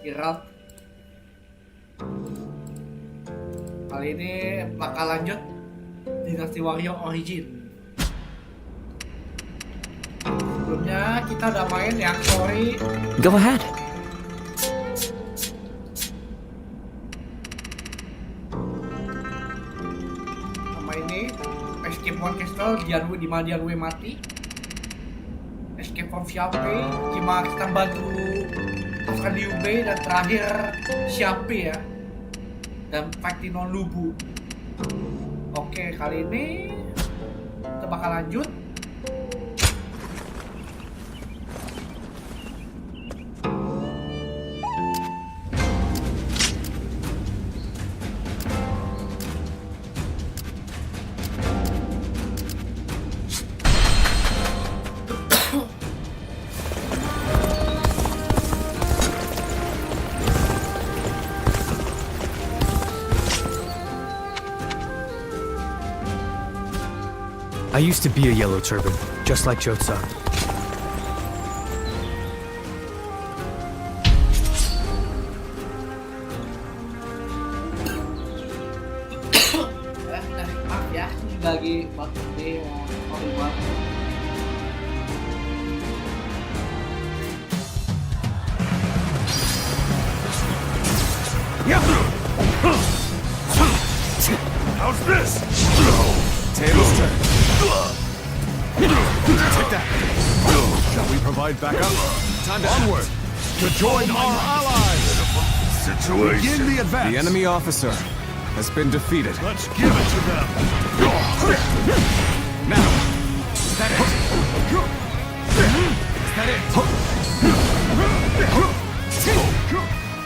Hitzgerald. Kali ini bakal lanjut Dynasty Warrior Origin. Sebelumnya kita udah main yang story. Go ahead. Sama ini Escape One Castle, di mana Dian Wei mati. Escape from Shao, gimana kita bantu pasukan Liu Bei, dan terakhir Shao ya, dan fighting non Lubu. Oke, kali ini kita bakal lanjut. I used to be a yellow turban, just like Jotsan. Maaf ya, ini lagi batuk deh, sorry banget. How's this? Tables turn. Take that. Shall we provide backup? Time to Onward to join our allies. Situation. Begin the advance. The enemy officer has been defeated. Let's give it to them. Now, is that it? Is that it?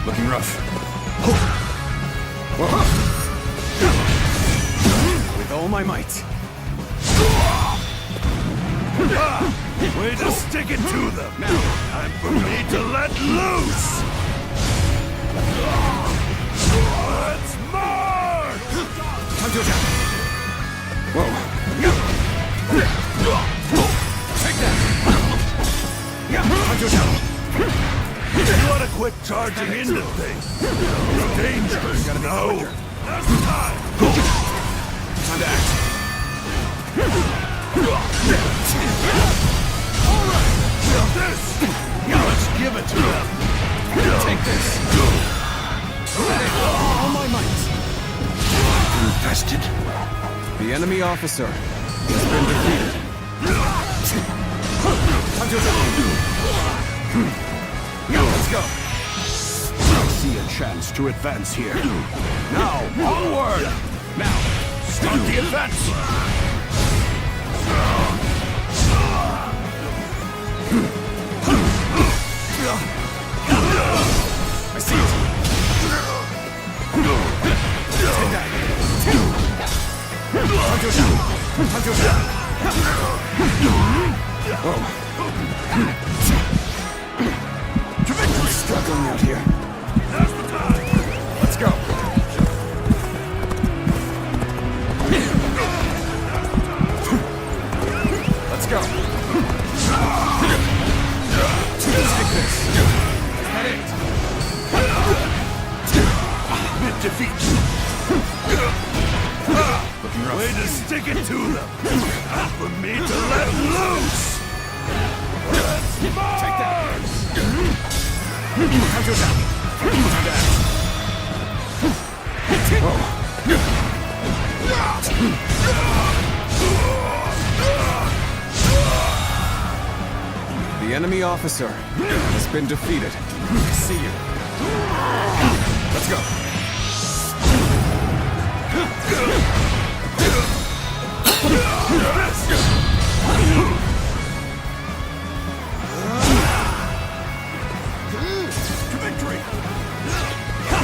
Looking rough. With all my might. Way to stick it to them. Now, time for me to let loose. Let's march. Whoa. Take that. You ought to quit charging into things. It's dangerous. No. Now's the time. Time to act. This. Let's give it to them. Take this. All my might. Infested. The enemy officer has been defeated. Let's go. I see a chance to advance here. Now, onward. Now, start the advance. I see it. Take that. To victory. Struggling out here. Now's the time. Let's go. Let's go. Take this. Is that it? Mid defeat. Looking rough. Way to stick it to them. Time for me to let loose. Let's march. Take that. Time to attack. Time to act. The enemy officer has been defeated. I see you. Let's go. To victory.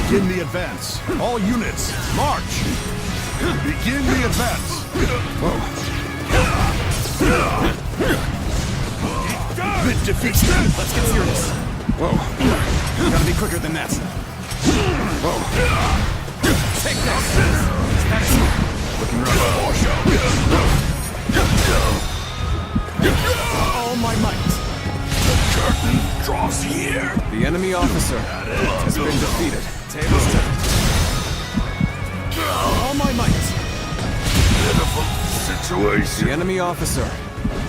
Begin the advance. All units, march. Begin the advance. Mid defeat. Let's get serious. Whoa. Gotta be quicker than that. Whoa. Take this. That is Looking rough. all my might. Curtain draws here. The enemy officer has been defeated. Tables turned. All my might. Pitiful situation. The enemy officer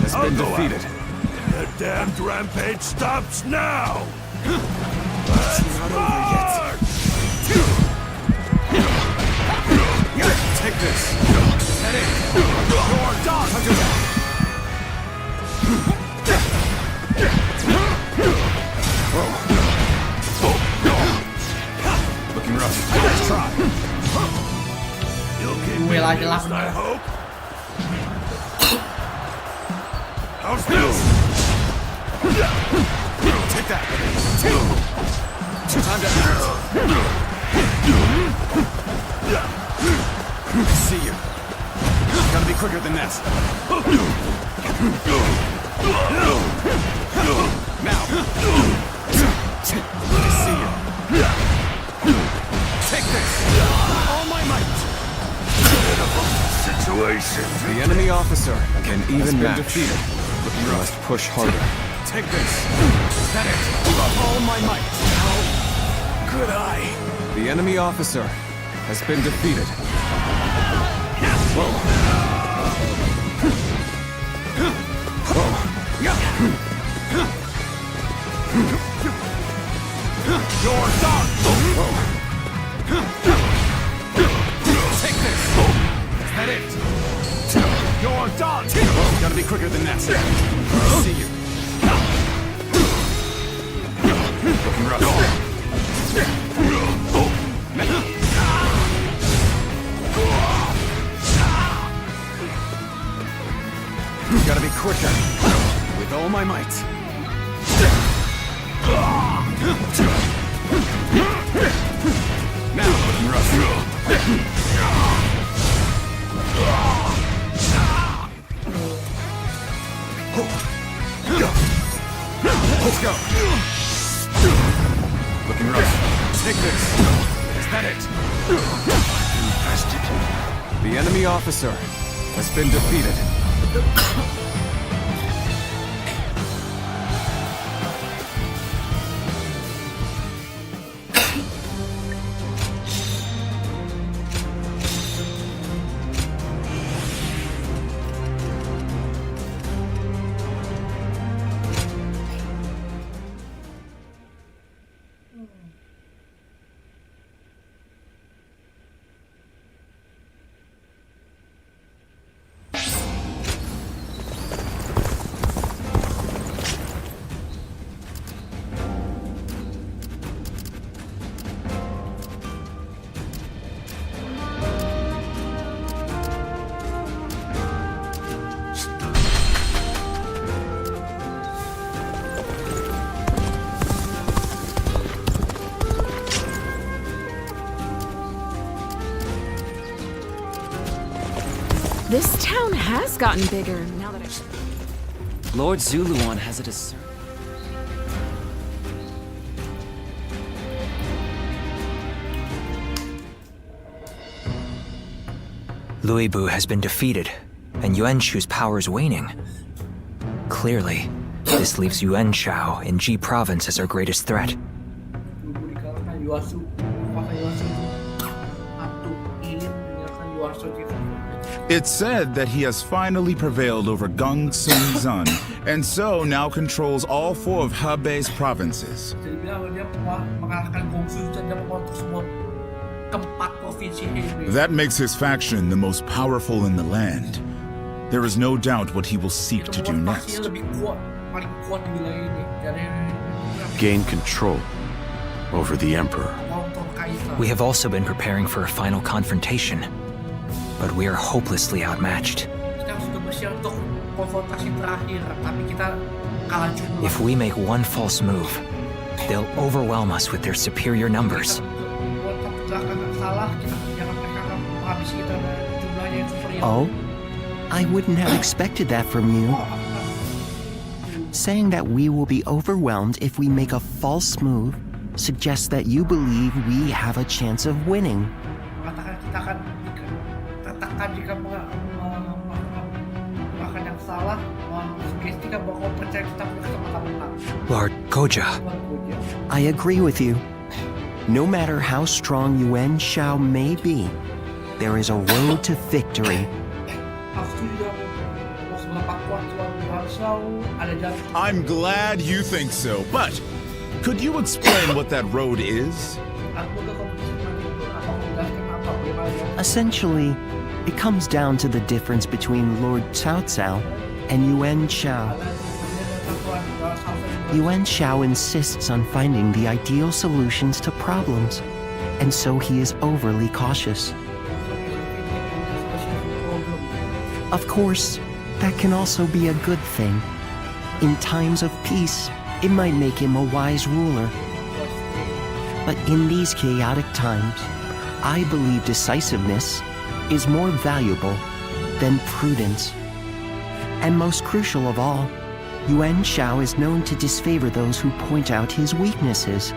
has been defeated. The damned rampage stops now. It's not over yet. Take this. Head in. Your dog. Looking rough. Let's try. You'll keep me Well, I amused, like I that. hope. How's this? Take that. Time to act. See you. Gotta be quicker than that. Now. I see you. Take this. All my might. Situation. The enemy officer can even been match. defeated. You must push harder. Take this. Is that it? All my might. How could I? The enemy officer has been defeated. Whoa. Whoa. You're done. Whoa. Take this. Is that it? You're done. Whoa, gotta be quicker than that. See you. Looking rough. Gotta be quicker. With all my might. Now, looking rough. Let's go. Looking rough. Take this. Is that it? The enemy officer has been defeated. This town has gotten bigger now that Lord Zuluan has it as... Luibu has been defeated, and Yuan Shu's power is waning. Clearly, this leaves Yuan Shao in Ji Province as our greatest threat. Dulu dikalahkan Yuasu. Kuasa Yuasu itu satu ingin meninggalkan Yuasu di It's said that he has finally prevailed over Gung Sun Zun, and so now controls all 4 of Hebei's provinces. Jadi bilang dia mengalahkan Gongsu dan dia mengontrol semua keempat provinsi Hebei. That makes his faction the most powerful in the land. There is no doubt what he will seek to do next. Lebih kuat, paling kuat di wilayah ini. Jadi Gain control over the Emperor. mengontrol kaisar. We have also been preparing for a final confrontation, but we are hopelessly outmatched. Kita sudah bersiap untuk konfrontasi terakhir, tapi kita kalah jumlah. If we make one false move, they'll overwhelm us with their superior numbers. Buat satu gerakan yang salah, jangan mereka akan menghabisi kita dengan jumlahnya yang superior. Oh? I wouldn't have expected that from you. Saying that we will be overwhelmed if we make a false move suggests that you believe we have a chance of winning. Katakan kita akan tertekan jika melakukan yang salah, sugesti bahwa kau percaya kita punya kesempatan. Lord Goja, I agree with you. No matter how strong Yuan Shao may be, there is a road to victory. Aku setuju bahwa seberapa kuat Yuan Shao ada jalan. I'm glad you think so, but could you explain what that road is? Aku udah menjelaskan apa bagaimana. Essentially, it comes down to the difference between Lord Cao Cao and Yuan Shao. Yuan Shao insists on finding the ideal solutions to problems, and so he is overly cautious. Of course, that can also be a good thing. In times of peace, it might make him a wise ruler. But in these chaotic times, I believe decisiveness is more valuable than prudence. And most crucial of all, Yuan Shao is known to disfavor those who point out his weaknesses.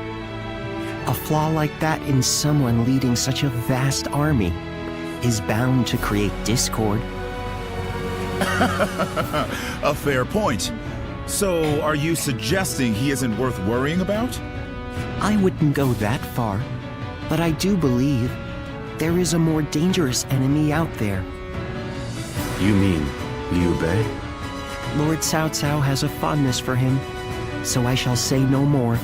A flaw like that in someone leading such a vast army is bound to create discord. A fair point. So, are you suggesting he isn't worth worrying about? I wouldn't go that far, but I do believe there is a more dangerous enemy out there. You mean Liu Bei? Lord Cao Cao has a fondness for him, so I shall say no more.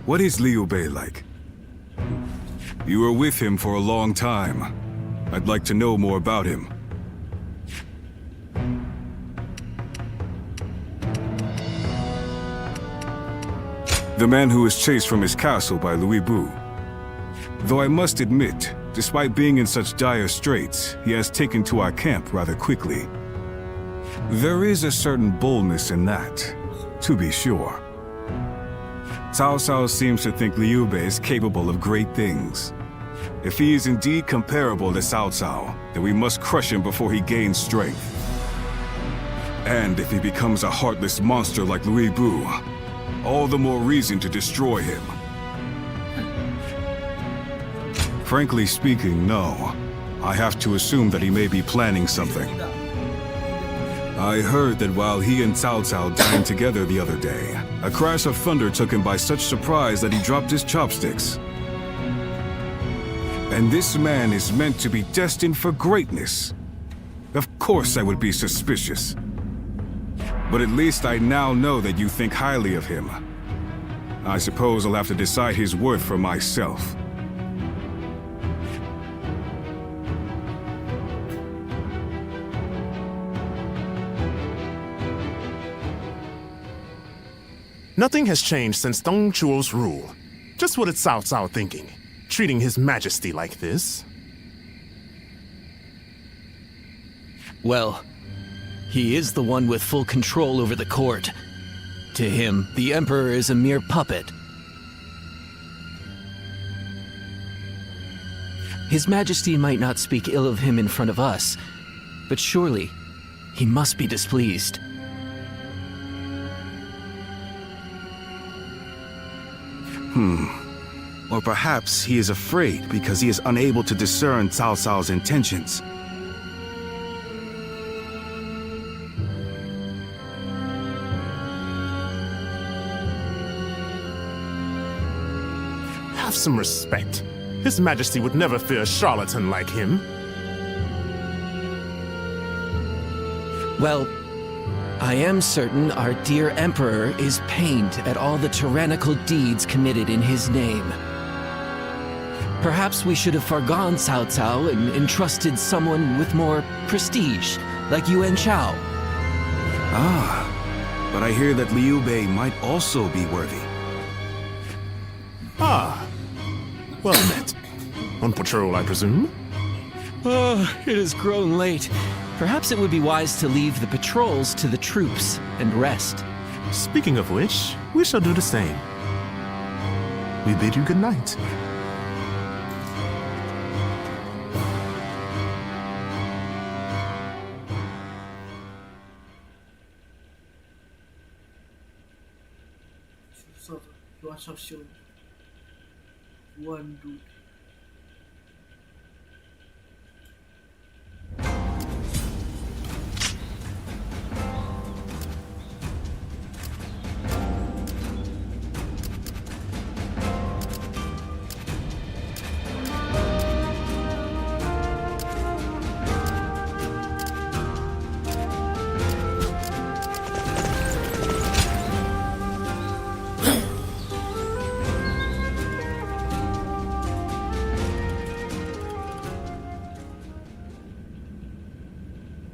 What is Liu Bei like? You were with him for a long time. I'd like to know more about him. The man who was chased from his castle by Louis Bu. Though I must admit, despite being in such dire straits, he has taken to our camp rather quickly. There is a certain boldness in that, to be sure. Cao Cao seems to think Liu Bei is capable of great things. If he is indeed comparable to Cao Cao, then we must crush him before he gains strength. And if he becomes a heartless monster like Louis Bu, all the more reason to destroy him. Frankly speaking, no. I have to assume that he may be planning something. I heard that while he and Cao Cao dined together the other day, a crash of thunder took him by such surprise that he dropped his chopsticks. And this man is meant to be destined for greatness. Of course I would be suspicious. But at least I now know that you think highly of him. I suppose I'll have to decide his worth for myself. Nothing has changed since Dong Chuo's rule. Just what is Cao Cao thinking? Treating His Majesty like this? Well, he is the one with full control over the court. To him, the Emperor is a mere puppet. His Majesty might not speak ill of him in front of us, but surely he must be displeased. Or perhaps he is afraid because he is unable to discern Cao Cao's intentions. Have some respect. His Majesty would never fear a charlatan like him. Well, I am certain our dear Emperor is pained at all the tyrannical deeds committed in his name. Perhaps we should have forgone Cao Cao and entrusted someone with more prestige, like Yuan Shao. But I hear that Liu Bei might also be worthy. Well met. On patrol, I presume? It has grown late. Perhaps it would be wise to leave the patrols to the troops and rest. Speaking of which, we shall do the same. We bid you good night. You are so soon. One dude.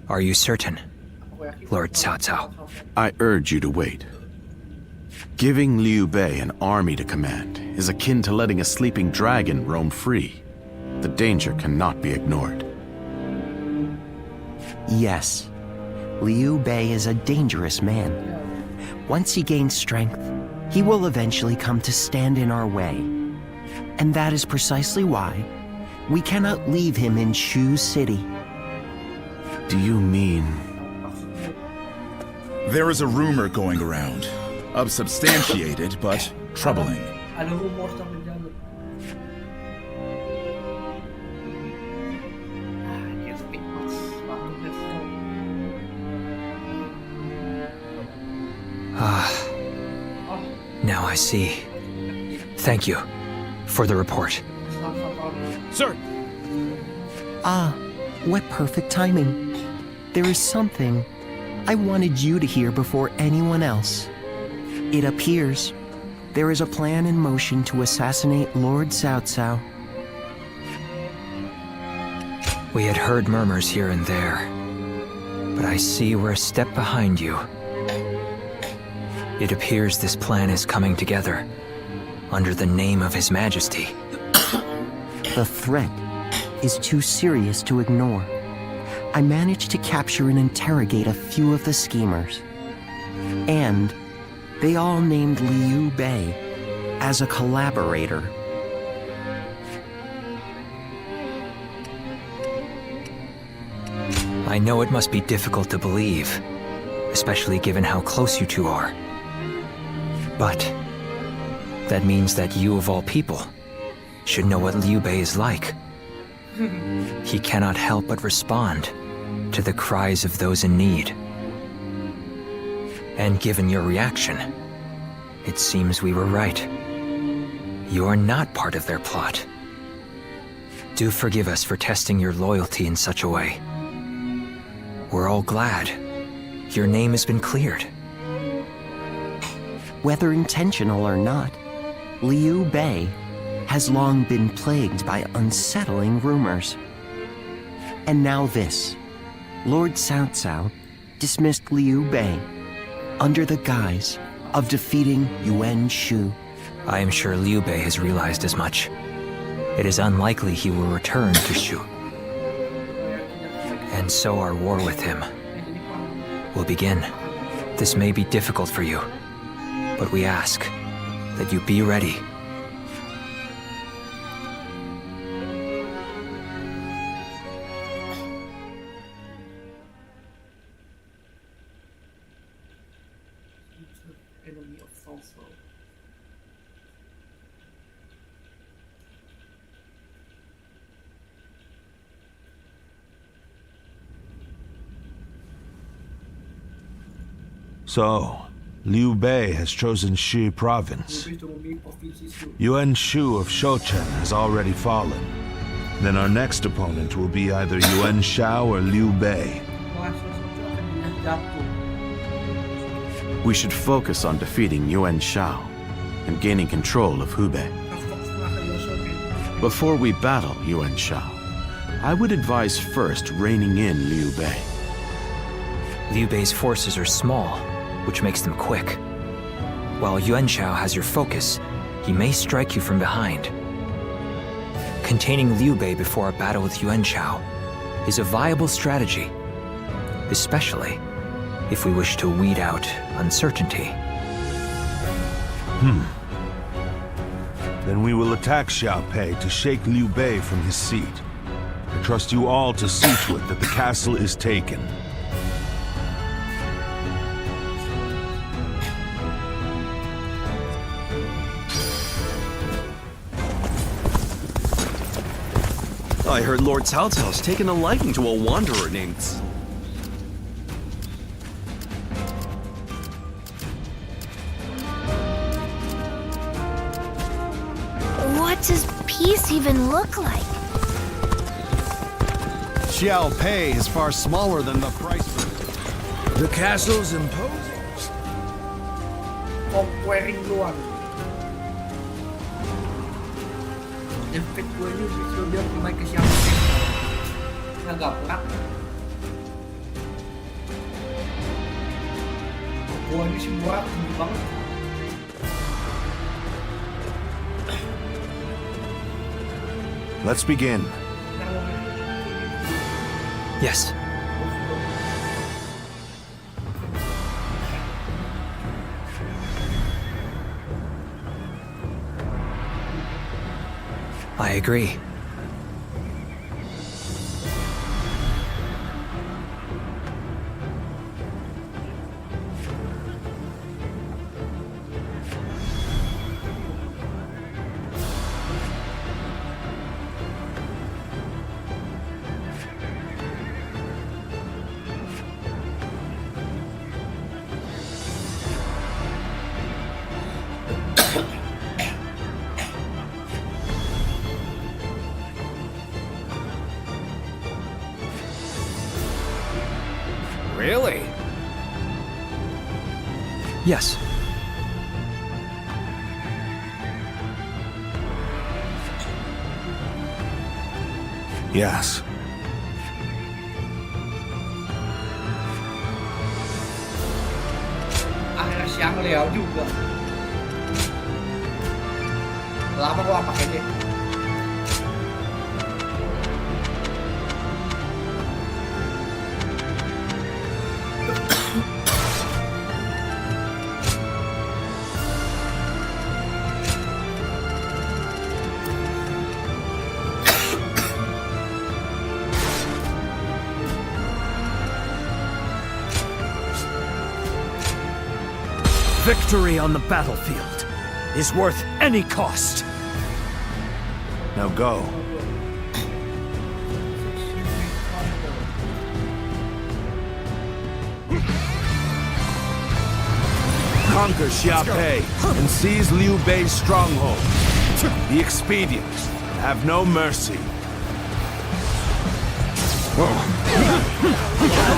Are you certain, Lord Cao Cao? I urge you to wait. Giving Liu Bei an army to command is akin to letting a sleeping dragon roam free. The danger cannot be ignored. Yes, Liu Bei is a dangerous man. Once he gains strength, he will eventually come to stand in our way. And that is precisely why we cannot leave him in Shu City. Do you mean... There is a rumor going around. Unsubstantiated, but troubling. Ada rumor sama jalan. I can't speak much. Now I see. Thank you for the report. Sir! Ah, what perfect timing. There is something I wanted you to hear before anyone else. It appears there is a plan in motion to assassinate Lord Cao Cao. We had heard murmurs here and there, but I see we're a step behind you. It appears this plan is coming together under the name of His Majesty. The threat is too serious to ignore. I managed to capture and interrogate a few of the schemers. And they all named Liu Bei as a collaborator. I know it must be difficult to believe, especially given how close you two are. But that means that you, of all people, should know what Liu Bei is like. He cannot help but respond to the cries of those in need. And given your reaction, it seems we were right. You are not part of their plot. Do forgive us for testing your loyalty in such a way. We're all glad your name has been cleared. Whether intentional or not, Liu Bei has long been plagued by unsettling rumors. And now this. Lord Cao Cao dismissed Liu Bei under the guise of defeating Yuan Shu. I am sure Liu Bei has realized as much. It is unlikely he will return to Shu. And so our war with him will begin. This may be difficult for you, but we ask that you be ready. Enemy of Falso. So, Liu Bei has chosen Shi province. Yuan Shu of Shouchen has already fallen. Then our next opponent will be either Yuan Shao or Liu Bei. We should focus on defeating Yuan Shao and gaining control of Hubei. Before we battle Yuan Shao, I would advise first reining in Liu Bei. Liu Bei's forces are small, which makes them quick. While Yuan Shao has your focus, he may strike you from behind. Containing Liu Bei before a battle with Yuan Shao is a viable strategy, especially if we wish to weed out uncertainty. Then we will attack Xiaopei to shake Liu Bei from his seat. I trust you all to see to it that the castle is taken. I heard Lord Cao Cao's taken a liking to a wanderer named... What does peace even look like? Xiao Pei is far smaller than the price. The castle's imposing. Conquering Yuan. Efek gue ini bisa dia kembali ke siapa? Agak berat. Gua ini sih berat tinggi banget. Let's begin. Yes. I agree. Really? Yes. Yes. Akhirnya siang Leo juga. Lama gua pakai dia. Victory on the battlefield is worth any cost. Now go. Conquer Xiaopei and seize Liu Bei's stronghold. Be expedient. Have no mercy.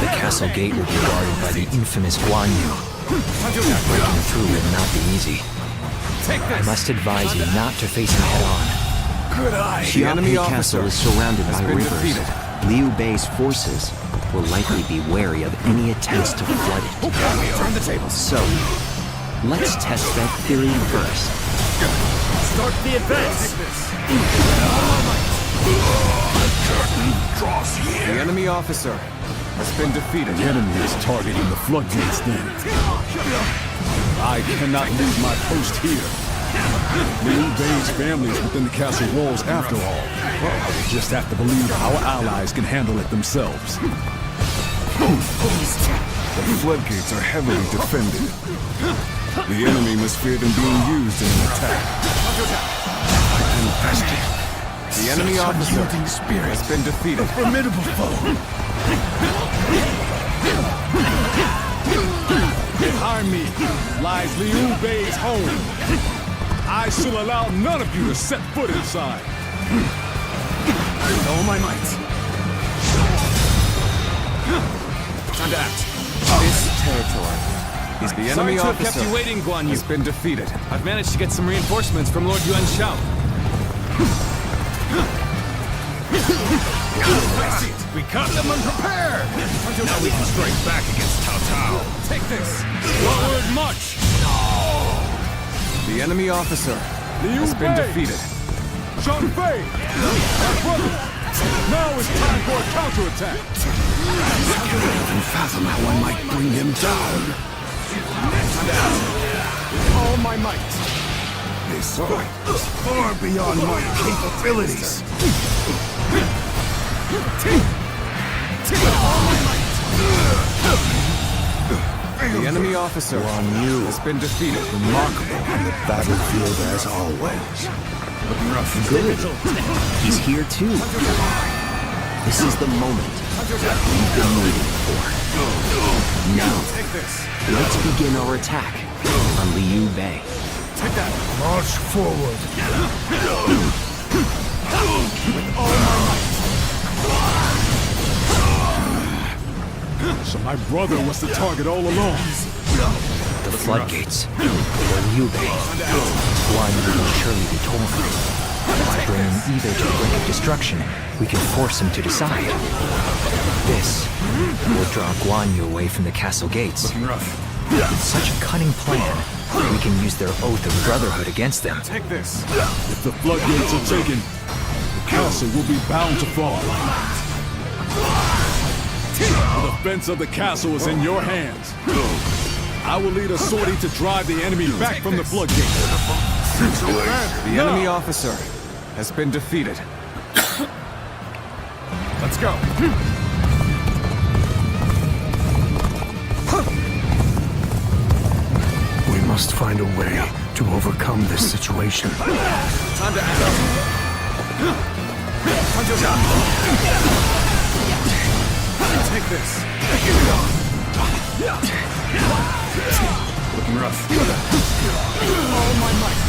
The castle gate will be guarded by the infamous Guan Yu. Breaking through will not be easy. I must advise you not to face him head-on. Xiaopei Castle is surrounded by rivers. Liu Bei's forces will likely be wary of any attempts to flood it. Turn the tables. So, let's test that theory first. Start the advance! The enemy officer has been defeated. The enemy is targeting the floodgates then. I cannot leave my post here. Liu Bei's family is within the castle walls after all. I will just have to believe our allies can handle it themselves. The floodgates are heavily defended. The enemy must fear them being used in an attack. The enemy officer has been defeated. A formidable foe! Behind me lies Liu Bei's home. I shall allow none of you to set foot inside. With all my might. Time to act. This territory is the enemy Sorry to have kept officer you waiting, Guan Yu. has been defeated. I've managed to get some reinforcements from Lord Yuan Shao. We caught them unprepared! Now we can strike back against Cao Cao. Take this. Forward march! The enemy officer has been defeated. Shang Fei! My brother! Now is time for a counterattack! I can fathom how I might bring him down. With all my might. This fight is far beyond my capabilities. The enemy officer has been defeated. Remarkable on the battlefield as always. Good. He's here too. This is the moment that we've been waiting for. Now, let's begin our attack on Liu Bei. Take that. March forward. With all my might. So my brother was the target all along. The floodgates, or Liu Bei, one will surely be torn. By bringing either to the brink of destruction, we can force him to decide. This will draw Guan Yu away from the castle gates. With such a cunning plan, we can use their oath of brotherhood against them. Take this. If the floodgates are taken, the castle will be bound to fall. The defense of the castle is in your hands. I will lead a sortie to drive the enemy back from the floodgates. The enemy officer has been defeated. Let's go. We must find a way to overcome this situation. Time to act. Take this. Looking rough. All my might.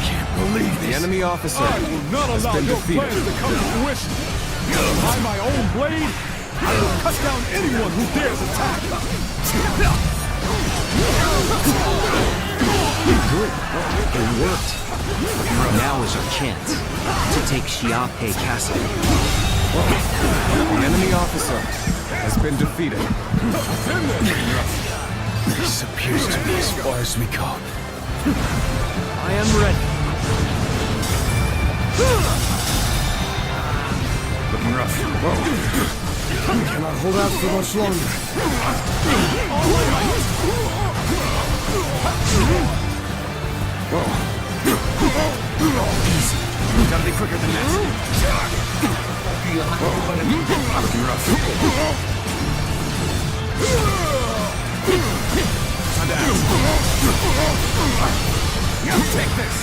Can't believe this. The enemy officer I will not has allow been your defeated. plans to come to fruition. By my own blade, I will cut down anyone who dares attack. Good. It worked. Now is our chance to take Xiaopei Castle. The enemy officer has been defeated. This appears to be as far as we go. I am ready. Looking rough. We cannot hold out for much longer. Easy. Gotta be quicker than that. Looking rough. Time to act. Take this.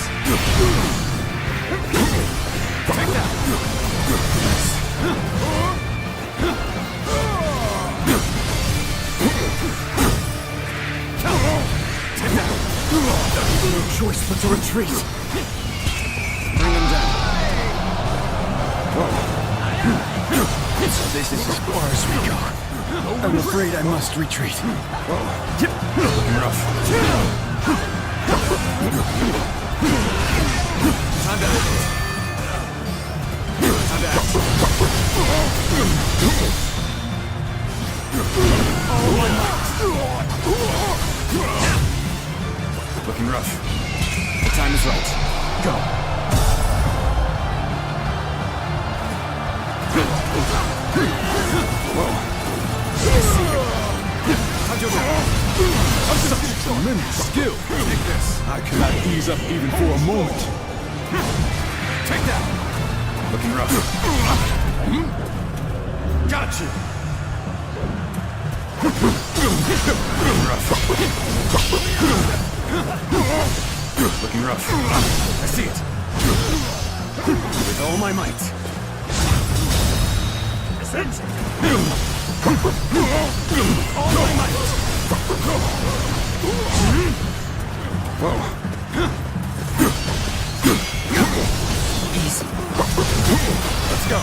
Take that. No choice but to retreat. Bring him down. So this is as far as we go. I'm afraid I must retreat. Looking rough. Time to act. Time to act. Looking rough. The time is right. Go. Tremendous skill. Take this. I cannot ease up even for a moment. Take that. Looking rough. Got you. Looking rough. Looking rough. I see it. With all my might. All my might. Easy. Let's go.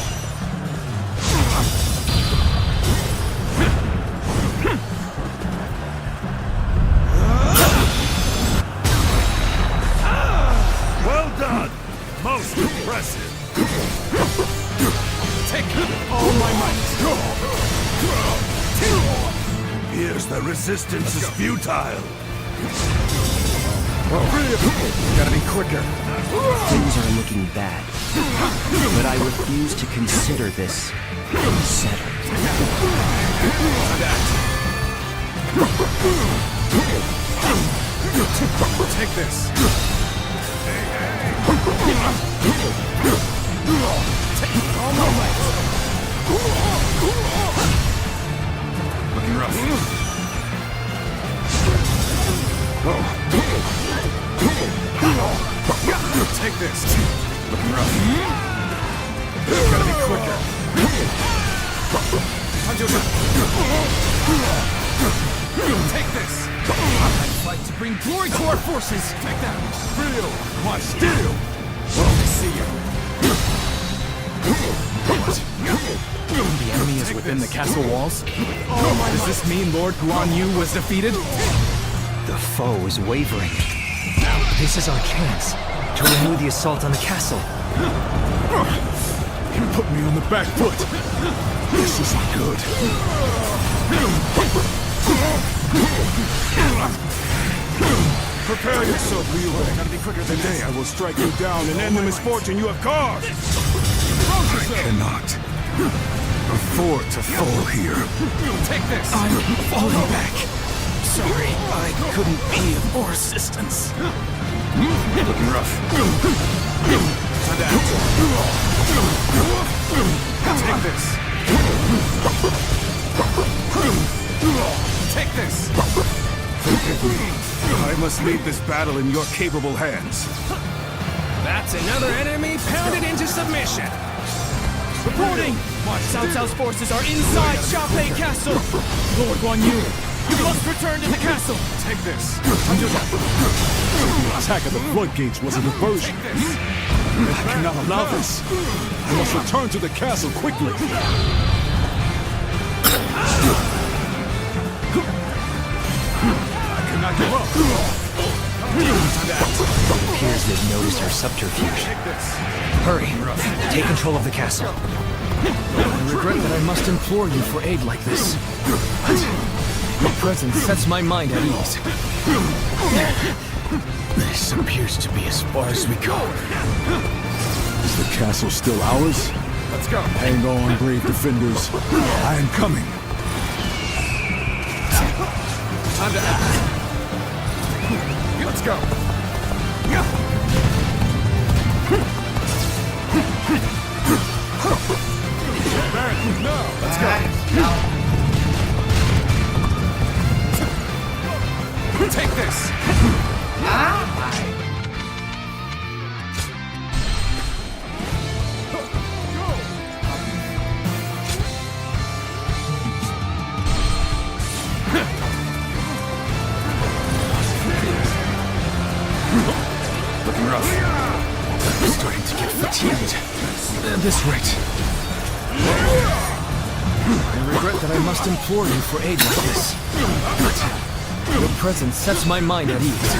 Well done. Most impressive. Take all my might. Here's the resistance is futile. Gotta be quicker. Things are looking bad, but I refuse to consider this settled. Take this. Take all my might. Looking rough. this. Looking rough. Gotta be quicker. Take this. I'd like to bring glory to our forces. Take that. Feel my steel. I see you. The enemy is within the castle walls? Does this mean Lord Guan Yu was defeated? The foe is wavering. This is our chance to renew the assault on the castle. You put me on the back foot. This isn't good. Prepare yourself, Liu. Gotta be quicker than today. I will strike you down and end the misfortune you have caused. I cannot afford to fall here. Take this. I'm falling back. Sorry, I couldn't be of more assistance. Looking rough. Take this. Take this. Forgive me. I must leave this battle in your capable hands. That's another enemy pounded into submission. Reporting! Cao Cao's forces are inside Xiaopei Castle. Lord Guan Yu, you must return to the castle. Take this. The attack of the floodgates was a diversion. I cannot allow this. I must return to the castle quickly. I cannot give up. It appears they've noticed our subterfuge. Hurry, take control of the castle. I regret that I must implore you for aid like this. But your presence sets my mind at ease. This appears to be as far as we go. Is the castle still ours? Let's go. Hang on, brave defenders. I am coming. Time to act. Let's go. No, let's go. Take this. Looking rough. I'm starting to get fatigued. This rate. I regret that I must implore you for aid like this. But your presence sets my mind at ease.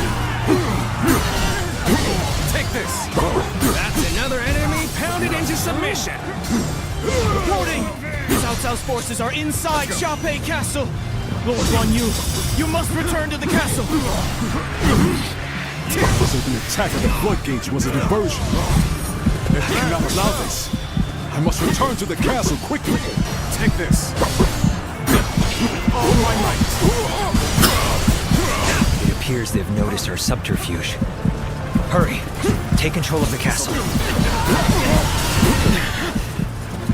Take this. That's another enemy pounded into submission. Reporting! Cao Cao's forces are inside Xiaopei Castle. Lord Guan Yu, you must return to the castle. So the attack of the floodgates was a diversion. I cannot allow this. I must return to the castle quickly. Take this. All my might. It appears they've noticed our subterfuge. Hurry, take control of the castle.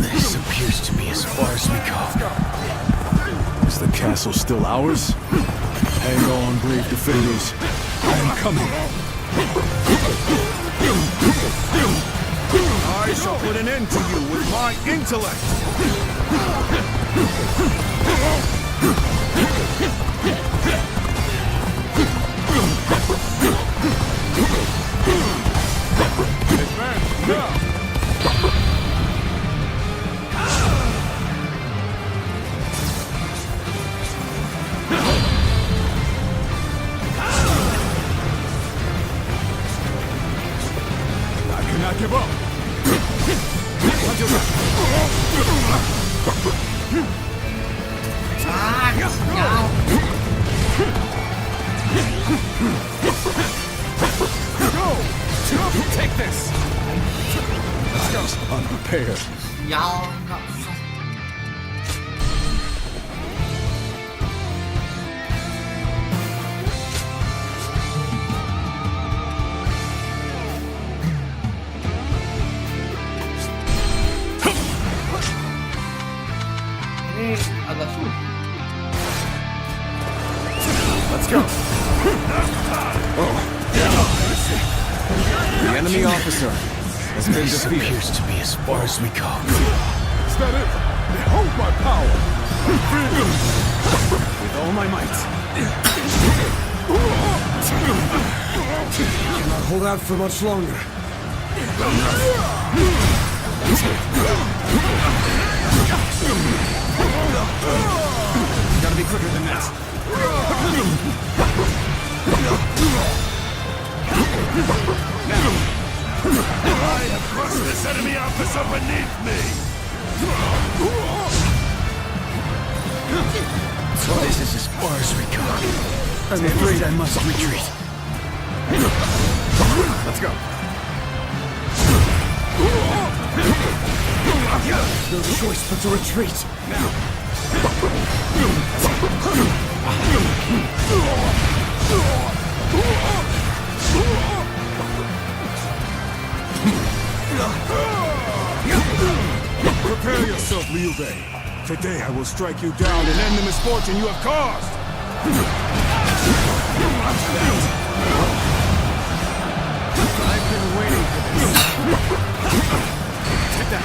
This appears to be as far as we go. Is the castle still ours? Hang on, brave defenders. I am coming. I shall put an end to you with my intellect. Advance now. I cannot give up. Take this. I was unprepared. Y'all nggak usah. Ini agak sulit. Let's go. Oh. The enemy officer has been This defeated. appears to be as far as we go. Is that it? Behold my power! With all my might. Cannot hold out for much longer. Gotta be quicker than that. I have crushed this enemy officer beneath me! So this is as far as we go. I'm afraid I must retreat. Let's go. No choice but to retreat. Prepare yourself, Liu Bei. Today I will strike you down and end the misfortune you have caused! I've been waiting for this. Take that.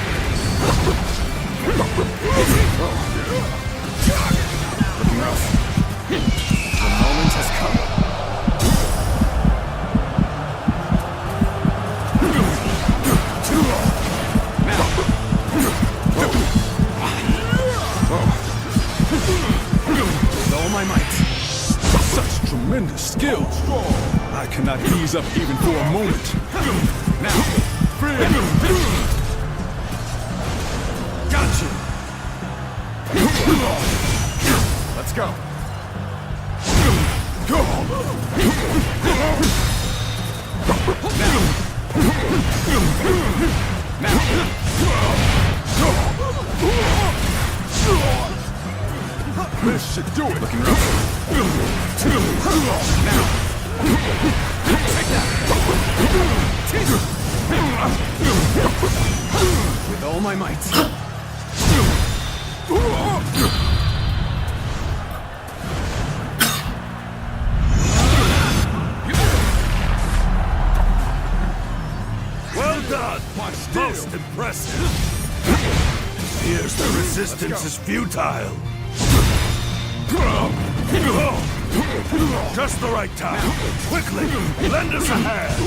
Looking rough. The moment has come. With all my might. Such tremendous skill! I cannot ease up even for a moment. Now, Gotcha! let's go. This should do it! Looking rough. Now. Take that. With all my might. Well done! Most impressive! Here's the resistance is futile! Just the right time! Quickly! Lend us a hand!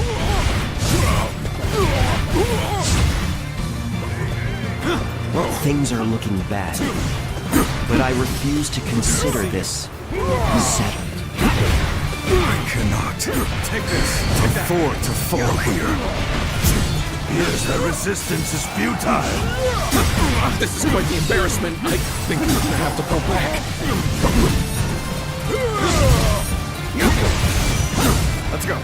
Things are looking bad, but I refuse to consider this settled. I cannot Take this. Take that. afford to fall here. Here's the resistance is futile! This is quite the embarrassment. I think I'm gonna have to go back. Let's go.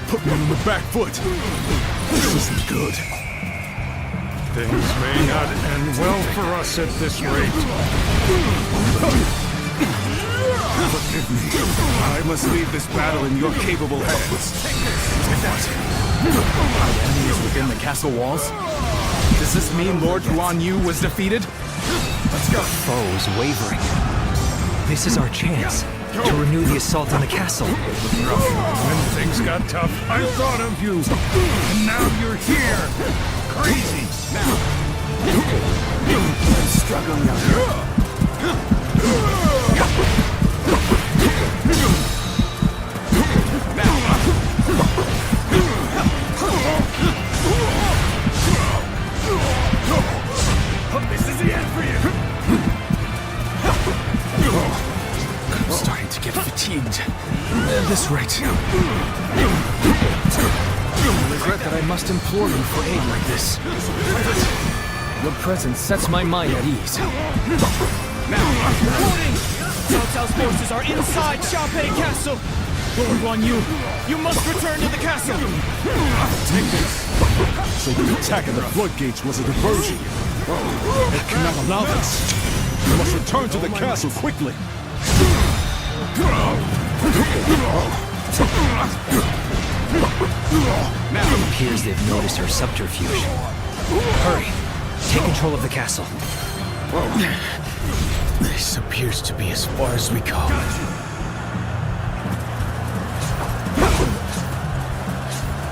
Put me on the back foot. This isn't good. Things may not end well for us at this rate. Forgive me. I must leave this battle in your capable hands. Our enemy is within the castle walls? Does this mean Lord Yuan Yu was defeated? Let's go. Foes wavering. This is our chance to renew the assault on the castle. When things got tough, I thought of you. And now you're here. Crazy. I'm struggling out here. This is the end for you. I'm starting to get fatigued. At this rate. I regret that I must implore you for aid like this. Your presence sets my mind at ease. Reporting! Cao Cao's forces are inside Xiaopei Castle! Lord Yuan Yu, you must return to the castle! Take this. So the attack of the floodgates was a diversion. I cannot allow this. I must return to the castle quickly. It appears they've noticed our subterfuge. Hurry! Take control of the castle. This appears to be as far as we go.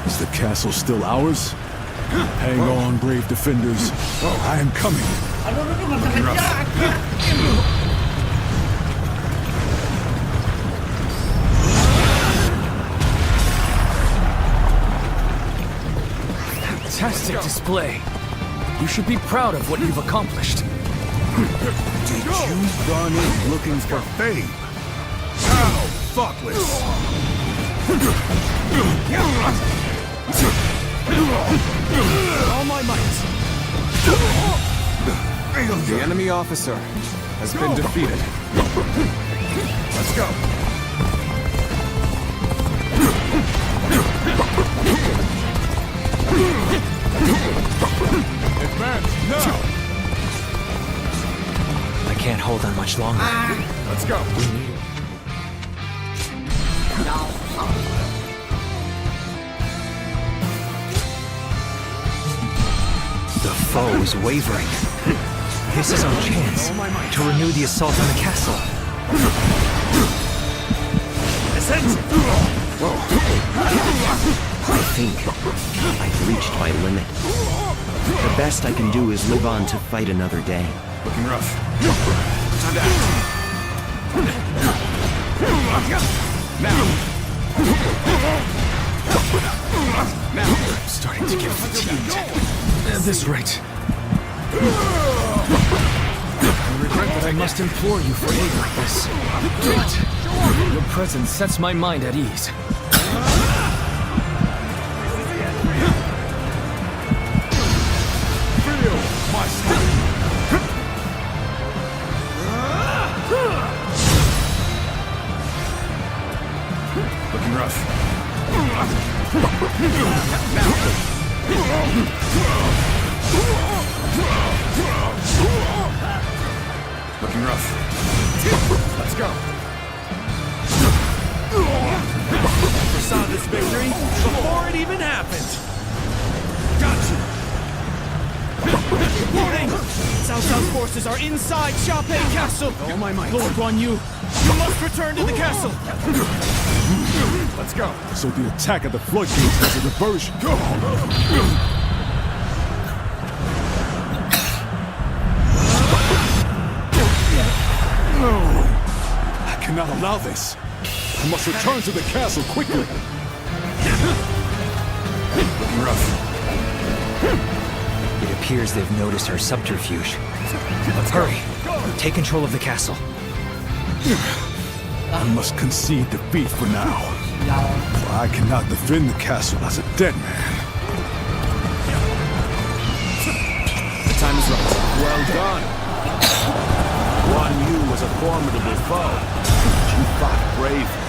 Is the castle still ours? Hang on, brave defenders. I am coming. Fantastic display. You should be proud of what you've accomplished. Did you run in looking for fame? How thoughtless! All my might! The enemy officer has been defeated. Let's go! Advance now! I can't hold on much longer. Let's go! The foe is wavering. This is our chance to renew the assault on the castle. I think I've reached my limit. The best I can do is live on to fight another day. Looking rough. Time to Now, I'm starting to get fatigued. At this rate. I regret that I must implore you for aid like this. But your presence sets my mind at ease. Feel my strength! Looking rough. Looking rough. Let's go. Foresaw this victory before it even happened. Got you. Warning! Cao Cao's forces are inside Shao Castle. All my might. Lord Guan Yu, you must return to the castle. Let's go. So the attack at the floodgates was a diversion. No! I cannot allow this. I must return to the castle quickly. Looking rough. It appears they've noticed our subterfuge. Hurry! Take control of the castle. I must concede defeat for now. For I cannot defend the castle as a dead man. The time is right. Well done. Guan Yu was a formidable foe. You fought bravely.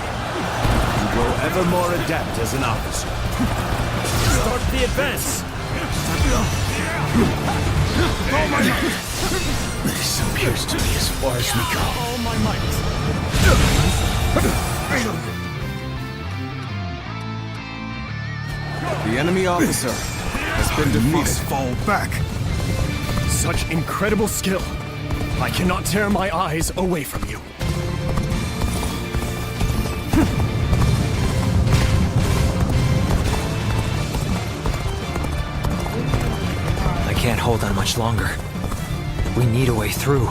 You grow ever more adept as an officer. Start the advance. All my might! This appears to be as far as we go. All my might. The enemy officer has been defeated. Must fall back. Such incredible skill. I cannot tear my eyes away from you. I can't hold on much longer. We need a way through.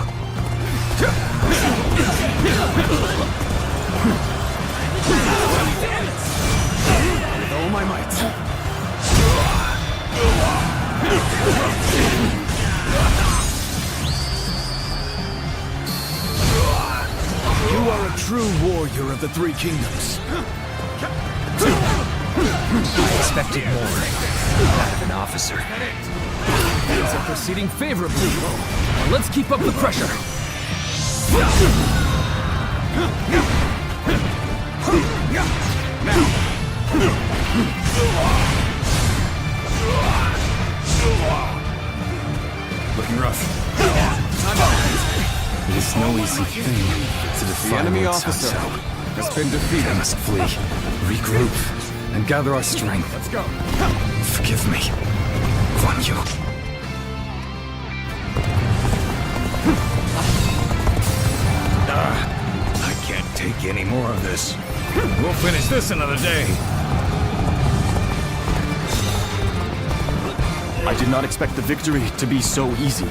With all my might. You are a true warrior of the Three Kingdoms. I expected more out of an officer. Things are proceeding favorably. Now let's keep up the pressure. Looking rough. It is no easy thing to defy The enemy Lord officer Cao. has been defeated. We must flee, regroup, and gather our strength. Let's go. Forgive me, Guan Yu. I can't take any more of this. We'll finish this another day. I did not expect the victory to be so easy.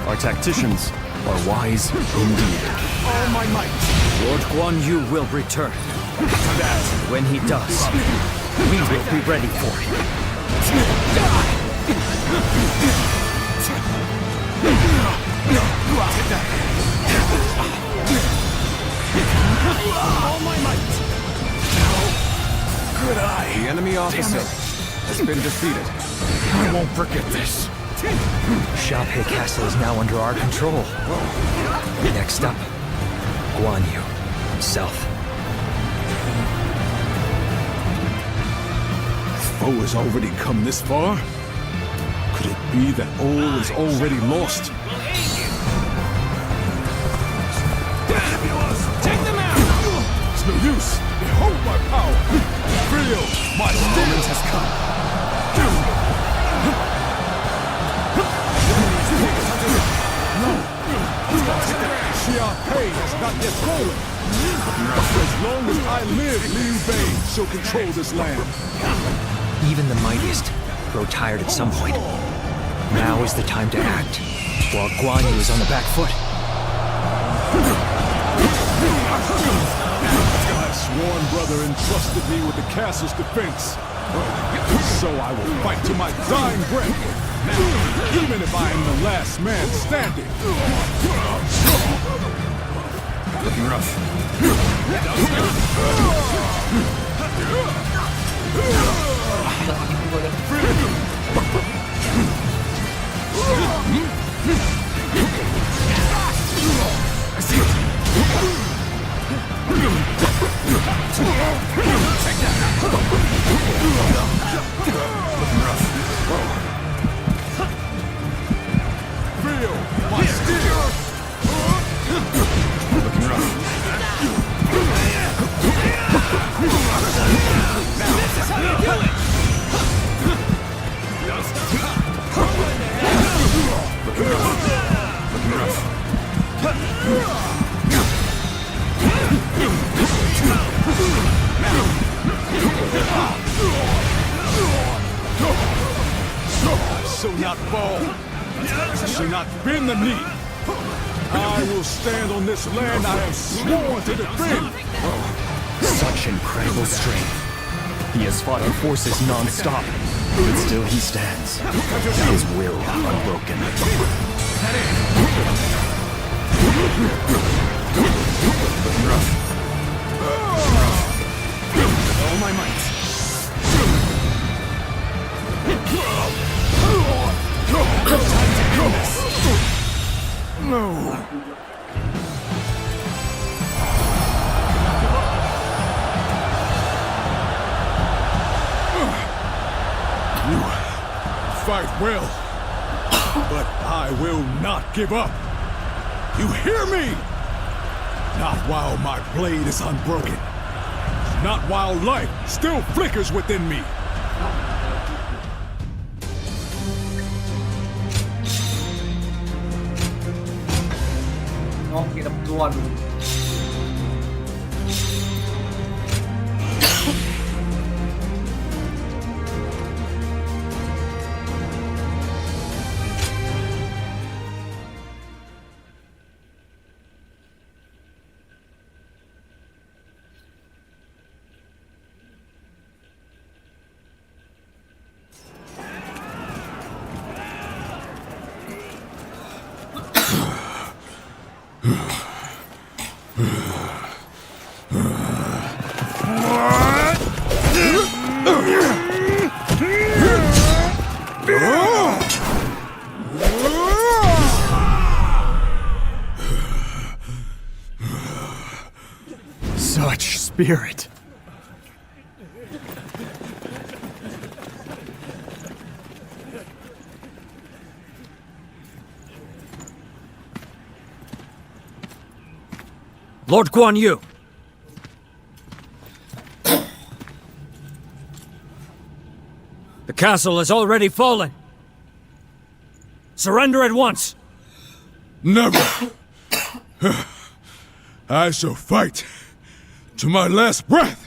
Our tacticians are wise indeed. All my might. Lord Guan Yu will return. That, when he does, we will be ready for him. All my might. Good eye. The enemy officer has been defeated. I won't forget this. Shao Castle is now under our control. Next up, Guan Yu himself. The foe has already come this far? Could it be that all is already lost? Take them out! It's no use. Behold my power. Feel my moment has come. Xiaopei has not yet fallen. As long as I live, Liu Bei shall control this land. Even the mightiest grow tired at some point. Now is the time to act, while Guan Yu is on the back foot. My sworn brother entrusted me with the castle's defense. So I will fight to my dying breath, even if I am the last man standing. Looking rough. Feel my steel. Looking rough. This is how you do it! Looking rough. Looking rough. I shall not fall. I shall not bend the knee. I will stand on this land I have sworn to defend. Such incredible strength. He has fought our forces non-stop, but still he stands. His will unbroken. Looking rough. With all my might. No. You fight well, but I will not give up. You hear me? Not while my blade is unbroken. Not while life still flickers within me. Oh, kita berdua dulu. Such spirit. Lord Guan Yu. The castle has already fallen. Surrender at once. Never. I shall fight to my last breath.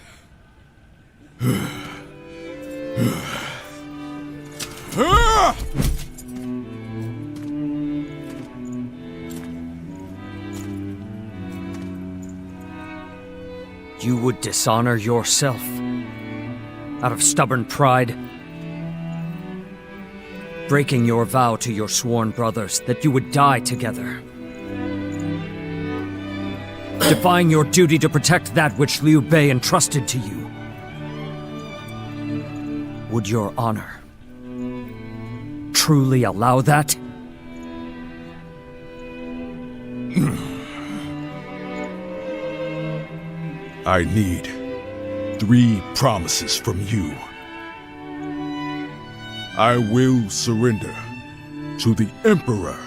You would dishonor yourself out of stubborn pride, breaking your vow to your sworn brothers that you would die together, defying your duty to protect that which Liu Bei entrusted to you. Would your honor truly allow that? I need 3 promises from you. I will surrender to the Emperor,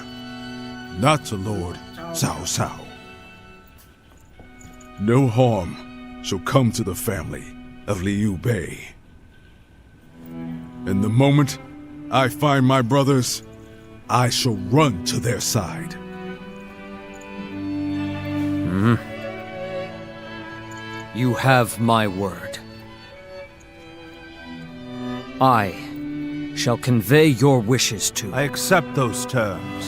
not to Lord Cao. No harm shall come to the family of Liu Bei. And the moment I find my brothers, I shall run to their side. You have my word. I shall convey your wishes to... I accept those terms.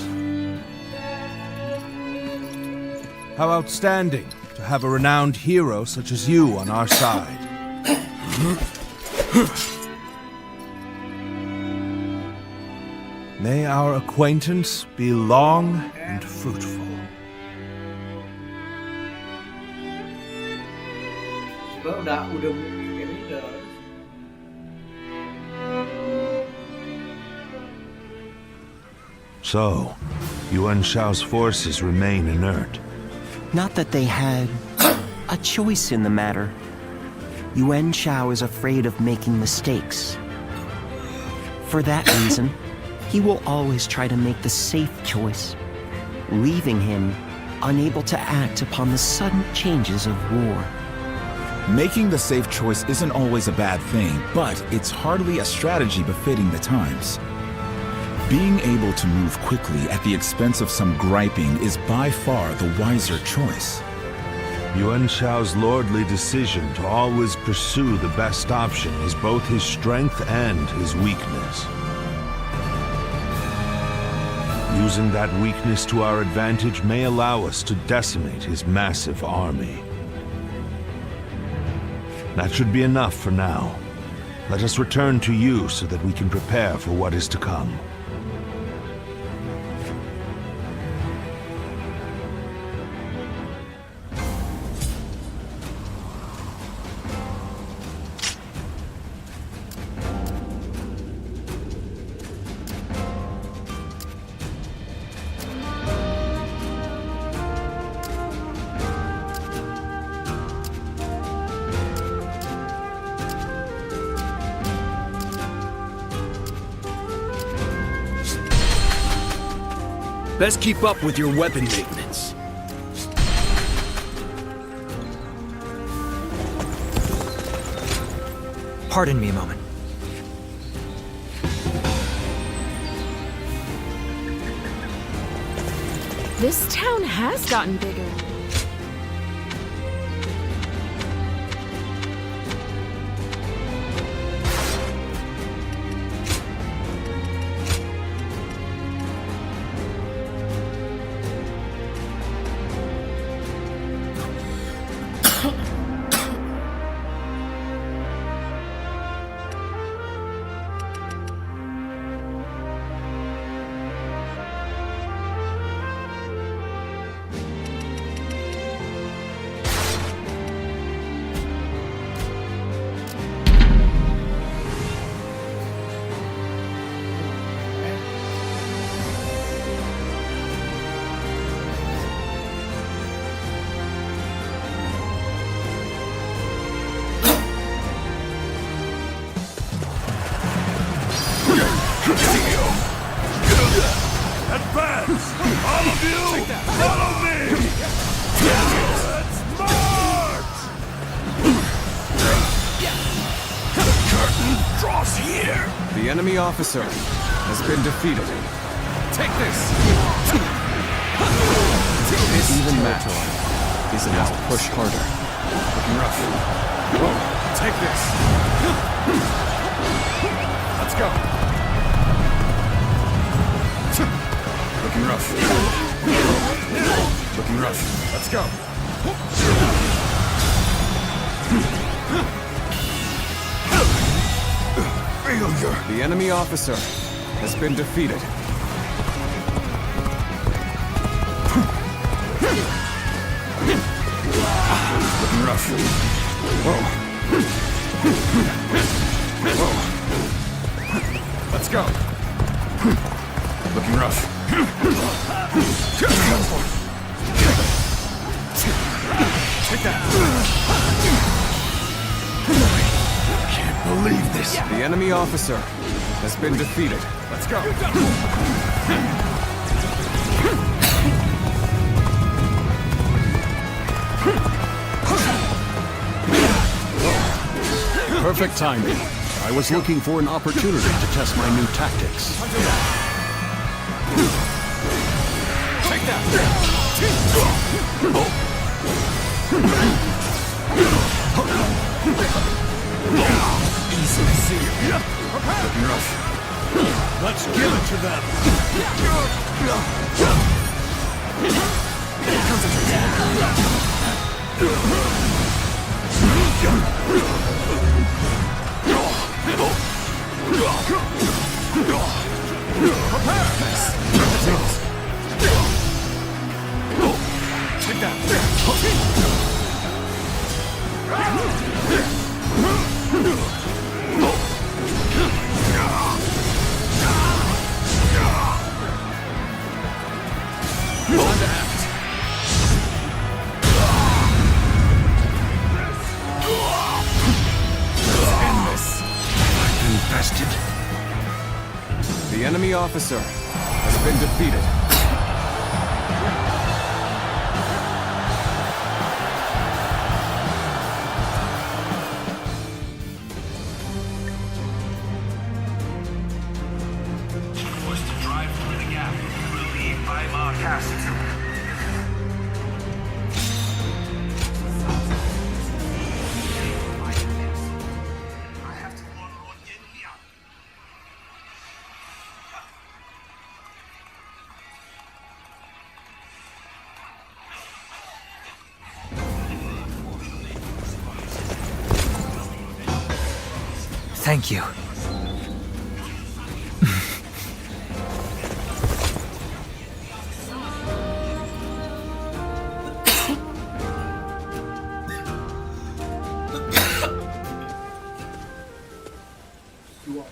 How outstanding to have a renowned hero such as you on our side. May our acquaintance be long and fruitful. Udah So, Yuan Shao's forces remain inert. Not that they had a choice in the matter. Yuan Shao is afraid of making mistakes. For that reason, he will always try to make the safe choice, leaving him unable to act upon the sudden changes of war. Making the safe choice isn't always a bad thing, but it's hardly a strategy befitting the times. Being able to move quickly at the expense of some griping is by far the wiser choice. Yuan Shao's lordly decision to always pursue the best option is both his strength and his weakness. Using that weakness to our advantage may allow us to decimate his massive army. That should be enough for now. Let us return to you so that we can prepare for what is to come. Best keep up with your weapon maintenance. Pardon me a moment. This town has gotten bigger. Advance! All of you, follow me! draws here. The enemy officer has been defeated. Take this! This even match isn't out. Push harder. Looking rough. Whoa, take this! Let's go! Looking rough. Looking rough. Let's go! Failure. The enemy officer has been defeated. Looking rough. Whoa. Whoa. Let's go. Looking rough. Take that. Can't believe this. The enemy officer has been defeated. Let's go. Perfect timing. I was looking for an opportunity to test my new tactics. Take that. Easy to see you. Looking rough. Let's give it to them. Take that. Time to act. Infested. The enemy officer has been defeated. Was to drive through the gap. Relieve by my castle. Thank you.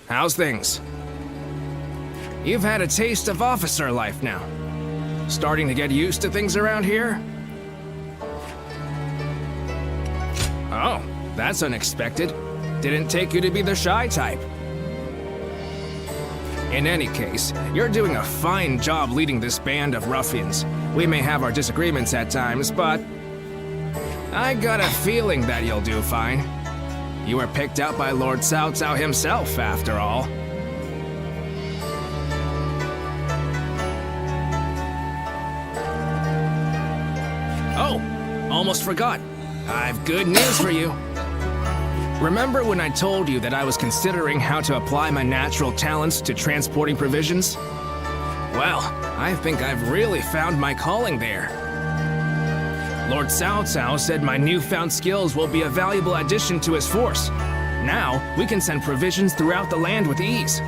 How's things? You've had a taste of officer life now. Starting to get used to things around here? Oh, that's unexpected. Didn't take you to be the shy type. In any case, you're doing a fine job leading this band of ruffians. We may have our disagreements at times, but I got a feeling that you'll do fine. You were picked out by Lord Cao Cao himself, after all. Oh, almost forgot. I've good news for you. Remember when I told you that I was considering how to apply my natural talents to transporting provisions? Well, I think I've really found my calling there. Lord Cao Cao said my newfound skills will be a valuable addition to his force. Now, we can send provisions throughout the land with ease.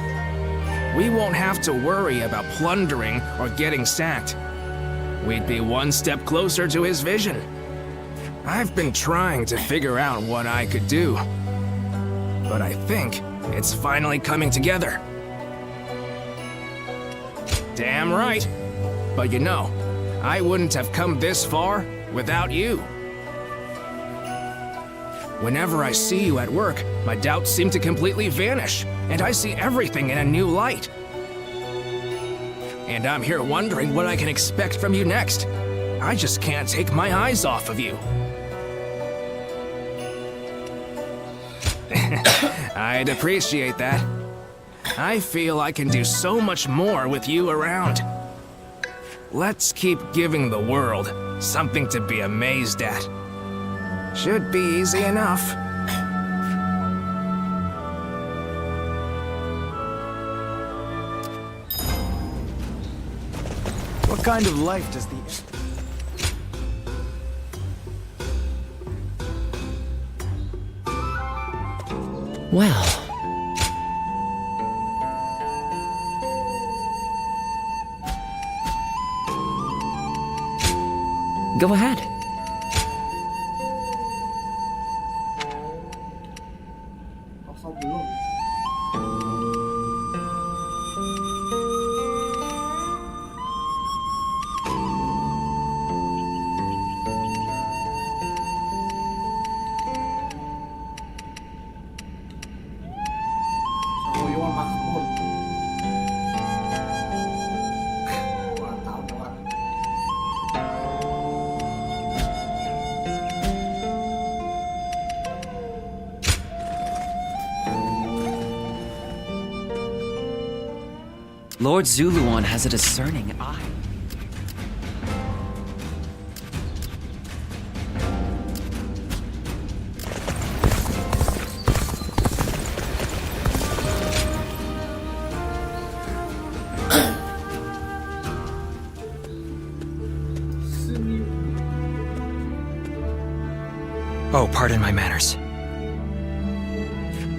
We won't have to worry about plundering or getting sacked. We'd be one step closer to his vision. I've been trying to figure out what I could do, but I think it's finally coming together. Damn right. But you know, I wouldn't have come this far without you. Whenever I see you at work, my doubts seem to completely vanish, and I see everything in a new light. And I'm here wondering what I can expect from you next. I just can't take my eyes off of you. I'd appreciate that. I feel I can do so much more with you around. Let's keep giving the world something to be amazed at. Should be easy enough. What kind of life does the... Well... Go ahead. Kosong belum. So, Yuan makmur. Wah, tahu banget. Lord Zuluan has a discerning eye. Oh, pardon my manners.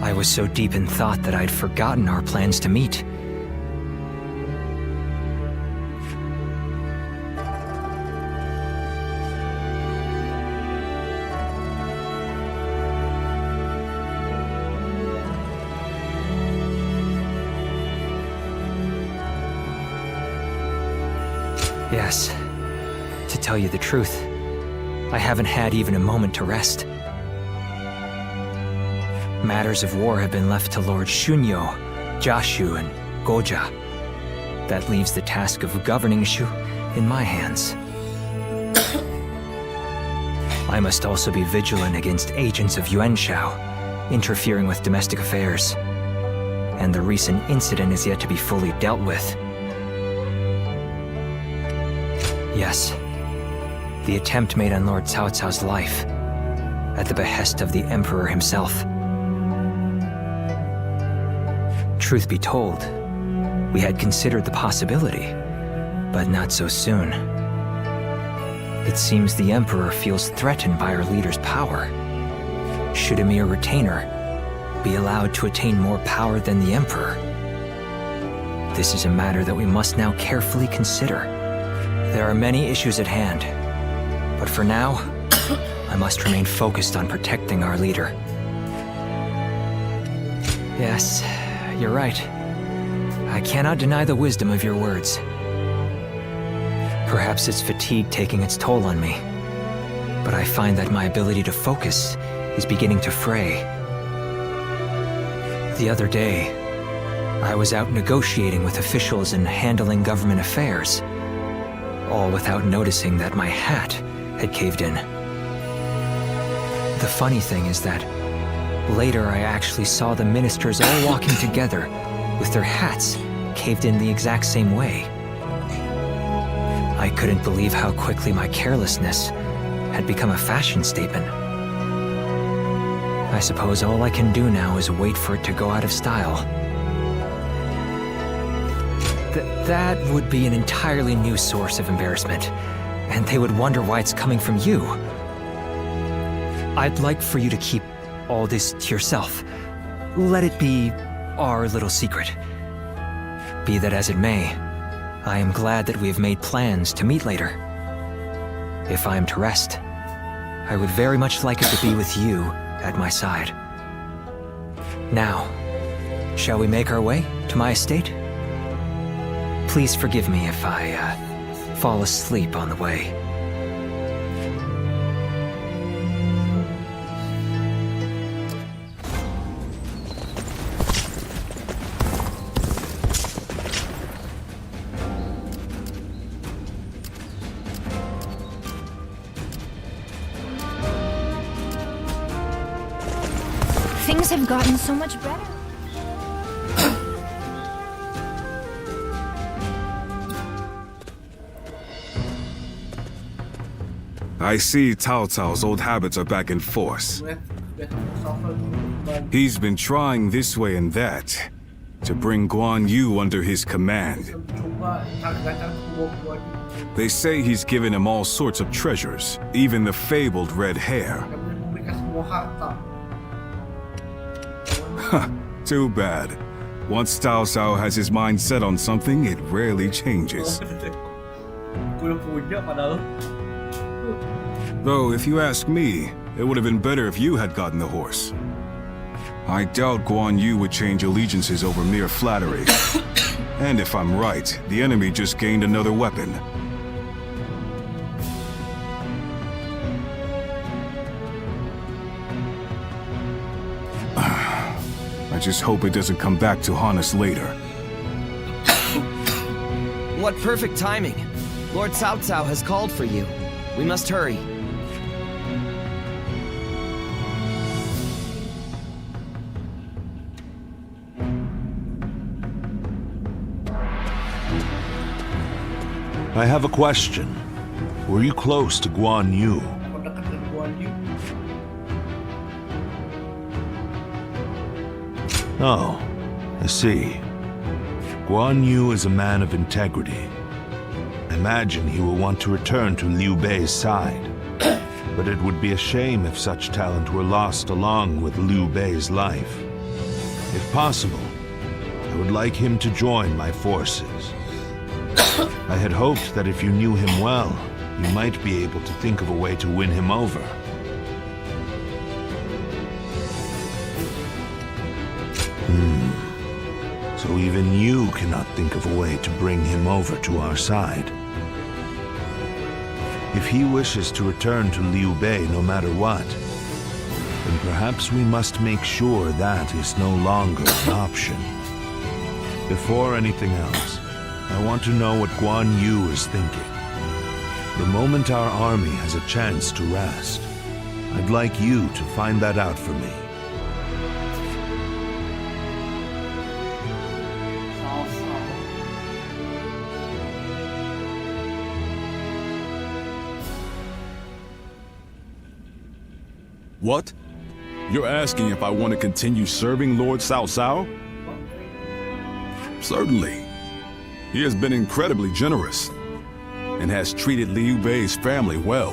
I was so deep in thought that I'd forgotten our plans to meet. Yes. To tell you the truth, I haven't had even a moment to rest. Matters of war have been left to Lord Shunyo, Jashu, and Goja. That leaves the task of governing Shu in my hands. I must also be vigilant against agents of Yuan Shao, interfering with domestic affairs. And the recent incident is yet to be fully dealt with. Yes, the attempt made on Lord Cao Cao's life, at the behest of the Emperor himself. Truth be told, we had considered the possibility, but not so soon. It seems the Emperor feels threatened by our leader's power. Should a mere retainer be allowed to attain more power than the Emperor? This is a matter that we must now carefully consider. There are many issues at hand, but for now, I must remain focused on protecting our leader. Yes, you're right. I cannot deny the wisdom of your words. Perhaps it's fatigue taking its toll on me, but I find that my ability to focus is beginning to fray. The other day, I was out negotiating with officials and handling government affairs, all without noticing that my hat had caved in. The funny thing is that later I actually saw the ministers all walking together with their hats caved in the exact same way. I couldn't believe how quickly my carelessness had become a fashion statement. I suppose all I can do now is wait for it to go out of style. That would be an entirely new source of embarrassment, and they would wonder why it's coming from you. I'd like for you to keep all this to yourself. Let it be our little secret. Be that as it may, I am glad that we have made plans to meet later. If I am to rest, I would very much like it to be with you at my side. Now, shall we make our way to my estate? Please forgive me if I fall asleep on the way. Things have gotten so much better. I see Cao Cao's old habits are back in force. He's been trying this way and that to bring Guan Yu under his command. They say he's given him all sorts of treasures, even the fabled red hair. Too bad. Once Cao Cao has his mind set on something, it rarely changes. Though, if you ask me, it would have been better if you had gotten the horse. I doubt Guan Yu would change allegiances over mere flattery. And if I'm right, the enemy just gained another weapon. I just hope it doesn't come back to haunt us later. What perfect timing! Lord Cao Cao has called for you. We must hurry. I have a question. Were you close to Guan Yu? Oh, I see. Guan Yu is a man of integrity. I imagine he will want to return to Liu Bei's side. But it would be a shame if such talent were lost along with Liu Bei's life. If possible, I would like him to join my forces. I had hoped that if you knew him well, you might be able to think of a way to win him over. So even you cannot think of a way to bring him over to our side. If he wishes to return to Liu Bei no matter what, then perhaps we must make sure that is no longer an option. Before anything else, I want to know what Guan Yu is thinking. The moment our army has a chance to rest, I'd like you to find that out for me. What? You're asking if I want to continue serving Lord Cao Cao? Certainly. He has been incredibly generous and has treated Liu Bei's family well.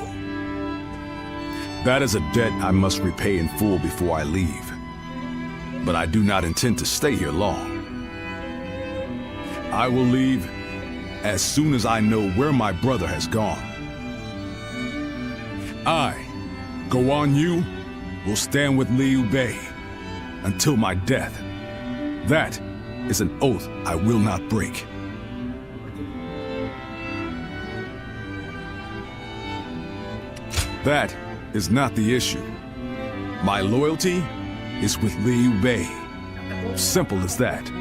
That is a debt I must repay in full before I leave. But I do not intend to stay here long. I will leave as soon as I know where my brother has gone. I, Guan Yu, will stand with Liu Bei until my death. That is an oath I will not break. That is not the issue. My loyalty is with Liu Bei. Simple as that.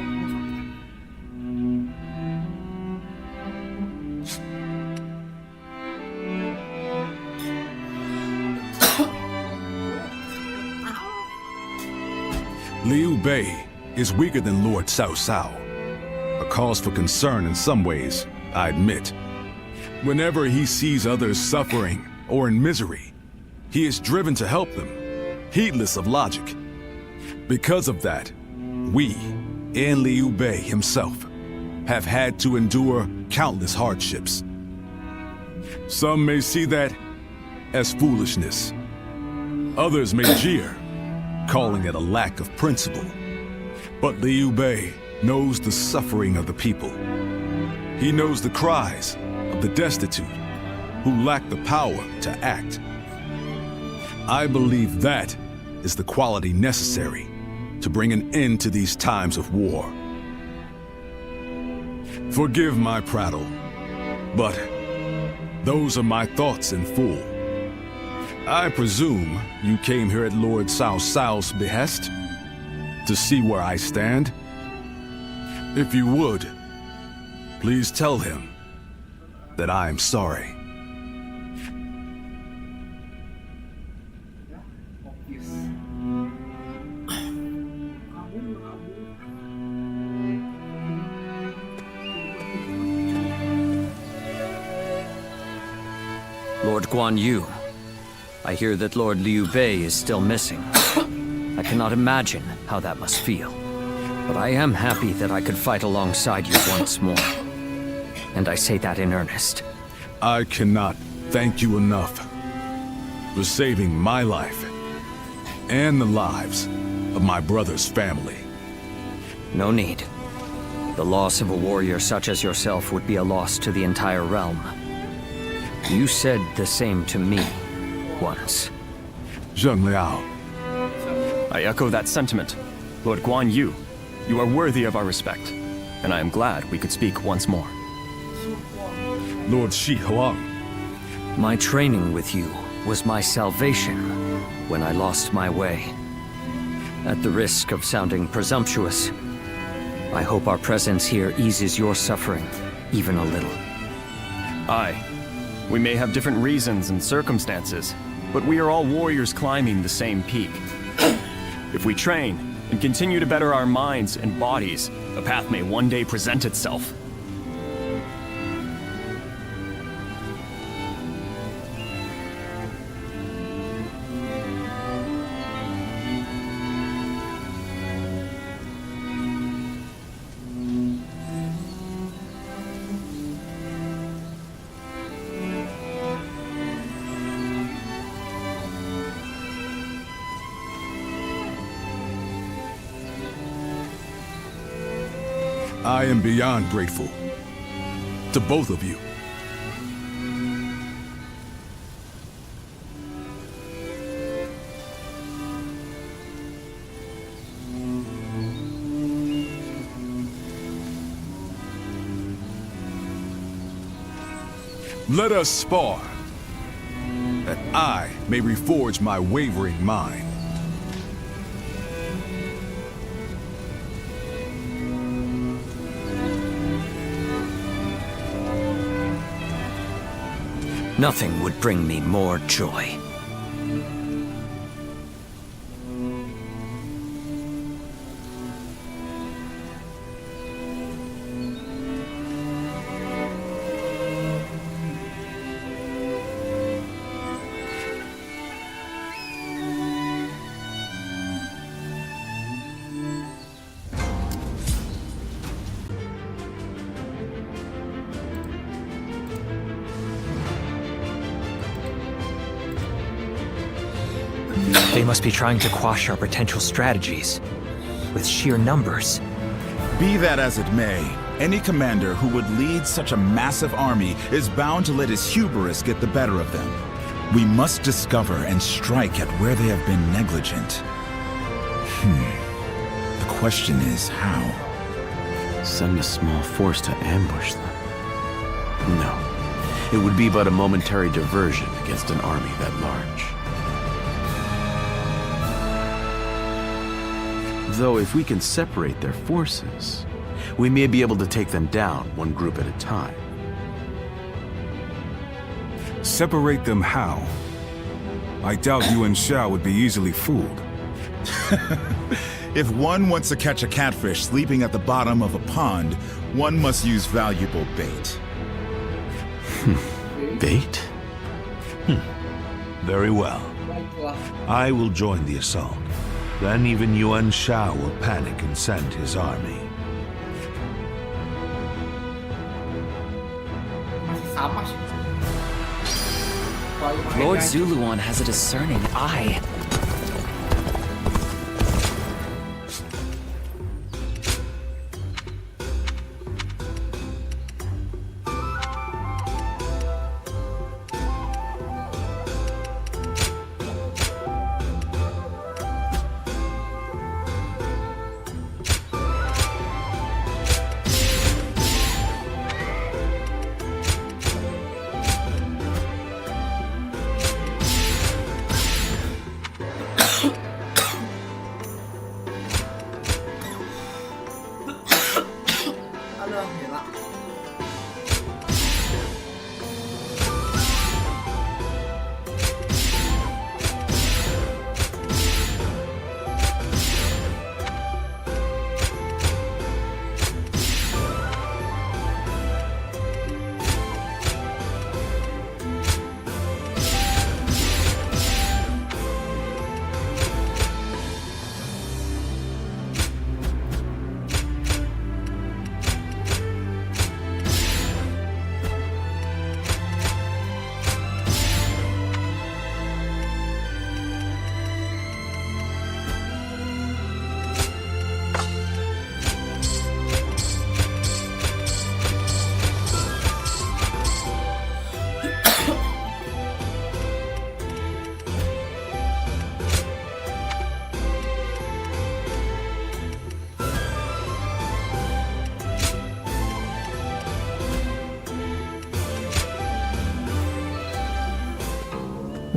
Liu Bei is weaker than Lord Cao Cao. A cause for concern in some ways, I admit. Whenever he sees others suffering or in misery, he is driven to help them, heedless of logic. Because of that, we, and Liu Bei himself, have had to endure countless hardships. Some may see that as foolishness. Others may jeer, calling it a lack of principle. But Liu Bei knows the suffering of the people. He knows the cries of the destitute who lack the power to act. I believe that is the quality necessary to bring an end to these times of war. Forgive my prattle, but those are my thoughts in full. I presume you came here at Lord Cao Cao's behest to see where I stand? If you would, please tell him that I am sorry. Guan Yu, I hear that Lord Liu Bei is still missing. I cannot imagine how that must feel. But I am happy that I could fight alongside you once more. And I say that in earnest. I cannot thank you enough for saving my life and the lives of my brother's family. No need. The loss of a warrior such as yourself would be a loss to the entire realm. You said the same to me once. Zheng Liao. I echo that sentiment. Lord Guan Yu, you are worthy of our respect, and I am glad we could speak once more. Lord Shi Huang. My training with you was my salvation when I lost my way. At the risk of sounding presumptuous, I hope our presence here eases your suffering even a little. Aye. We may have different reasons and circumstances, but we are all warriors climbing the same peak. If we train and continue to better our minds and bodies, a path may one day present itself. I am beyond grateful to both of you. Let us spar, that I may reforge my wavering mind. Nothing would bring me more joy. They must be trying to quash our potential strategies with sheer numbers. Be that as it may, any commander who would lead such a massive army is bound to let his hubris get the better of them. We must discover and strike at where they have been negligent. The question is how? Send a small force to ambush them? No. It would be but a momentary diversion against an army that large. Though if we can separate their forces, we may be able to take them down one group at a time. Separate them how? I doubt you and Shao would be easily fooled. If one wants to catch a catfish sleeping at the bottom of a pond, one must use valuable bait. Bait? Very well. I will join the assault. Then even Yuan Shao will panic and send his army. Lord Zuluan has a discerning eye.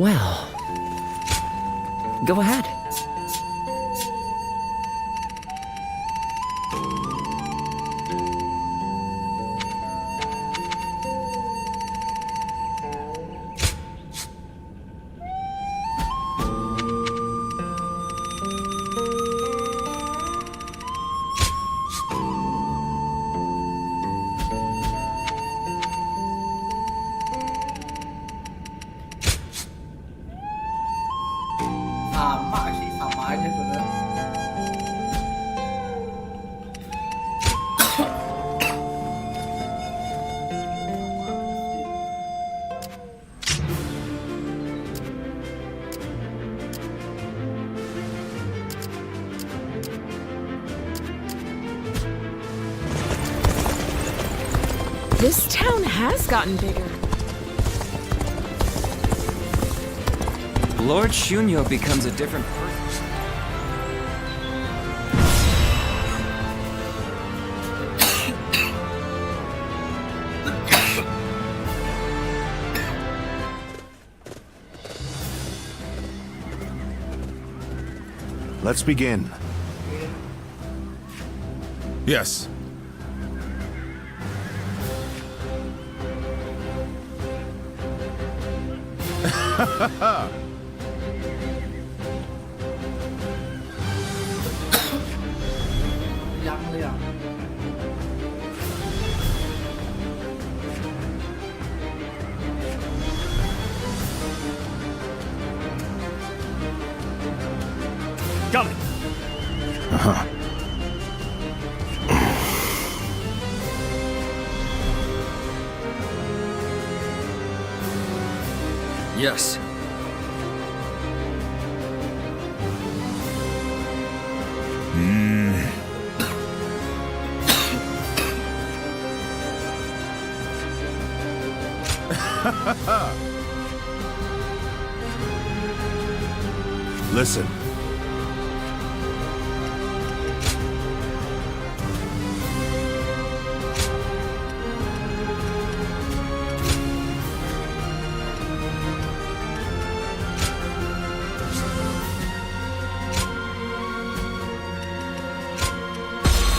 Well, go ahead. Sama sih, sama aja sebenarnya. This town has gotten bigger. Lord Shunyo becomes a different person. Let's begin. Yes. Liang. Coming. Yes. Listen.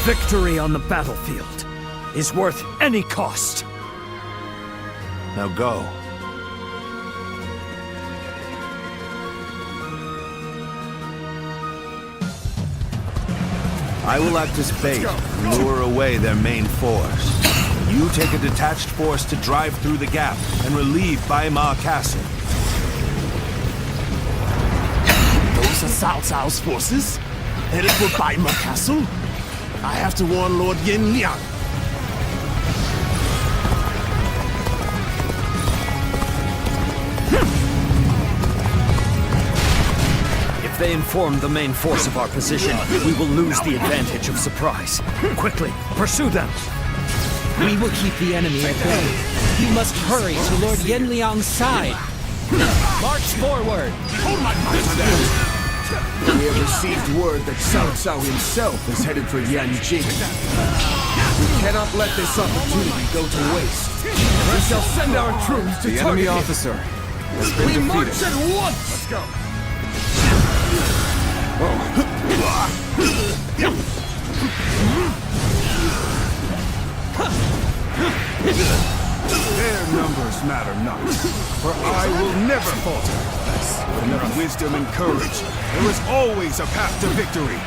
Victory on the battlefield is worth any cost. Now go. I will act as bait and lure away their main force. You take a detached force to drive through the gap and relieve Baima Castle. Those are Cao Cao's forces, headed for Baima Castle. I have to warn Lord Yin Liang. If they inform the main force of our position, we will lose the advantage of surprise. Quickly, pursue them! We will keep the enemy at bay. You must hurry to Lord Yenliang's side. March forward! Hold my might! We have received word that Cao Cao himself is headed for Yanjing. We cannot let this opportunity go to waste. We shall send our troops to The target enemy him. officer has been We defeated. march at once! Let's go! Their numbers matter not, for I will never falter. With enough wisdom and courage, there is always a path to victory.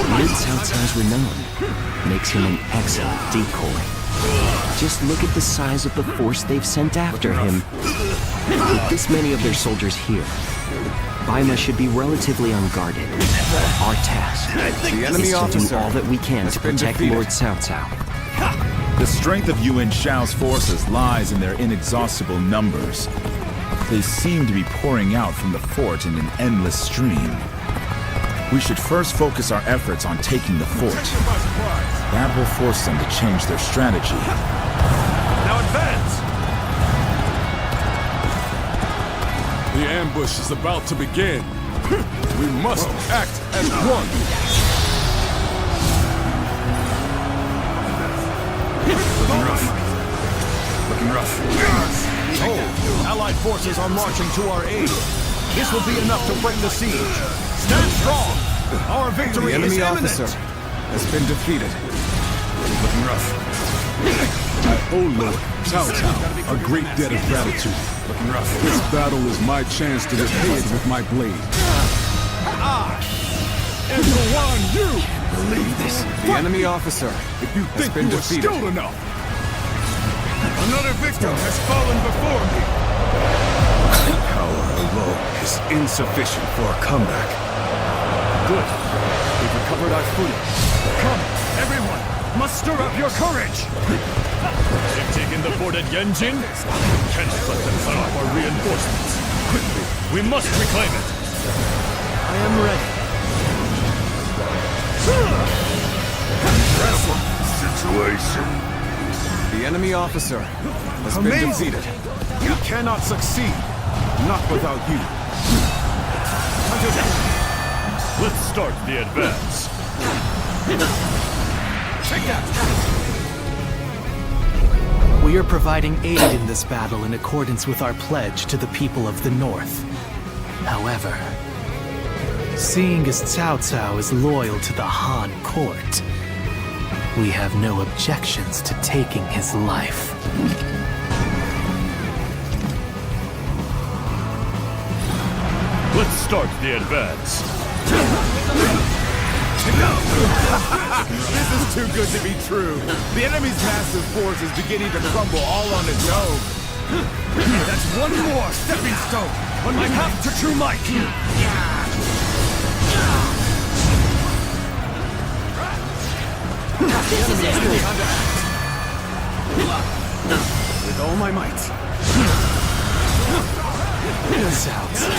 Lord Cao Cao's renown makes him an excellent decoy. Just look at the size of the force they've sent after him. With this many of their soldiers here, Baima should be relatively unguarded. Our task The enemy is to do officer all that we can has to been protect defeated. Lord Cao Cao. The strength of Yuan Shao's forces lies in their inexhaustible numbers. They seem to be pouring out from the fort in an endless stream. We should first focus our efforts on taking the fort. That will force them to change their strategy. Now advance! The ambush is about to begin. We must act as one. Behold, Allied forces are marching to our aid. This will be enough to break the siege. Stand strong. Our victory The is enemy imminent. officer has been defeated. Looking rough. I owe Lord Cao Cao a great debt of gratitude. Looking rough. This battle is my chance to repay it with my blade. I am the one you believe this. The enemy officer If you has think been you were defeated. skilled enough. Another victim has fallen before me. My power alone is insufficient for a comeback. Good. We've recovered our footing. Come, everyone! Muster up your courage! They've taken the fort at Yanjin. Cannot let them cut off our reinforcements. Quickly, we must reclaim it. I am ready. Situation. The enemy officer has been Amazing. defeated. We cannot succeed. Not without you. Let's start the advance. Take that! We are providing aid in this battle in accordance with our pledge to the people of the North. However, seeing as Cao Cao is loyal to the Han court, we have no objections to taking his life. Let's start the advance. This is too good to be true. The enemy's massive force is beginning to crumble all on its own. That's one more stepping stone on my path to true might. With all my might. Cao Cao,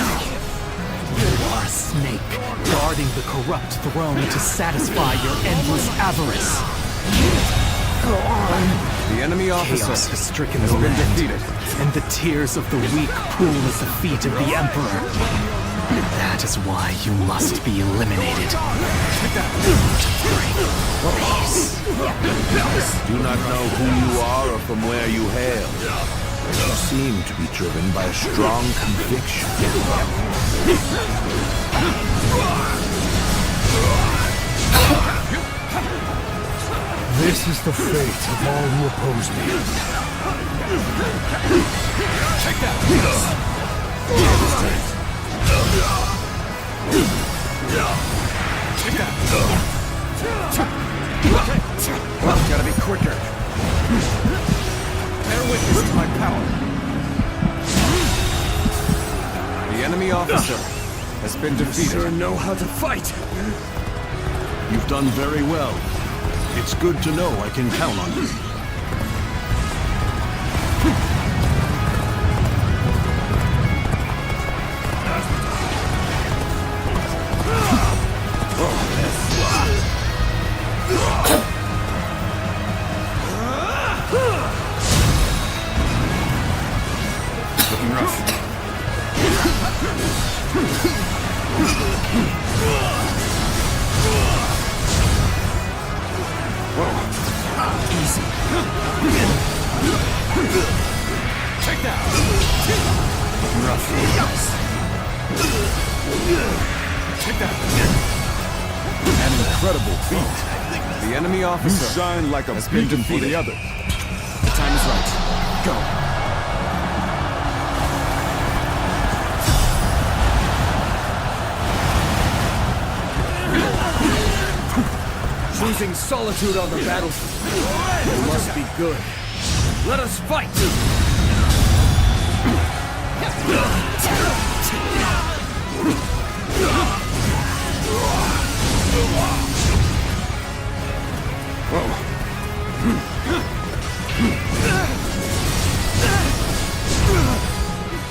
you are a snake, guarding the corrupt throne to satisfy your endless avarice. Go on. The enemy officer Chaos has stricken has the been land, defeated. and the tears of the weak pool at the feet of the Emperor. That is why you must be eliminated. Peace. Do not know who you are or from where you hail. You seem to be driven by a strong conviction. This is the fate of all who oppose me. Take that! Take that! Well, gotta be quicker. Bear witness to my power. The enemy officer has been defeated. You sure know how to fight. You've done very well. It's good to know I can count on you. Looking rough. Easy. Take that! Rough. Take that! An incredible feat. The enemy You officer shine like a has been beacon for defeated. the other. The time is right. Go. Choosing solitude on the battlefield. You must be good. Let us fight!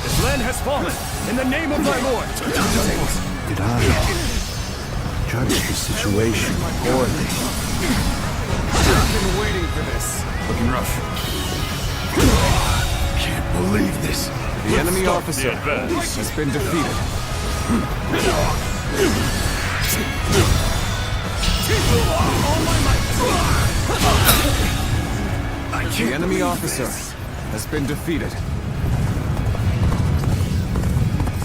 This land has fallen in the name of thy lord. Did I judge the situation poorly? I've been waiting for this. Looking rough. Can't believe this. The enemy officer has been defeated. The enemy officer has been defeated.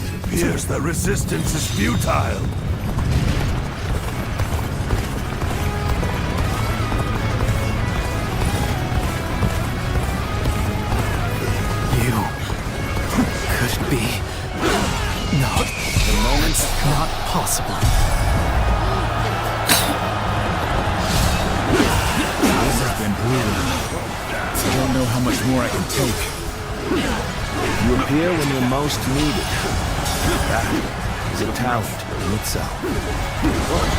It appears that resistance is futile. Could be. No. The moment's not possible. This has been brutal. I don't know how much more I can take. You appear when you're most needed. That is a talent in itself.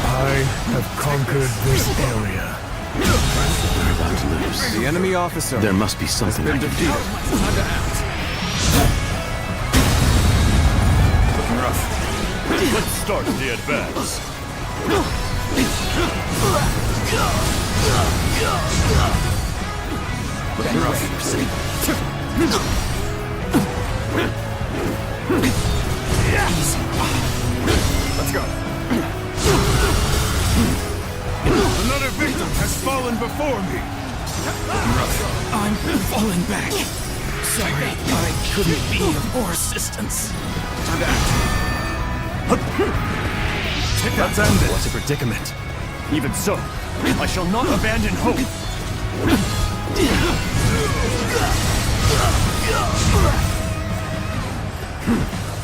I have conquered this area. We're about to lose. The enemy officer. There must be something I can do. Time to act. Let's start the advance. Let's go. Another victim has fallen before me. I'm falling back. Sorry, I couldn't be of more assistance. Time to act. Let's end it. What's a predicament? Even so, I shall not abandon hope.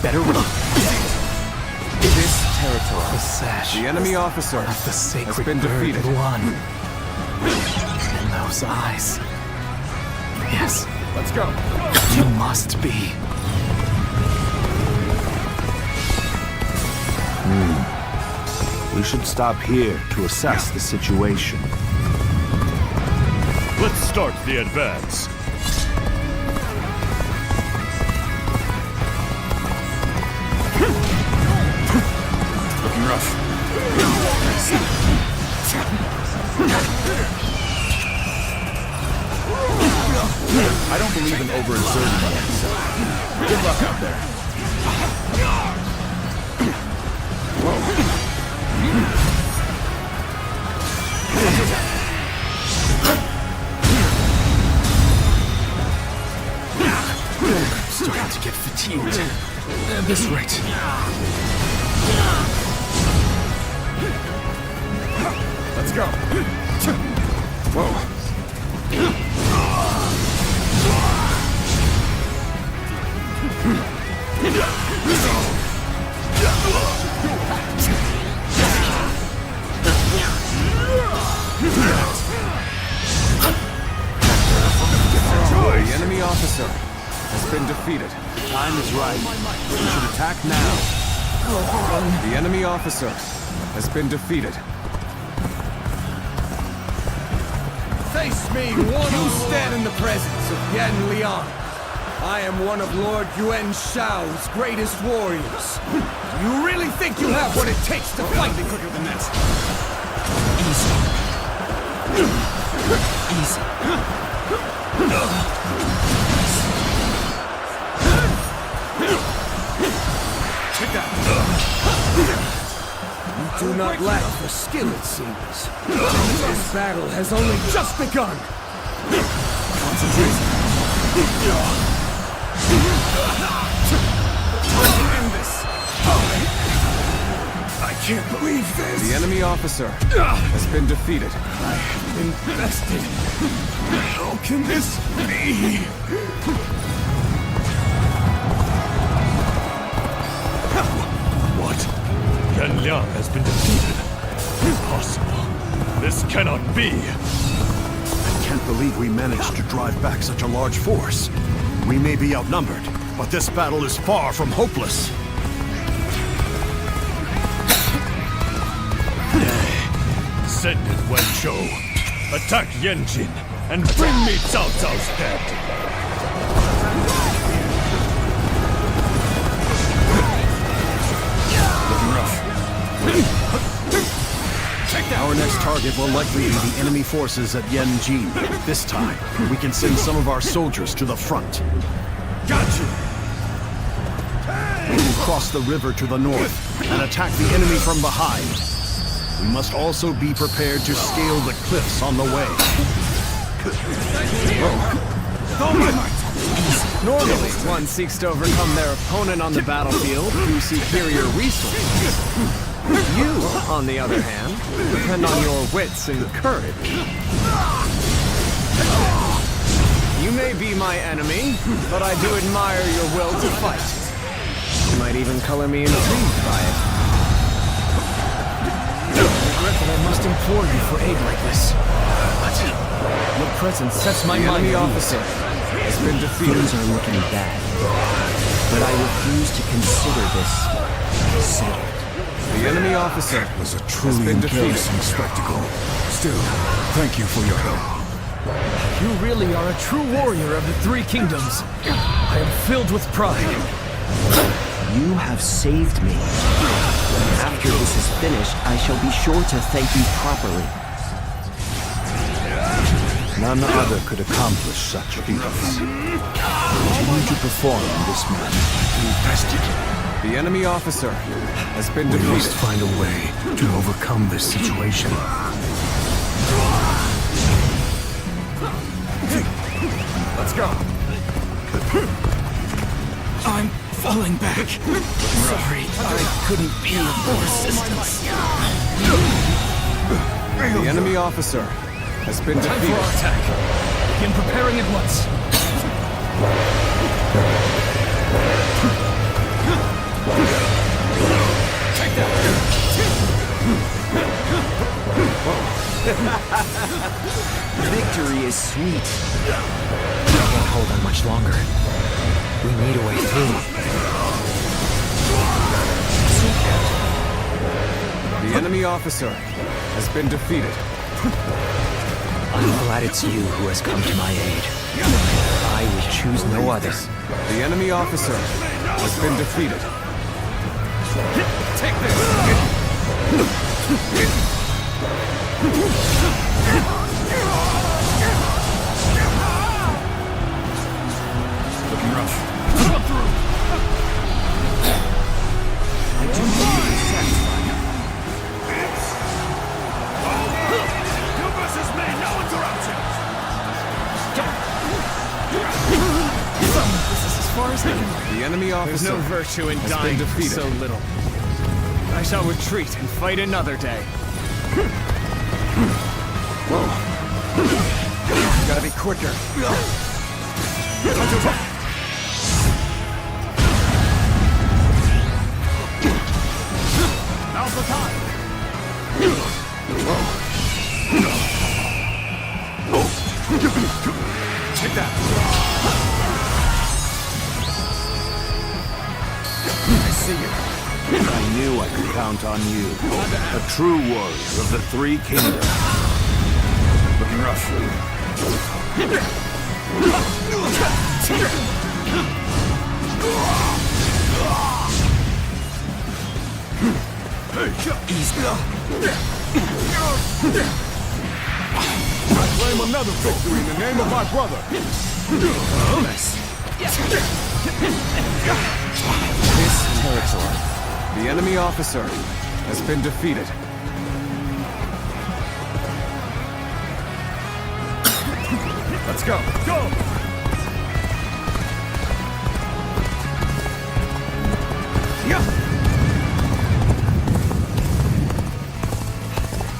Better run. This territory. The sash. The enemy officer of the sacred has been defeated. One. And those eyes. Yes. Let's go. You must be. We should stop here to assess the situation. Let's start the advance. Looking rough. I don't believe in overexerting myself. Good luck out there. Starting to get fatigued. At this rate. Let's go. Whoa. The enemy officer has been defeated. Time is right. We should attack now. The enemy officer has been defeated. Face me, you stand in the presence of Yan Liang. I am one of Lord Yuan Shao's greatest warriors. You really think you have what it takes to fight me quicker than that? Take that. You do not lack for skill, it seems. This battle has only just begun. Concentrate. End this. I can't believe this. The enemy officer has been defeated. Invested. How can this be? What? Yan Liang has been defeated. Impossible. This cannot be. I can't believe we managed to drive back such a large force. We may be outnumbered, but this battle is far from hopeless. Send it, Wenchou. Attack Yanjin and bring me Cao Cao's head. Our next target will likely be the enemy forces at Yanjin. This time, we can send some of our soldiers to the front. Got you! We can cross the river to the north and attack the enemy from behind. We must also be prepared to scale the cliffs on the way. With all my might! Normally, one seeks to overcome their opponent on the battlefield through superior resources. You, on the other hand, depend on your wits and courage. You may be my enemy, but I do admire your will to fight. You might even color me intrigued by it. I regret that I must implore you for aid like this. But your presence sets my mind The at enemy ease. officer has been defeated. Things are looking bad, but I refuse to consider this settled. The enemy officer was a has truly been defeated. embarrassing spectacle. Still, thank you for your help. You really are a true warrior of the Three Kingdoms. I am filled with pride. You have saved me. After this is finished, I shall be sure to thank you properly. None other could accomplish such feats. Continue to perform in this manner. The enemy officer has been We defeated. must find a way to overcome this situation. Let's go. I'm falling back. Sorry, I couldn't be of more assistance. The enemy officer has been Time for defeated. our attack. Begin preparing at once. Take that. Victory is sweet. I can't hold on much longer. We need a way through. The enemy officer has been defeated. I'm glad it's you who has come to my aid. I would choose no other. The enemy officer has been defeated. Take this. Looking rough. Come through. I do not be satisfied. You versus me, no interruption! This is as far as I can. The enemy There's officer no virtue in has dying been for defeated. so little. I shall retreat and fight another day. Whoa. Gotta be quicker. Now's the time! Take that. I see you. I knew I could count on you. A true warrior of the Three Kingdoms. Looking rough. I claim another victory in the name of my brother. This territory. The enemy officer has been defeated. Let's go. Go!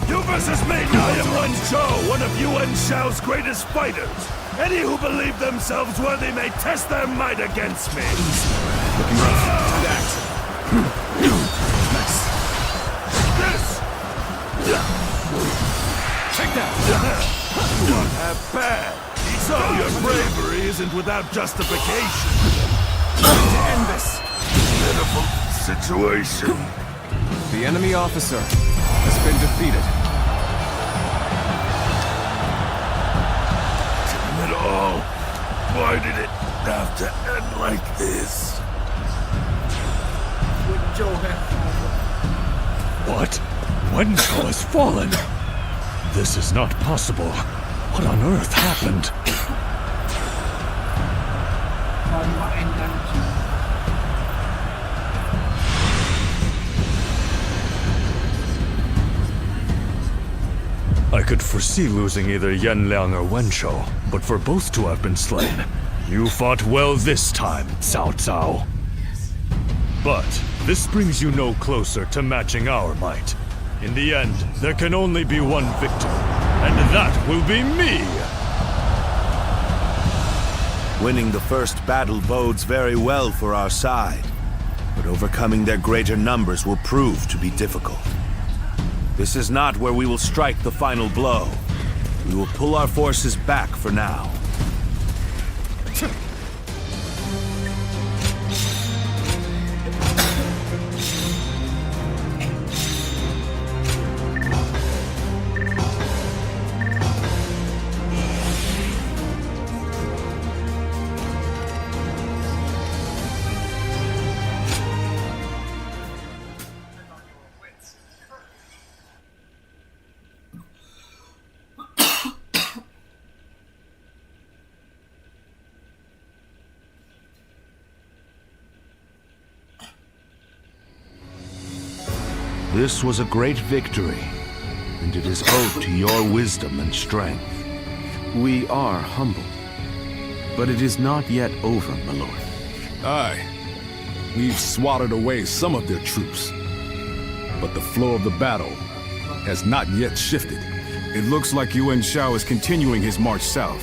You versus me! I am Yuan Shao, one of Yuan Shao's greatest fighters. Any who believe themselves worthy may test their might against me. Looking rough. Time to act. This! Take that! Not half bad. So your bravery isn't without justification. To end this. Pitiful situation. The enemy officer has been defeated. Damn it all. Why did it have to end like this? What? Wen Shao has fallen? This is not possible. What on earth happened? I could foresee losing either Yan Liang or Wen Shao, but for both to have been slain, You fought well this time, Cao Cao. But this brings you no closer to matching our might. In the end, there can only be one victor, and that will be me! Winning the first battle bodes very well for our side, but overcoming their greater numbers will prove to be difficult. This is not where we will strike the final blow. We will pull our forces back for now. This was a great victory, and it is owed to your wisdom and strength. We are humbled, but it is not yet over, my lord. Aye. We've swatted away some of their troops, but the flow of the battle has not yet shifted. It looks like Yuan Shao is continuing his march south.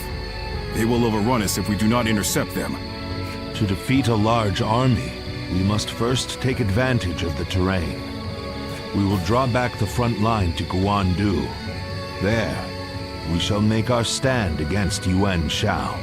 They will overrun us if we do not intercept them. To defeat a large army, we must first take advantage of the terrain. We will draw back the front line to Guandu. There, we shall make our stand against Yuan Shao.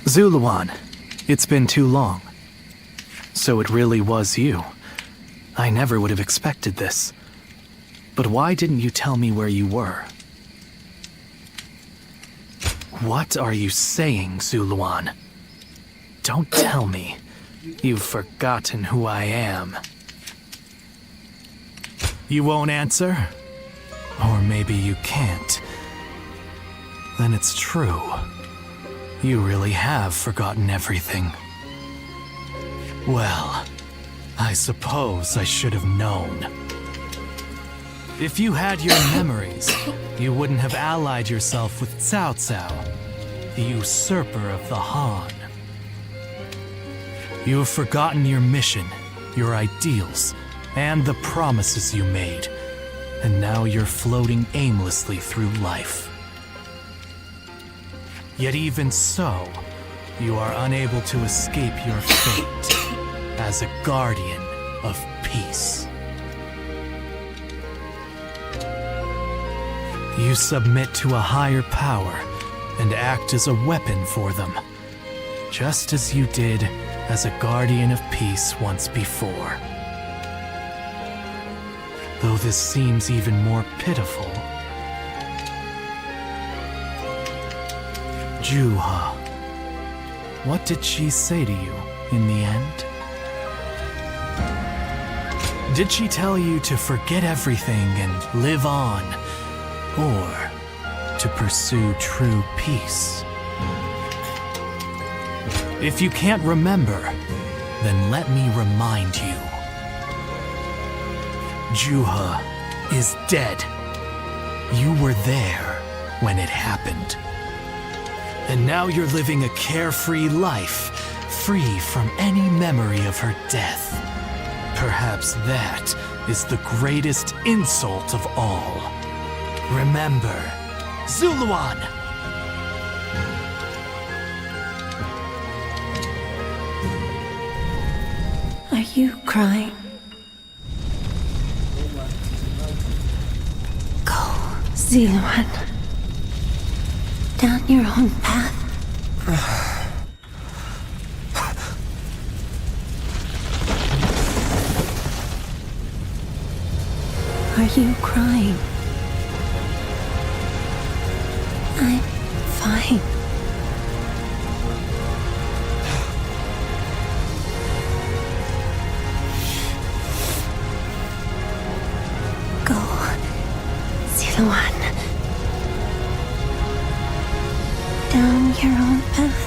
Zuluan, it's been too long. So it really was you. I never would have expected this. But why didn't you tell me where you were? What are you saying, Zuluan? Don't tell me. You've forgotten who I am. You won't answer? Or maybe you can't. Then it's true. You really have forgotten everything. Well, I suppose I should have known. If you had your memories, you wouldn't have allied yourself with Cao Cao, the usurper of the Han. You have forgotten your mission, your ideals, and the promises you made, and now you're floating aimlessly through life. Yet even so, you are unable to escape your fate as a guardian of peace. You submit to a higher power and act as a weapon for them, just as you did as a guardian of peace once before. Though this seems even more pitiful, Juha, what did she say to you in the end? Did she tell you to forget everything and live on, or to pursue true peace? If you can't remember, then let me remind you. Juha is dead. You were there when it happened. And now you're living a carefree life, free from any memory of her death. Perhaps that is the greatest insult of all. Remember, Zuluan! Are you crying? Go, Zuluan. Down your own path. Are you crying? I'm fine. Go, Siluan. Down your own path.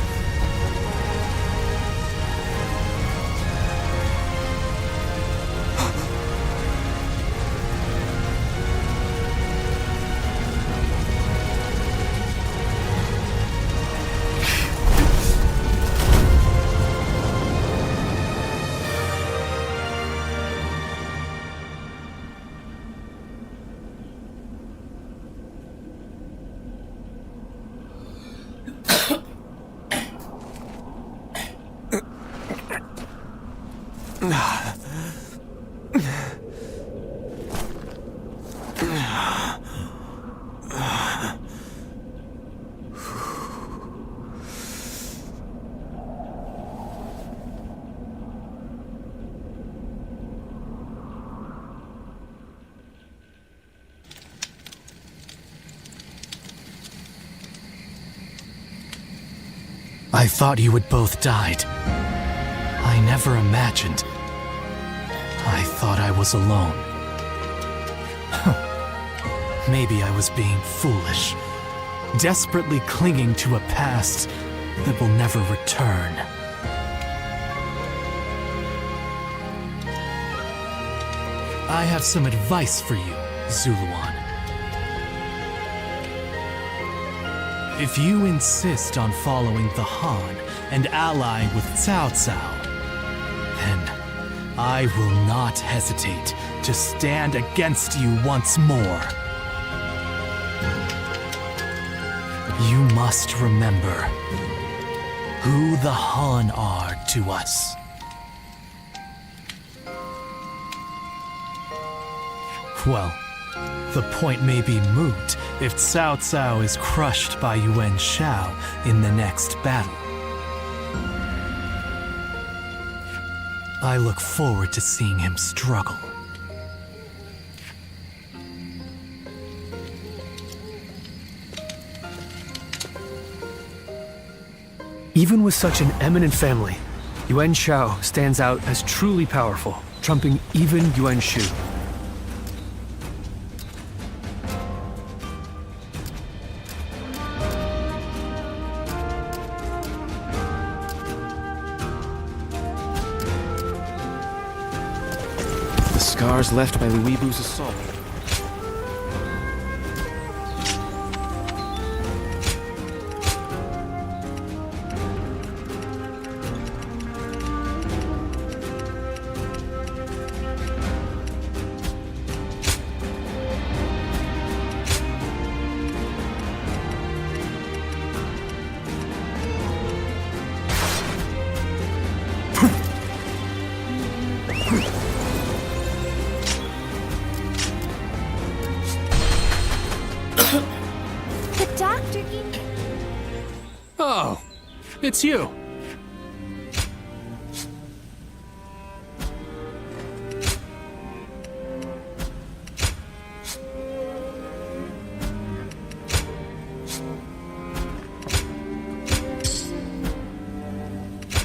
I thought you had both died. I never imagined. I thought I was alone. Maybe I was being foolish, desperately clinging to a past that will never return. I have some advice for you, Zuluan. If you insist on following the Han and allying with Cao Cao, then I will not hesitate to stand against you once more. You must remember who the Han are to us. Well, the point may be moot if Cao Cao is crushed by Yuan Shao in the next battle. I look forward to seeing him struggle. Even with such an eminent family, Yuan Shao stands out as truly powerful, trumping even Yuan Shu. The scars left by Liu Bu's assault. Oh, it's you.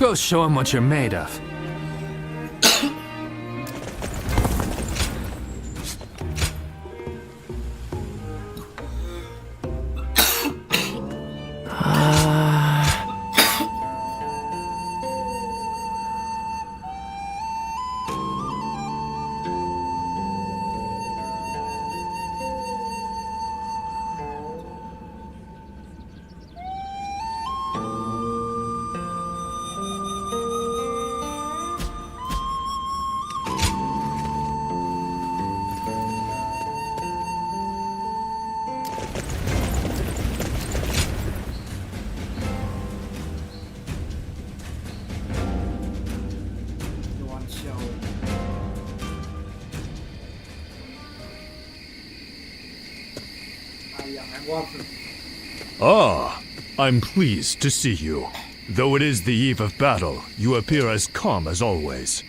Go show him what you're made of. Ah, I'm pleased to see you. Though it is the eve of battle, you appear as calm as always.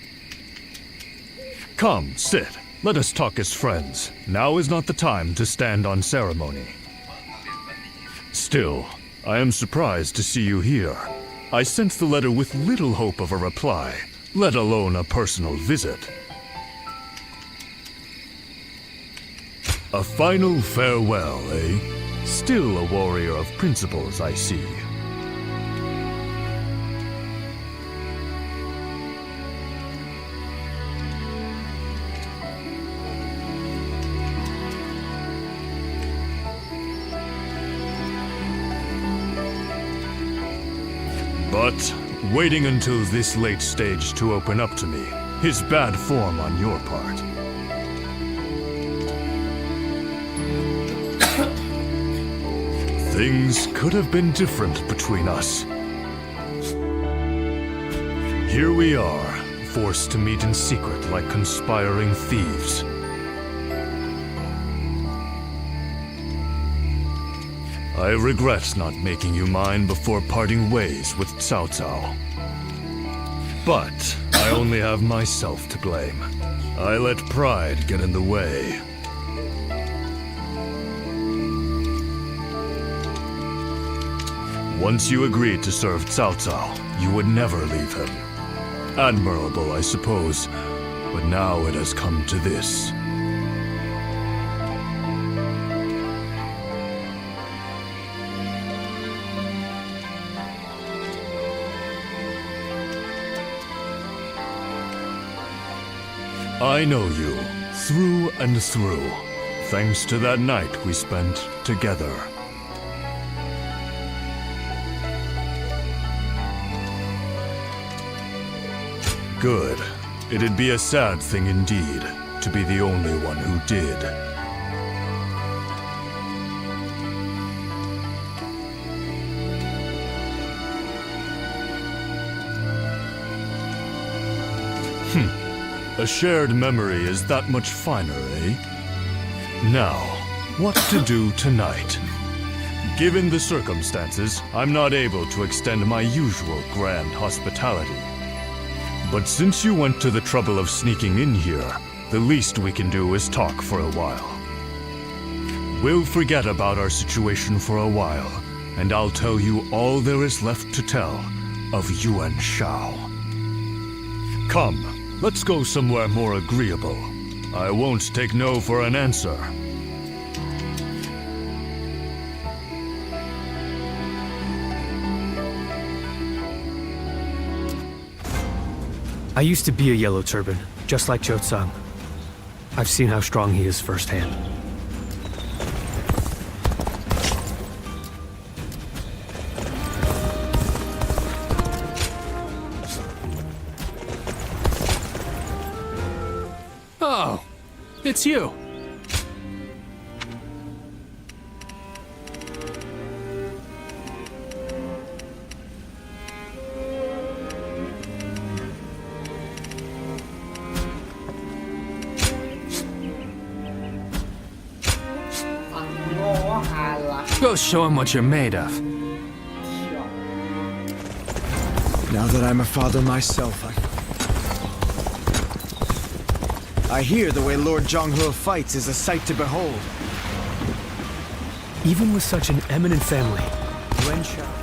Come, sit. Let us talk as friends. Now is not the time to stand on ceremony. Still, I am surprised to see you here. I sent the letter with little hope of a reply, let alone a personal visit. A final farewell, eh? Still a warrior of principles, I see. But waiting until this late stage to open up to me is bad form on your part. Things could have been different between us. Here we are, forced to meet in secret like conspiring thieves. I regret not making you mine before parting ways with Cao Cao. But I only have myself to blame. I let pride get in the way. Once you agreed to serve Cao Cao, you would never leave him. Admirable, I suppose, but now it has come to this. I know you, through and through, thanks to that night we spent together. Good. It'd be a sad thing indeed, to be the only one who did. A shared memory is that much finer, eh? Now, what to do tonight? Given the circumstances, I'm not able to extend my usual grand hospitality. But since you went to the trouble of sneaking in here, the least we can do is talk for a while. We'll forget about our situation for a while, and I'll tell you all there is left to tell of Yuan Shao. Come. Let's go somewhere more agreeable. I won't take no for an answer. I used to be a Yellow Turban, just like Cho Tsang. I've seen how strong he is firsthand. Oh, it's you. Go show him what you're made of. Now that I'm a father myself, I hear the way Lord Zhonghe fights is a sight to behold. Even with such an eminent family, Yuan Shao...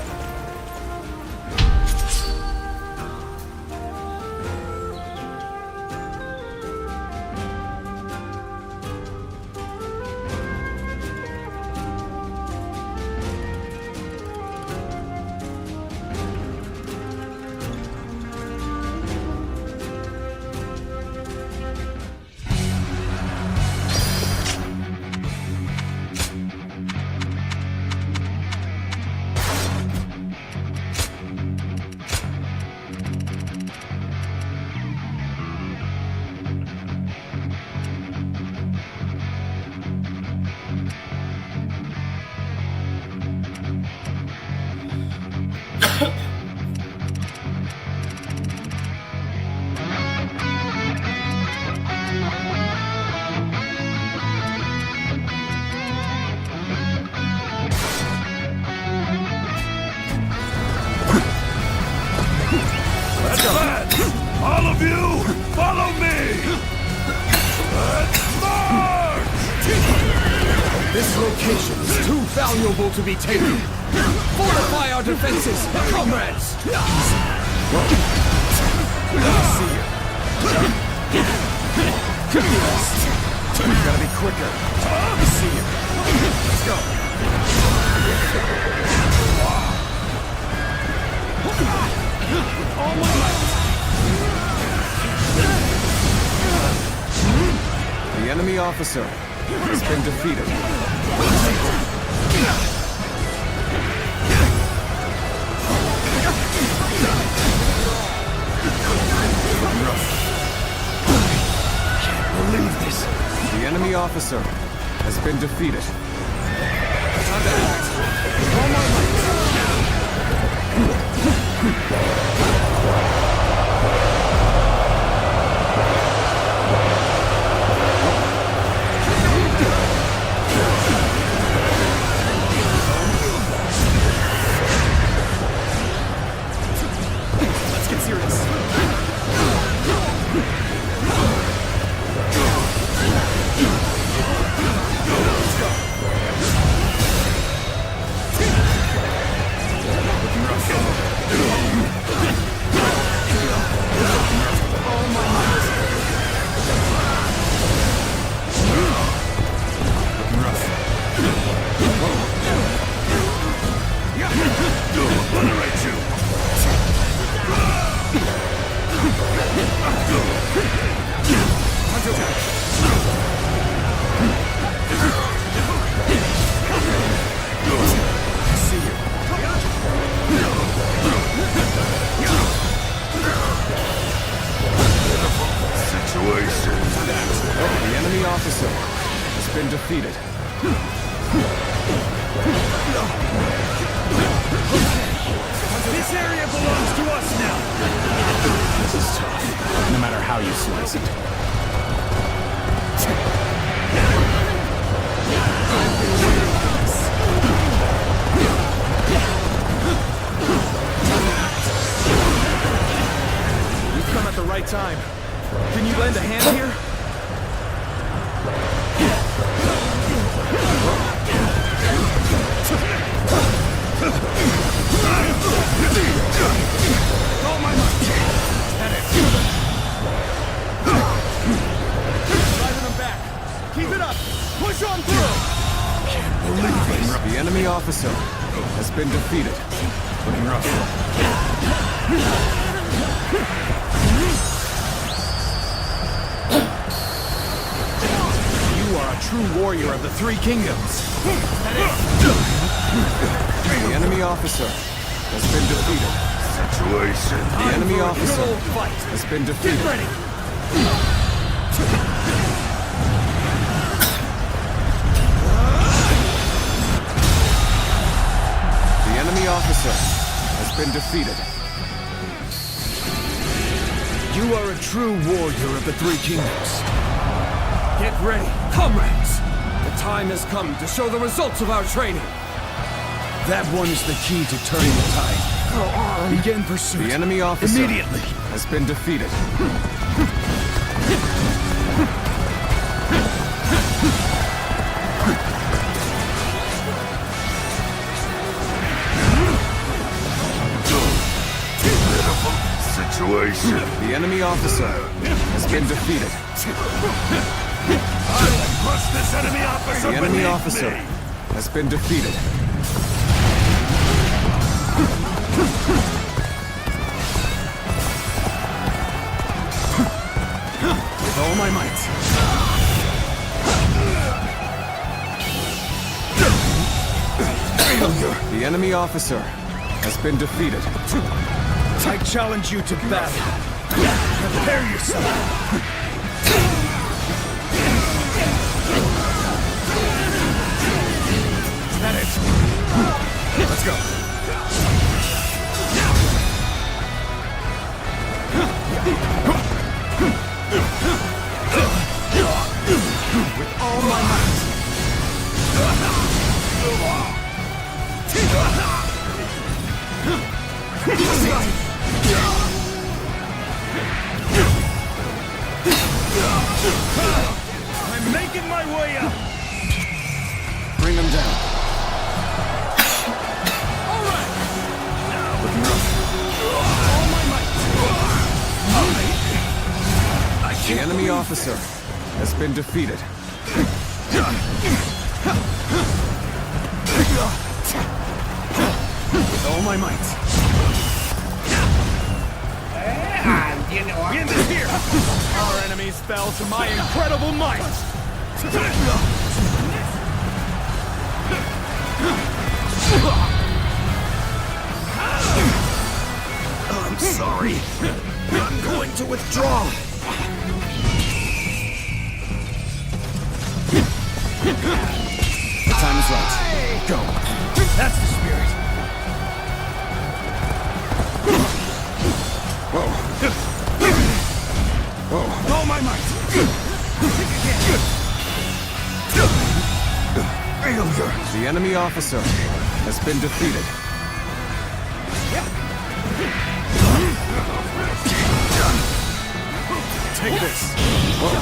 This location is too valuable to be taken. Fortify our defenses, comrades! See you. Gotta be quicker. See you. Let's go. All my might. The enemy officer has been defeated. Can't believe this. The enemy officer has been defeated. Time to act. All my might. Let's get serious. Let's go. All my might. Looking rough. Obliterate you. See you. Situation. The enemy officer has been defeated. This area belongs to us now. This is tough, no matter how you slice it. You've come at the right time. Can you lend a hand here? All my might. At it. Driving them back. Keep it up. Push on through. Can't believe this. The enemy officer has been defeated. Looking rough. You are a true warrior of the Three Kingdoms. The enemy officer has been defeated. Situation. The enemy For a officer good old fight. has been defeated. Get ready. The enemy officer has been defeated. You are a true warrior of the Three Kingdoms. Get ready, comrades! The time has come to show the results of our training. That one is the key to turning the tide. Go on. Begin pursuit. The enemy officer immediately has been defeated. Situation. The enemy officer has been defeated. I will crush this enemy officer. The enemy beneath officer me. has been defeated. with all my might. The enemy officer has been defeated. I challenge you to battle. Prepare yourself. Is that it? Let's go. With all my might. I'm making my way up. officer has been defeated. With all my might. End is here! Our enemies fell to my incredible might! I'm sorry. I'm going to withdraw. The time is right. Go. That's the spirit. Whoa. All my might. Failure. The enemy officer has been defeated. Take this. With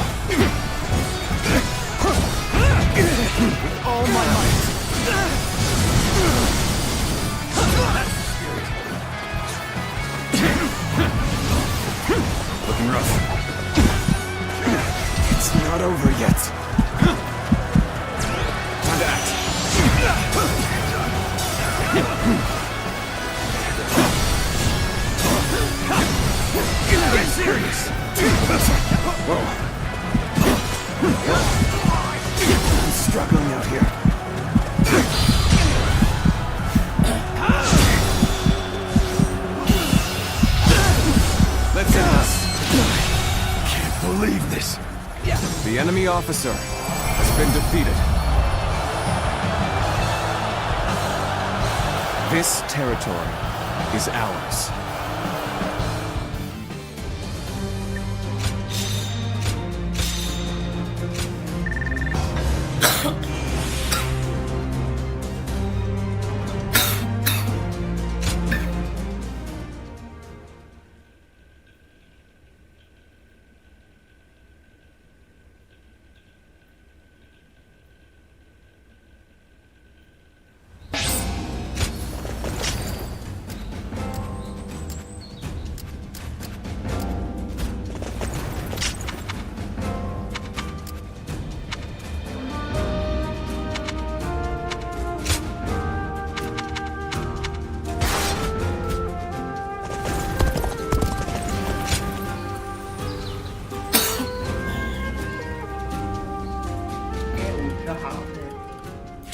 all my might. Looking rough. It's not over yet. Time to act. Get serious. Whoa. I'm struggling out here. Let's end this. Can't believe this. The enemy officer has been defeated. This territory is ours.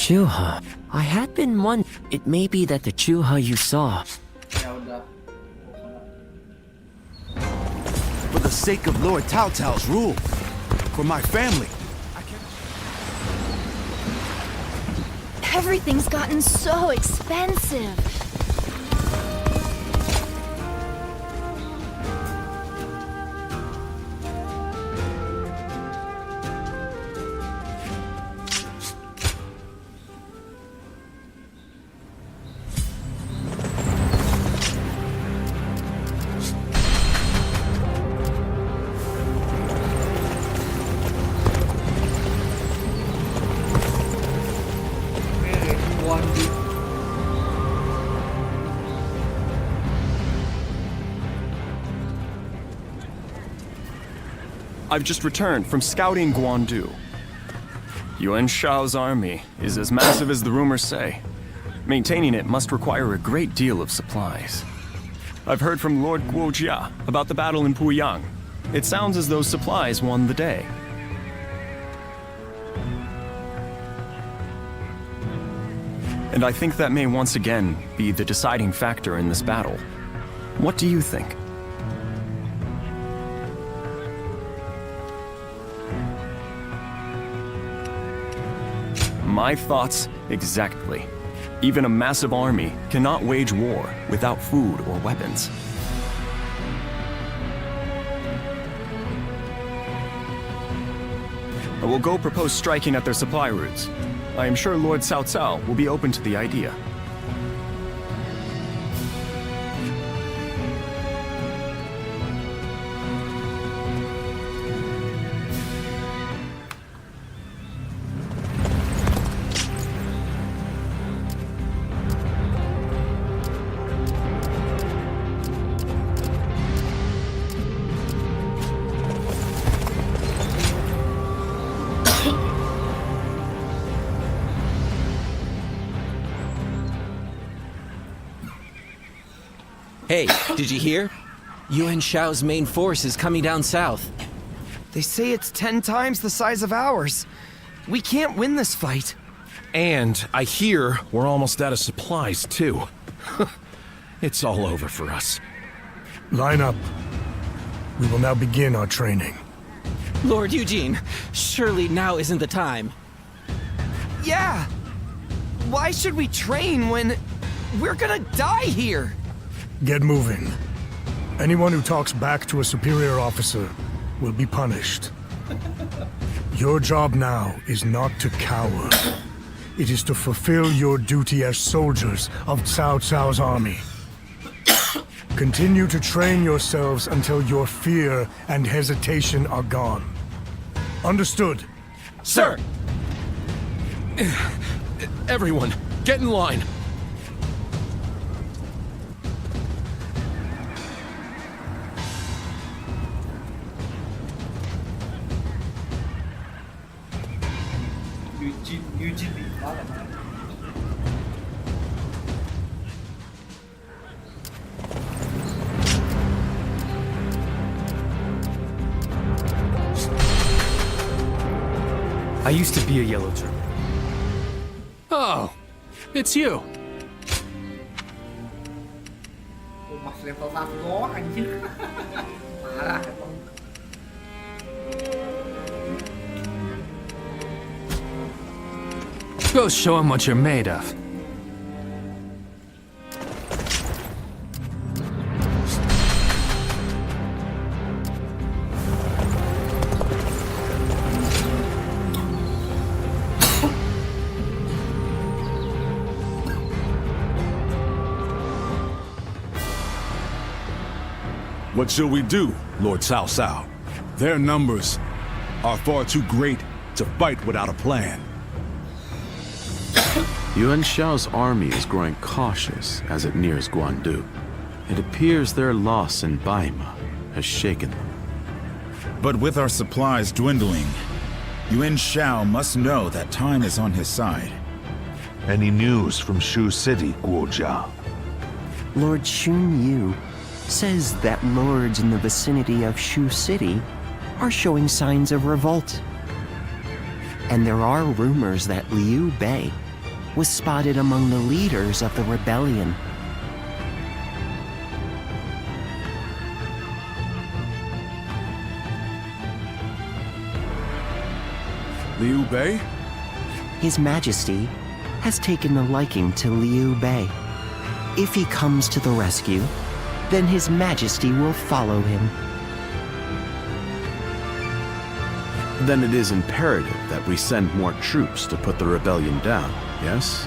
Chuha, I had been wondering. It may be that the Chuha you saw. For the sake of Lord Cao Cao's rule. For my family. Everything's gotten so expensive. I've just returned from scouting Guandu. Yuan Shao's army is as massive as the rumors say. Maintaining it must require a great deal of supplies. I've heard from Lord Guojia about the battle in Puyang. It sounds as though supplies won the day. And I think that may once again be the deciding factor in this battle. What do you think? My thoughts exactly. Even a massive army cannot wage war without food or weapons. I will go propose striking at their supply routes. I am sure Lord Cao Cao will be open to the idea. Hey, did you hear? Yuan Shao's main force is coming down south. They say it's 10 times the size of ours. We can't win this fight. And I hear we're almost out of supplies, too. It's all over for us. Line up. We will now begin our training. Lord Eugene, surely now isn't the time. Yeah! Why should we train when we're gonna die here? Get moving. Anyone who talks back to a superior officer will be punished. Your job now is not to cower. It is to fulfill your duty as soldiers of Cao Cao's army. Continue to train yourselves until your fear and hesitation are gone. Understood? Sir! Everyone, get in line. Eugene bị quá là mạnh. I used to be a yellow turtle. Oh, it's you. Mas level 1 doang anjir. Parah emang. Go show him what you're made of. What shall we do, Lord Cao Cao? Their numbers are far too great to fight without a plan. Yuan Shao's army is growing cautious as it nears Guandu. It appears their loss in Baima has shaken them. But with our supplies dwindling, Yuan Shao must know that time is on his side. Any news from Shu City, Guojia? Lord Xun Yu says that lords in the vicinity of Shu City are showing signs of revolt. And there are rumors that Liu Bei was spotted among the leaders of the rebellion. Liu Bei? His Majesty has taken a liking to Liu Bei. If he comes to the rescue, then His Majesty will follow him. Then it is imperative that we send more troops to put the rebellion down, yes?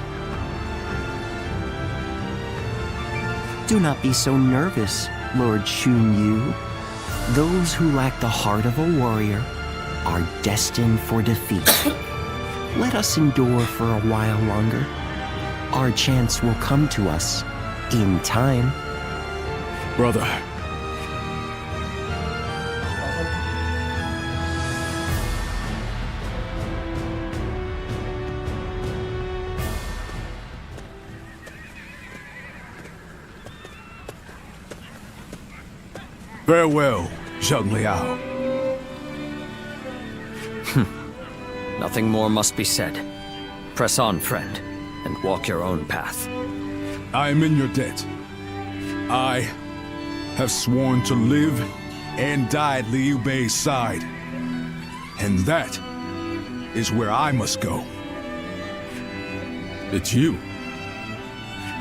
Do not be so nervous, Lord Xun Yu. Those who lack the heart of a warrior are destined for defeat. Let us endure for a while longer. Our chance will come to us in time. Brother. Farewell, Zheng Liao. Nothing more must be said. Press on, friend, and walk your own path. I am in your debt. I have sworn to live and die at Liu Bei's side. And that is where I must go. It's you.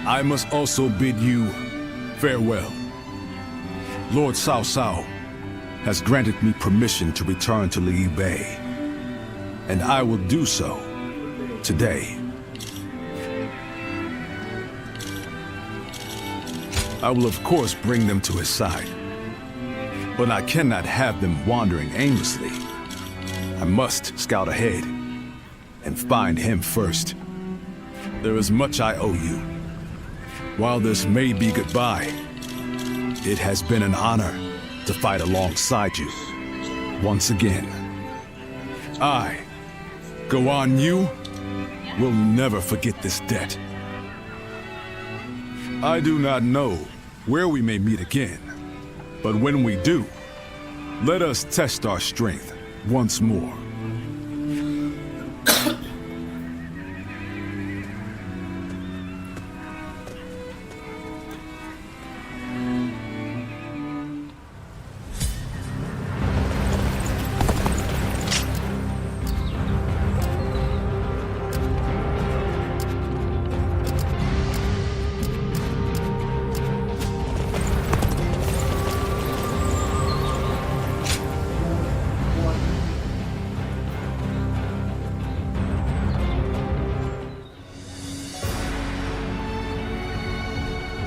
I must also bid you farewell. Lord Cao Cao has granted me permission to return to Liu Bei, and I will do so today. I will of course bring them to his side, but I cannot have them wandering aimlessly. I must scout ahead and find him first. There is much I owe you. While this may be goodbye, it has been an honor to fight alongside you once again. I, Guan Yu, will never forget this debt. I do not know where we may meet again. But when we do, let us test our strength once more.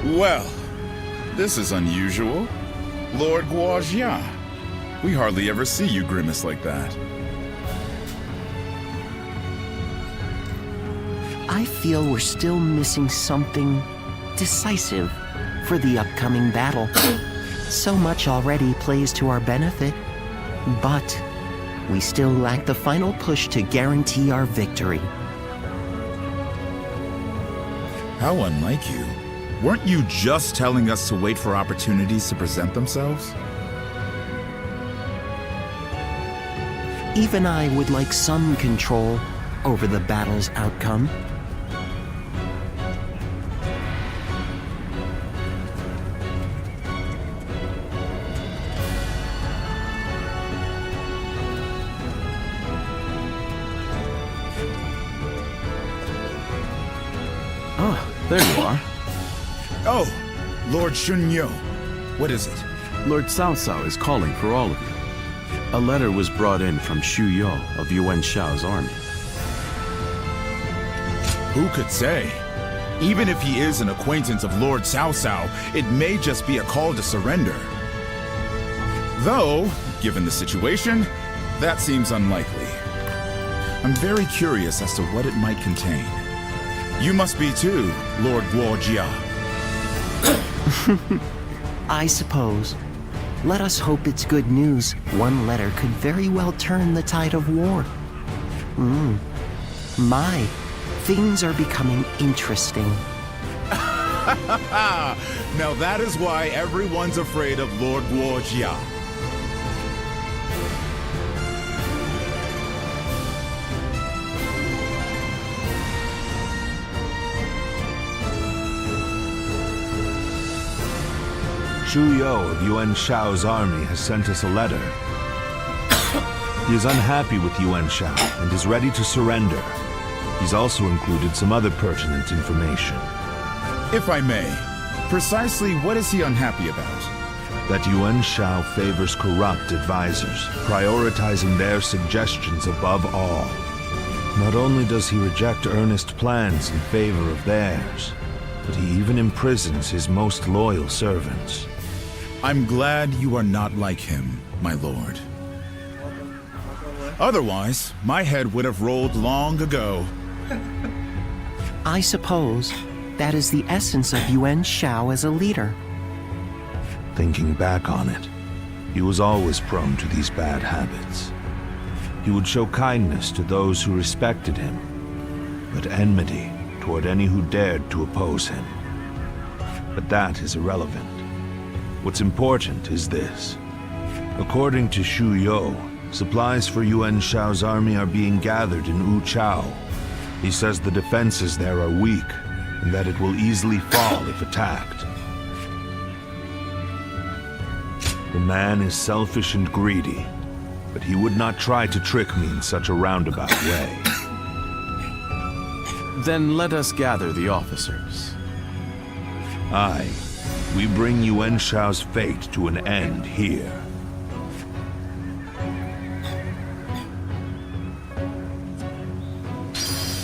Well, this is unusual. Lord Guojia. We hardly ever see you grimace like that. I feel we're still missing something decisive for the upcoming battle. So much already plays to our benefit, but we still lack the final push to guarantee our victory. How unlike you. Weren't you just telling us to wait for opportunities to present themselves? Even I would like some control over the battle's outcome. Ah, there you are. Oh, Lord Shunyo. What is it? Lord Cao Cao is calling for all of you. A letter was brought in from Xu Yo of Yuan Shao's army. Who could say? Even if he is an acquaintance of Lord Cao Cao, it may just be a call to surrender. Though, given the situation, that seems unlikely. I'm very curious as to what it might contain. You must be too, Lord Guojia. I suppose. Let us hope it's good news. One letter could very well turn the tide of war. My, things are becoming interesting. Now that is why everyone's afraid of Lord Guojia. Xu Yo of Yuan Shao's army has sent us a letter. He is unhappy with Yuan Shao and is ready to surrender. He's also included some other pertinent information. If I may, precisely what is he unhappy about? That Yuan Shao favors corrupt advisors, prioritizing their suggestions above all. Not only does he reject earnest plans in favor of theirs, but he even imprisons his most loyal servants. I'm glad you are not like him, my lord. Otherwise, my head would have rolled long ago. I suppose that is the essence of Yuan Shao as a leader. Thinking back on it, he was always prone to these bad habits. He would show kindness to those who respected him, but enmity toward any who dared to oppose him. But that is irrelevant. What's important is this. According to Xu Yo, supplies for Yuan Shao's army are being gathered in Wu Chao. He says the defenses there are weak, and that it will easily fall if attacked. The man is selfish and greedy, but he would not try to trick me in such a roundabout way. Then let us gather the officers. Aye, we bring Yuan Shao's fate to an end here.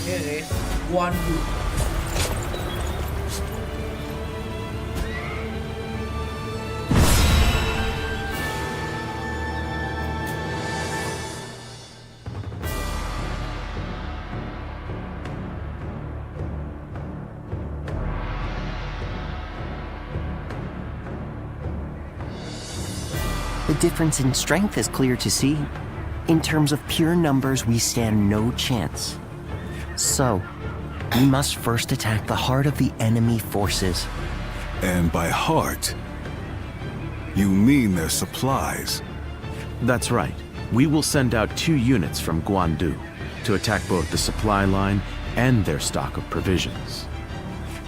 Here is one group. The difference in strength is clear to see. In terms of pure numbers, we stand no chance. So, we must first attack the heart of the enemy forces. And by heart, you mean their supplies? That's right. We will send out 2 units from Guandu to attack both the supply line and their stock of provisions.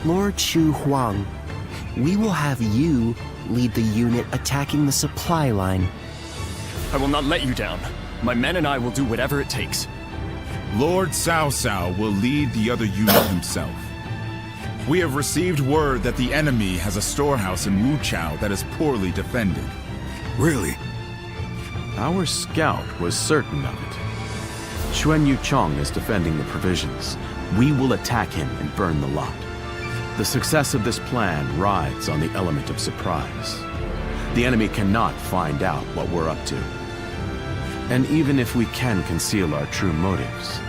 Lord Shu Huang, we will have you lead the unit attacking the supply line. I will not let you down. My men and I will do whatever it takes. Lord Cao Cao will lead the other unit himself. We have received word that the enemy has a storehouse in Wuchao that is poorly defended. Really? Our scout was certain of it. Xuan Yuchong is defending the provisions. We will attack him and burn the lot. The success of this plan rides on the element of surprise. The enemy cannot find out what we're up to. And even if we can conceal our true motives,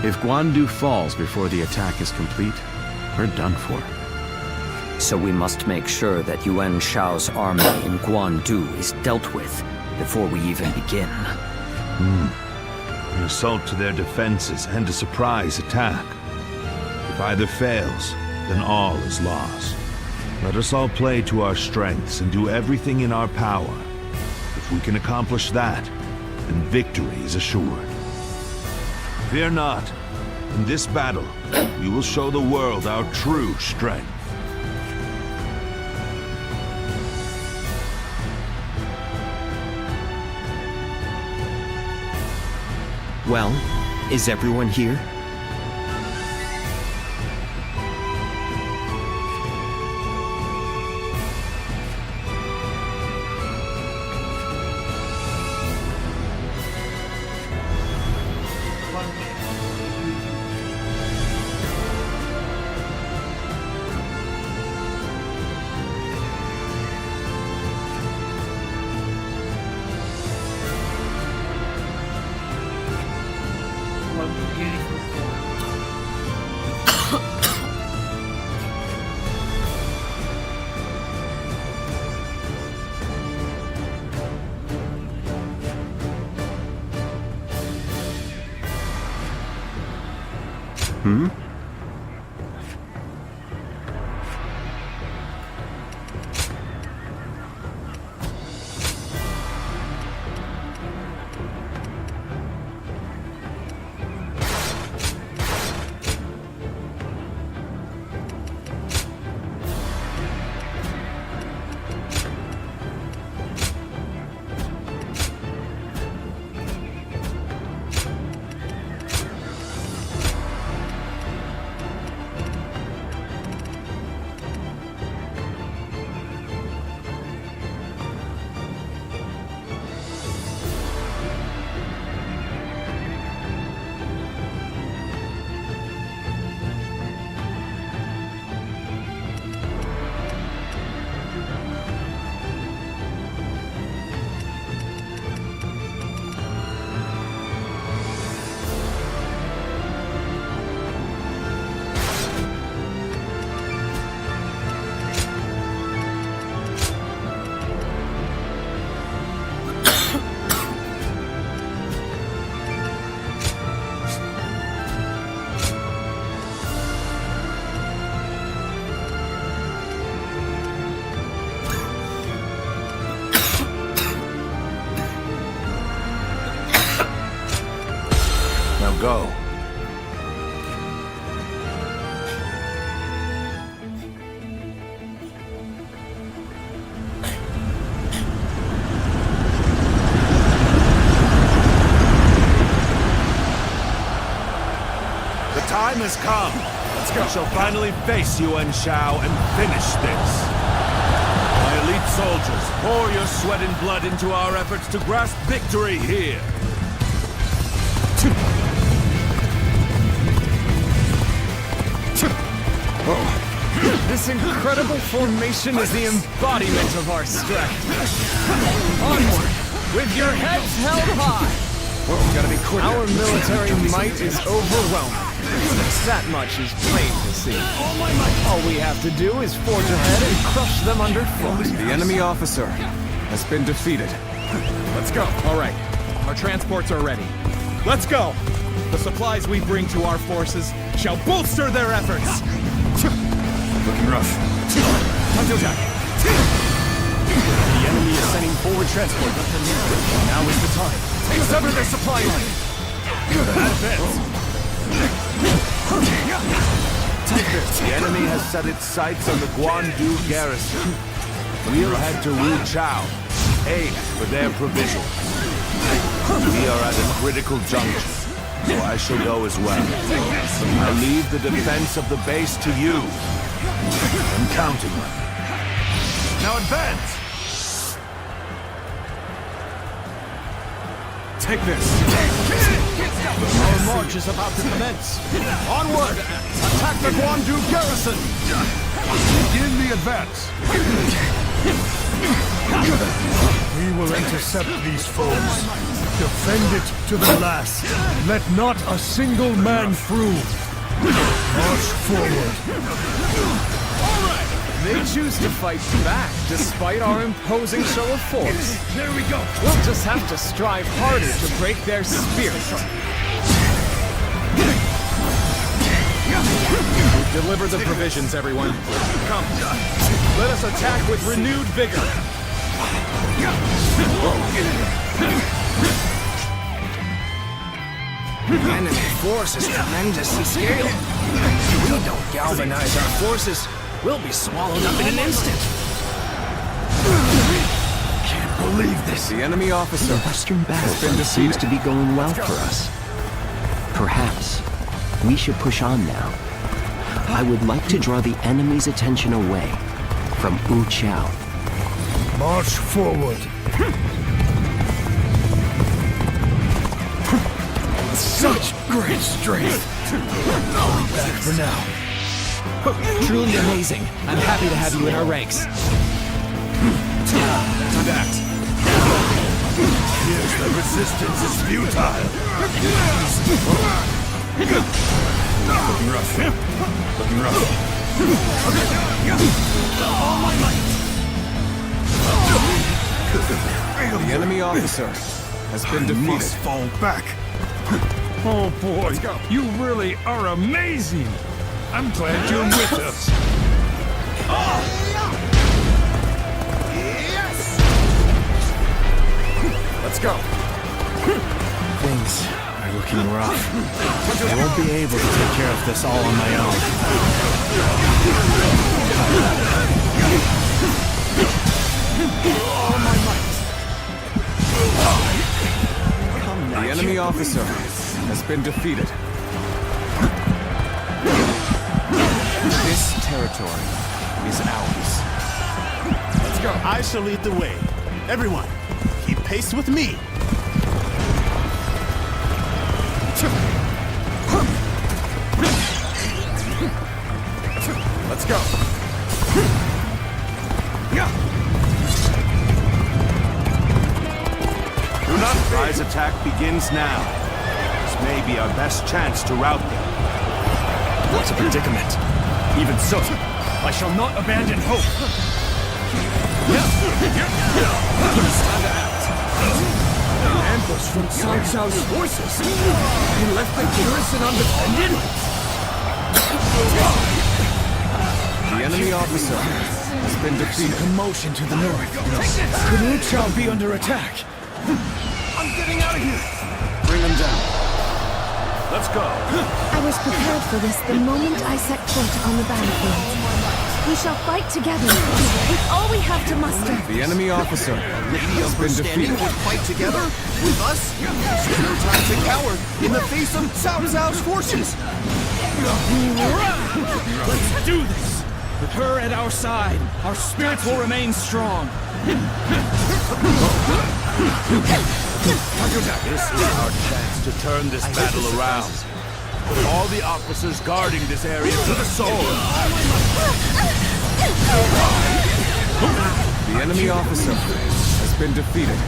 if Guandu falls before the attack is complete, we're done for. So we must make sure that Yuan Shao's army in Guandu is dealt with before we even begin. An assault to their defenses and a surprise attack. If either fails, then all is lost. Let us all play to our strengths and do everything in our power. If we can accomplish that, then victory is assured. Fear not. In this battle, we will show the world our true strength. Well, is everyone here? Go. The time has come. Let's go. We shall finally face Yuan Shao and finish this. My elite soldiers, pour your sweat and blood into our efforts to grasp victory here. This incredible formation is the embodiment of our strength. Onward, with your heads held high. Gotta be quick. Our military might is overwhelming. That much is plain to see. All we have to do is forge ahead and crush them underfoot. The enemy officer has been defeated. Let's go. All right. Our transports are ready. Let's go. The supplies we bring to our forces shall bolster their efforts. Looking rough. The enemy is sending forward transport. Now is the time. Sever their supply line! Advance! The enemy has set its sights on the Guandu garrison. We'll head to Wu Chao, aid for their provisions. We are at a critical juncture, so I shall go as well. I leave the defense of the base to you. I'm counting on you. Now advance! Take this! Our march is about to commence! Onward! Attack the Guandu garrison! Begin the advance! We will intercept these foes. Defend it to the last. Let not a single man through. March forward. They choose to fight back despite our imposing show of force. There we go. We'll just have to strive harder to break their spirit. Deliver the provisions, everyone. Come. Let us attack with renewed vigor. The enemy force is tremendous in scale. If we don't galvanize our forces, we'll be swallowed up in an instant. Can't believe this. The enemy officer. The Western battlefront seems to be going well for us. Perhaps we should push on now. I would like to draw the enemy's attention away from Wu Chao. March forward. Such great strength! I'll be back for now. Truly amazing. I'm happy to have you in our ranks. Time to act. Here's the resistance is futile. Looking rough. Looking rough. All my might. The enemy officer has been defeated. Must fall back. Oh boy, you really are amazing. I'm glad you're with us. Yes! Let's go. Things are looking rough. I won't be able to take care of this all on my own. The enemy officer has been defeated. This territory is ours. Let's go. I shall lead the way. Everyone, keep pace with me. Let's go. Do not surprise attack begins now. This may be our best chance to rout them. What a predicament. Even so, I shall not abandon hope. It's time to act. An ambush from Cao Cao's forces. He left the garrison undefended? The enemy officer has been defeated. Commotion to the north. Could Wu Chao be under attack? I'm getting out of here. Bring them down. Let's go. I was prepared for this the moment I set foot on the battlefield. We shall fight together with all we have to muster. The enemy officer has been defeated. Would fight together with us? There's no time to cower in the face of Cao Cao's forces. Let's do this. With her at our side, our spirits will remain strong. This is our chance to turn this battle around. Put all the officers guarding this area to the sword. The enemy officer has been defeated.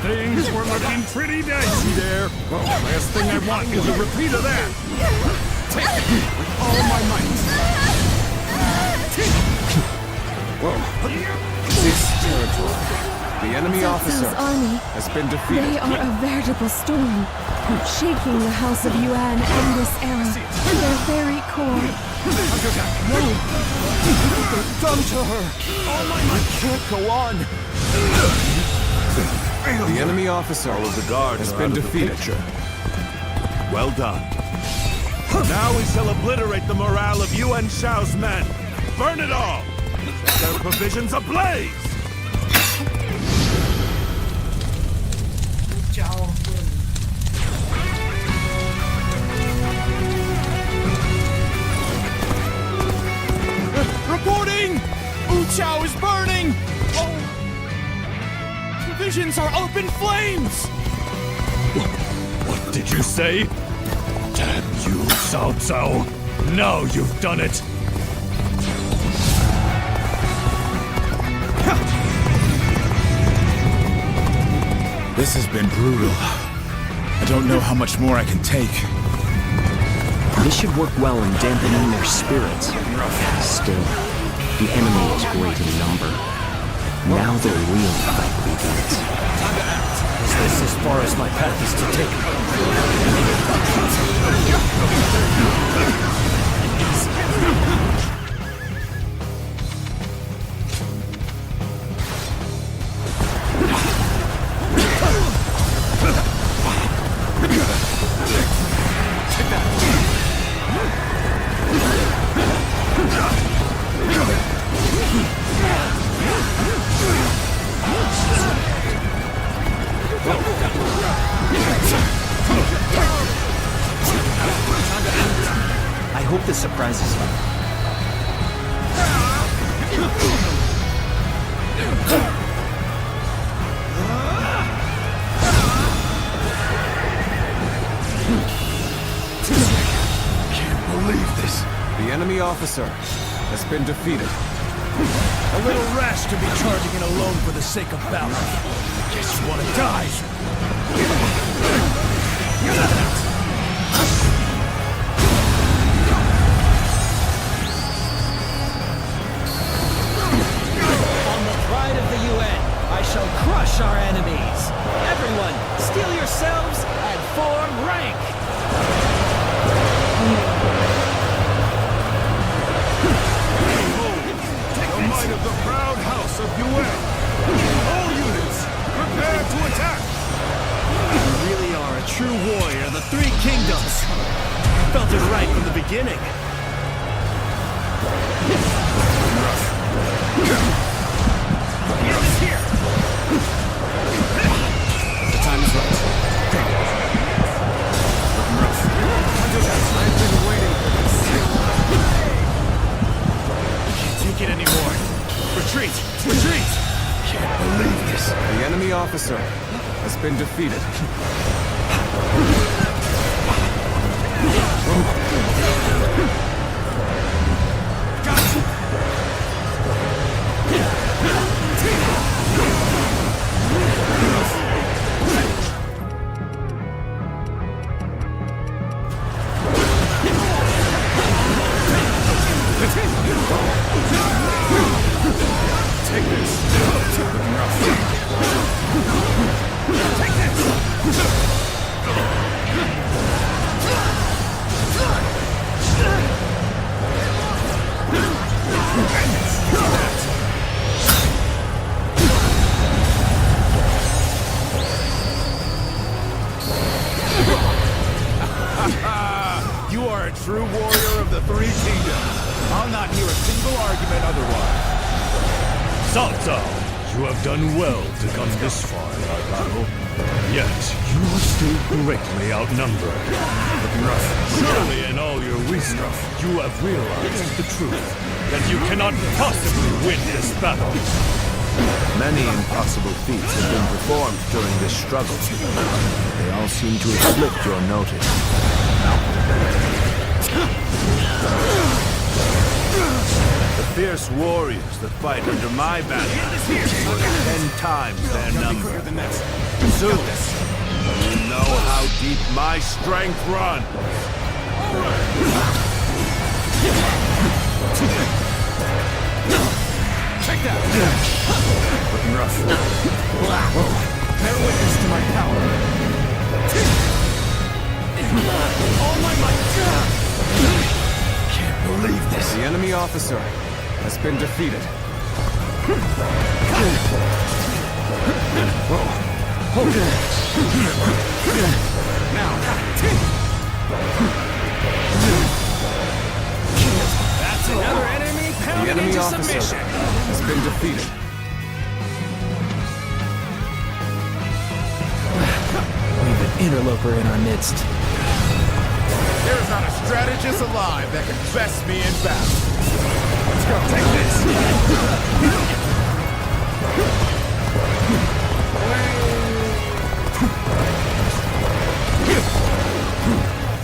Things were looking pretty dicey there. Well, the last thing I want is a repeat of that. Take it with all my might. This territory The enemy Cao officer Cao's army. has been defeated. They are a veritable storm, shaking the House of Yuan in this era to their very core. No! What they've done to her! I can't go on! The enemy officer The guard has are been out of the defeated. picture. Well done. Now we shall obliterate the morale of Yuan Shao's men. Burn it all! Set their provisions ablaze! Cao. Reporting! Chao is burning! Oh! Provisions are open flames! What did you say? Damn you, Cao Cao! Now you've done it! This has been brutal. I don't know how much more I can take. This should work well in dampening their spirits. Still, the enemy is great in number. Now their real fight begins. Is this as far as my path is to take? I hope this surprises you. Can't believe this. The enemy officer has been defeated. A little rash to be charging in alone for the sake of battle. Guess you want to die. On the pride of the UN, I shall crush our enemies. Everyone, steel yourselves and form rank. The might of the proud house of Yuan. All units, prepare to attack! You really are a true warrior of the Three Kingdoms. Felt it right from the beginning. Here! The time is right. I've been waiting for this. Can't take it anymore. Retreat! Retreat! Can't believe this. The enemy officer has been defeated. Take this! Take You are a true warrior of the Three Kingdoms. I'll not hear a single argument otherwise. Cao Cao, you have done well to come this far in our battle. Yet, you are still greatly outnumbered. Surely in all your wisdom, you have realized the truth, that you cannot possibly win this battle. Many impossible feats have been performed during this struggle. They all seem to have slipped your notice. The fierce warriors that fight under my banner are 10 times their number. Soon, you know how deep my strength runs. Take that! Looking rough. enemy officer has been defeated. That's another enemy The pounding enemy into officer submission. has been defeated. We've an interloper in our midst. There is not a strategist alive that can best me in battle. Let's go. Take this.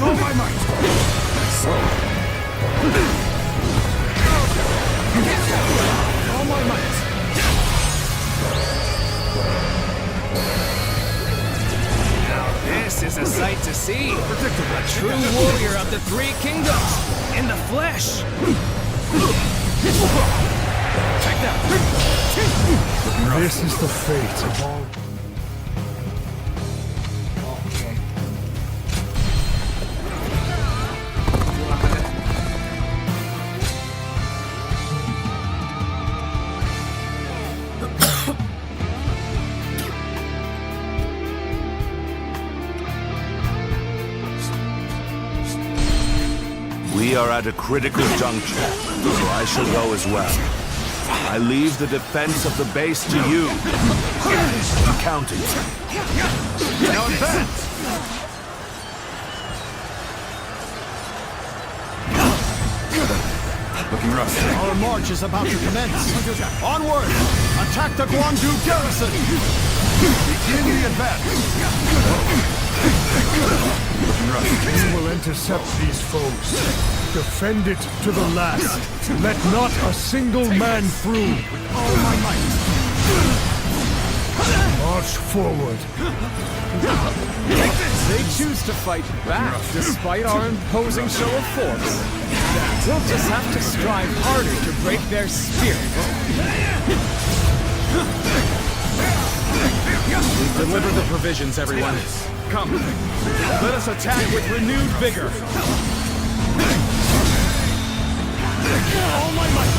All my might. All my might. This is a sight to see. A true warrior of the three kingdoms, in the flesh. Take that. This is the fate of all. Oke. We are at a critical juncture, so I shall go as well. I leave the defense of the base to you. I'm counting. Now advance. Looking rough. Our march is about to commence. Onward! Attack the Guangdu garrison! Begin the advance! We will intercept these foes. Defend it to the last. Let not a single man through. With all my might. March forward. They choose to fight back despite our imposing show of force. We'll just have to strive harder to break their spirit. Deliver the provisions, everyone. Come. Let us attack with renewed vigor. All my might.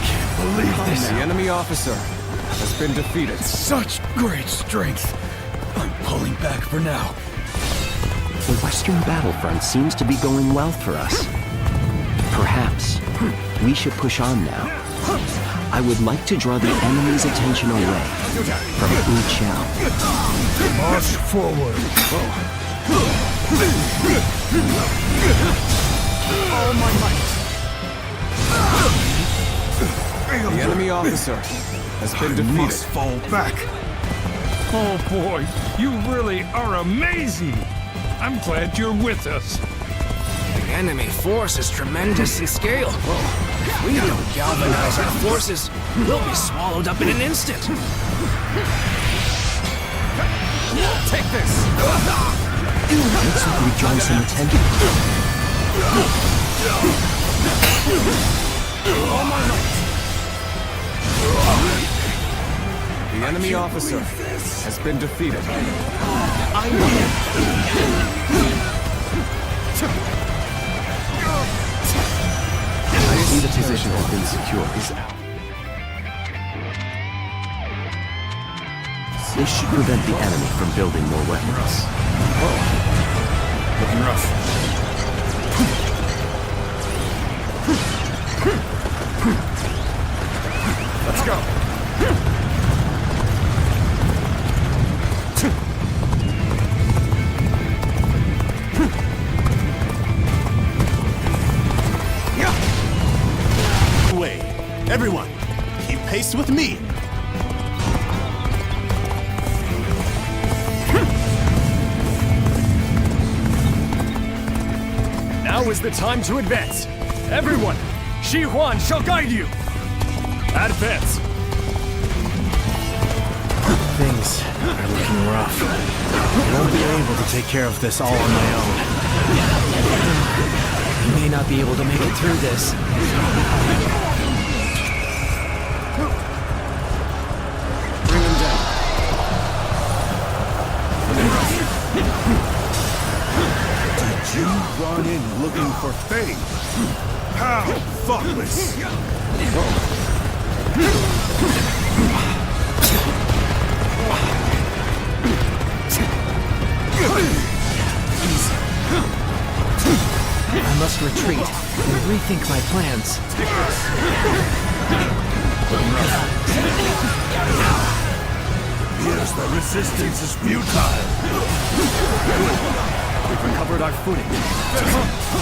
Can't believe this. The enemy officer has been defeated. Such great strength. I'm pulling back for now. The western battlefront seems to be going well for us. Perhaps we should push on now. I would like to draw the enemy's attention away from Cao. March forward. All my might. The enemy officer has been defeated. Must fall back. Oh boy, you really are amazing. I'm glad you're with us. The enemy force is tremendous in scale. If we don't galvanize our forces, we'll be swallowed up in an instant. Take this. Looks like we've drawn some attention. All my might. The enemy officer has been defeated. I know. I see the position has been secured. This should prevent the enemy from building more weapons. Looking rough. Let's go. Wei, everyone, keep pace with me. Now is the time to advance. Everyone, Yuan shall guide you. Advance. Things are looking rough. I won't be able to take care of this all on my own. I may not be able to make it through this. Bring him down. Did You run in looking for fame. How thoughtless! I must retreat and rethink my plans. Here's the resistance is futile. We've recovered our footing.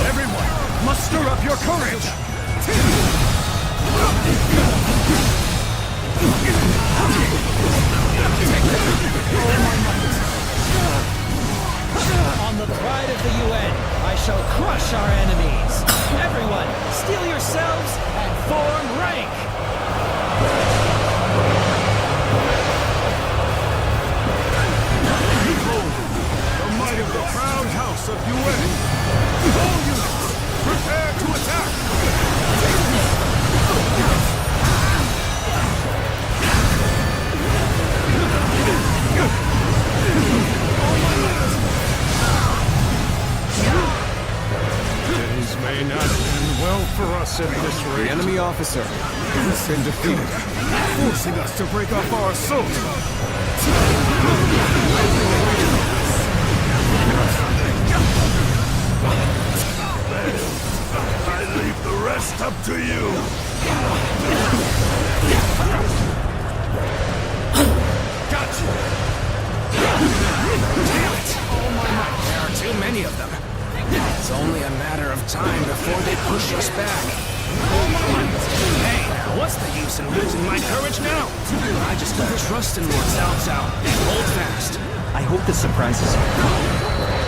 Everyone, muster up your courage! On the pride of the UN, I shall crush our enemies. Everyone, steel yourselves and form rank. Behold, the might of the proud house of UN. All units, prepare to attack. Things may not end well for us at this rate. The enemy officer has been defeated, Forcing us to break off our assault. I leave the rest up to you. Gotcha! Damn it! Oh my God, there are too many of them. It's only a matter of time before they push us back. Hey, now what's the use in losing my courage now? I just gotta trust in Lord Cao Cao and hold fast. I hope this surprises you.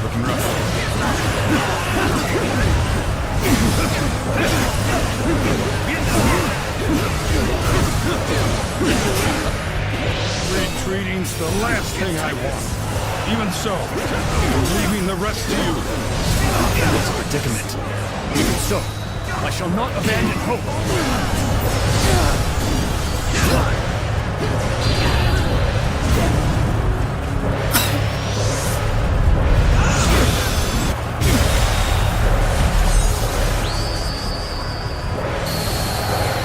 Looking rough. Retreating's the last thing I want. Even so, I'm leaving the rest to you. It's a predicament. Even so, I shall not abandon hope.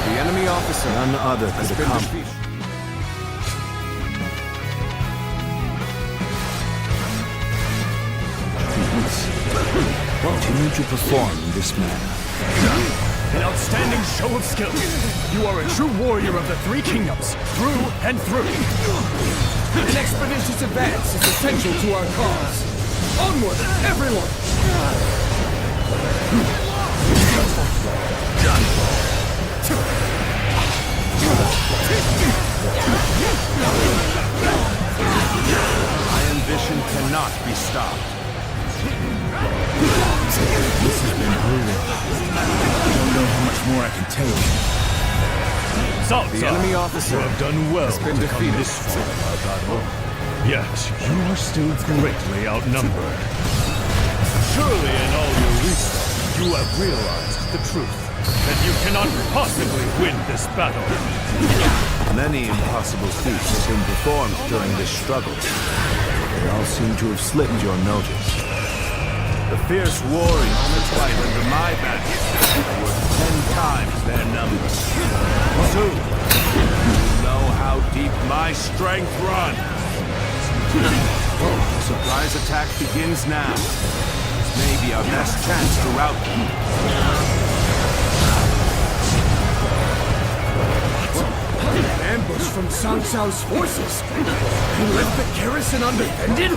the enemy officer None other has could been accomplish. defeated. Continue to perform in this manner. An outstanding show of skill. You are a true warrior of the Three Kingdoms, through and through. An expeditious advance is essential to our cause. Onward, everyone! My ambition cannot be stopped. This has been brutal. I don't know how much more I can take. The enemy officer You have done well has been to come defeated. this far, Pertarungan. Yet, you are still greatly outnumbered. Surely in all your research, you have realized the truth, that you cannot possibly win this battle. Many impossible feats have been performed during this struggle. They all seem to have slipped your notice. The fierce warriors that fight under my banner are worth 10 times their number. Soon, you know how deep my strength runs. The surprise attack begins now. This may be our best chance to rout them. An ambush from Cao Cao's forces! He left the garrison undefended?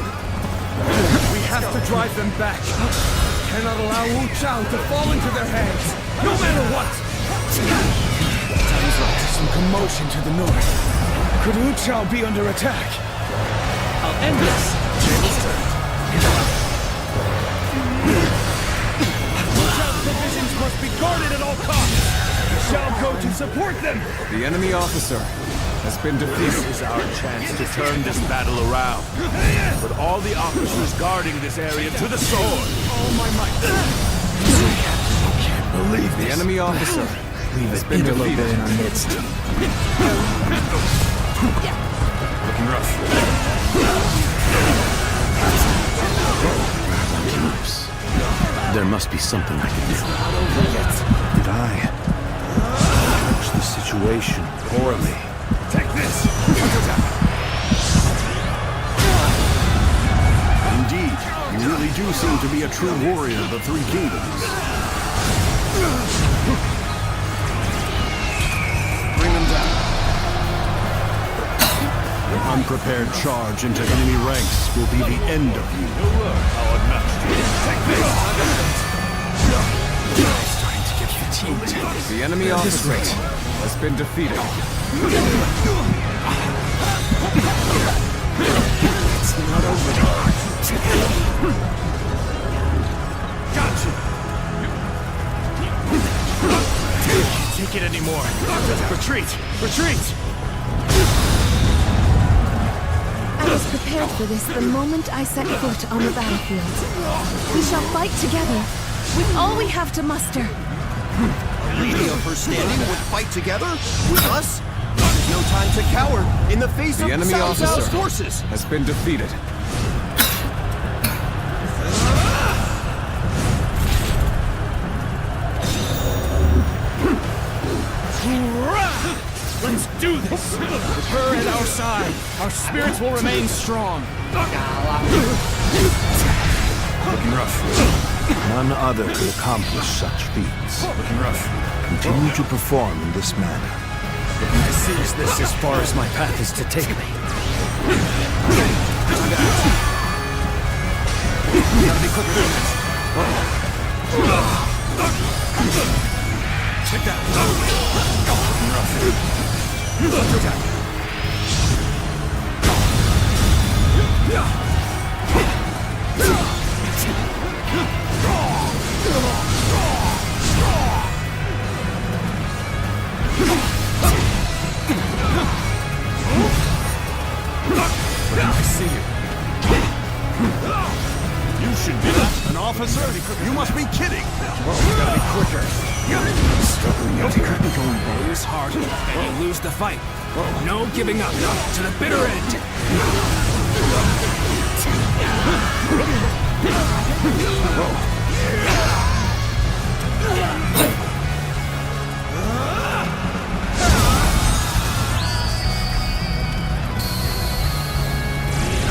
We have to drive them back. Cannot allow Wu Chao to fall into their hands, no matter what! Sounds like some commotion to the north. Could Wu Chao be under attack? I'll end this. Tables turned. Wu Chao's provisions must be guarded at all costs. We shall go to support them. The enemy officer has been defeated. This is our chance to turn this battle around. Put all the officers guarding this area to the sword. All my might. Can't believe The this. enemy officer We've an interloper in our midst. Looking rough. There must be something I can do. Did I judge the situation poorly? Take this! Indeed, you really do seem to be a true warrior of the Three Kingdoms. Bring them down. An unprepared charge into enemy ranks will be the end of you. How unmatched you. Take this! Starting to get fatigued. The enemy officer has been defeated. It's not over. Gotcha! Can't take it anymore. Retreat! Retreat! I was prepared for this the moment I set foot on the battlefield. We shall fight together, with all we have to muster. A lady of her standing would fight together with us? There's no time to cower in the face The of enemy Cao Cao's officer forces. has been defeated. Let's do this! With her at our side, our spirits will remain strong. Looking rough. None other could accomplish such feats. Looking rough. Continue to perform in this manner. I seize this as far as my path is to take me. Gotta be quicker than this. Check that. I see you. You should be an officer? You must be kidding! Gotta be quicker. Lose hard, and you lose the fight. No giving up to the bitter end.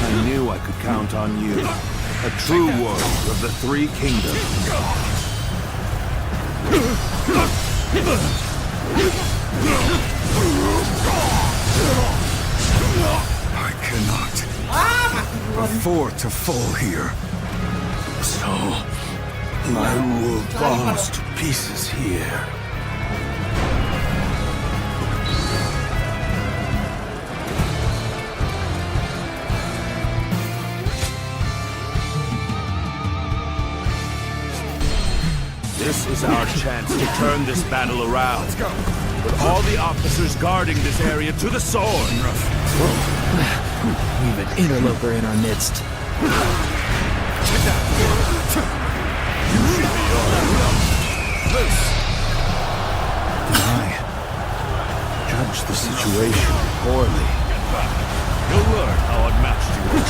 I knew I could count on you. A true warrior of the Three Kingdoms. I cannot afford to fall here. So, my world falls to pieces here. This is our chance to turn this battle around. Let's go. With all the officers guarding this area to the sword. We've an interloper in our midst. Check that. You should be loose. I judge the situation poorly. You'll learn how unmatched you are.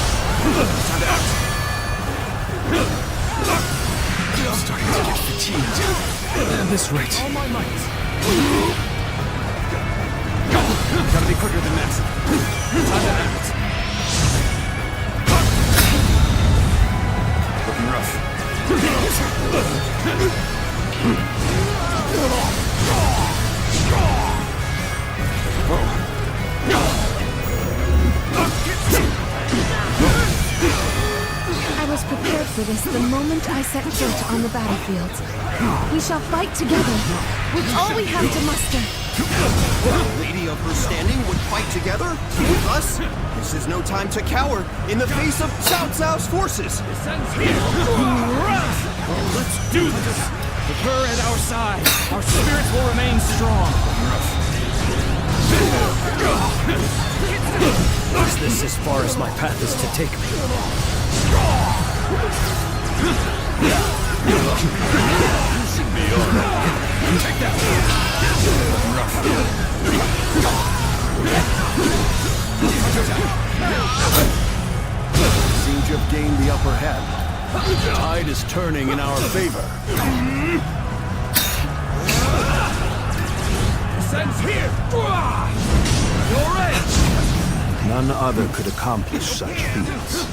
I'm starting to get fatigued. At this rate. All my might. Gotta be quicker than that. Time to act. Looking rough. I was prepared for this the moment I set foot on the battlefield. We shall fight together, with all we have to muster. A lady of her standing would fight together with us? This is no time to cower in the face of Cao Cao's forces. Let's do this! With her at our side, our spirits will remain strong. Is this as far as my path is to take me? You should be alright. Take that. Seems you have gained the upper hand. The tide is turning in our favor. Sense here! Your edge! None other could accomplish such feats.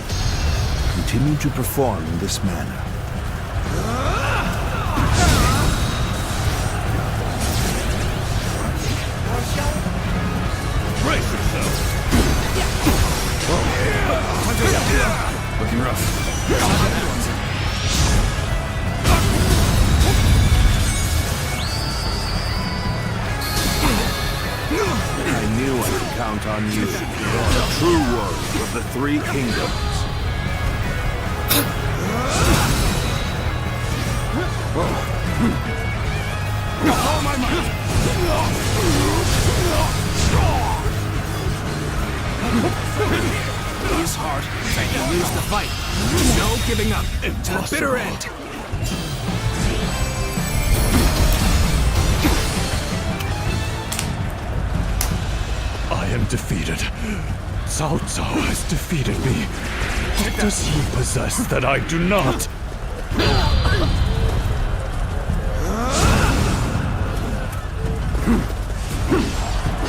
Continue to perform in this manner. Brace yourself! Looking rough. I knew I could count on you, the true warrior of the three kingdoms. All my might! Use hard, and you lose the fight. No giving up. To the bitter end. I am defeated. Cao Cao has defeated me. What does he possess that I do not?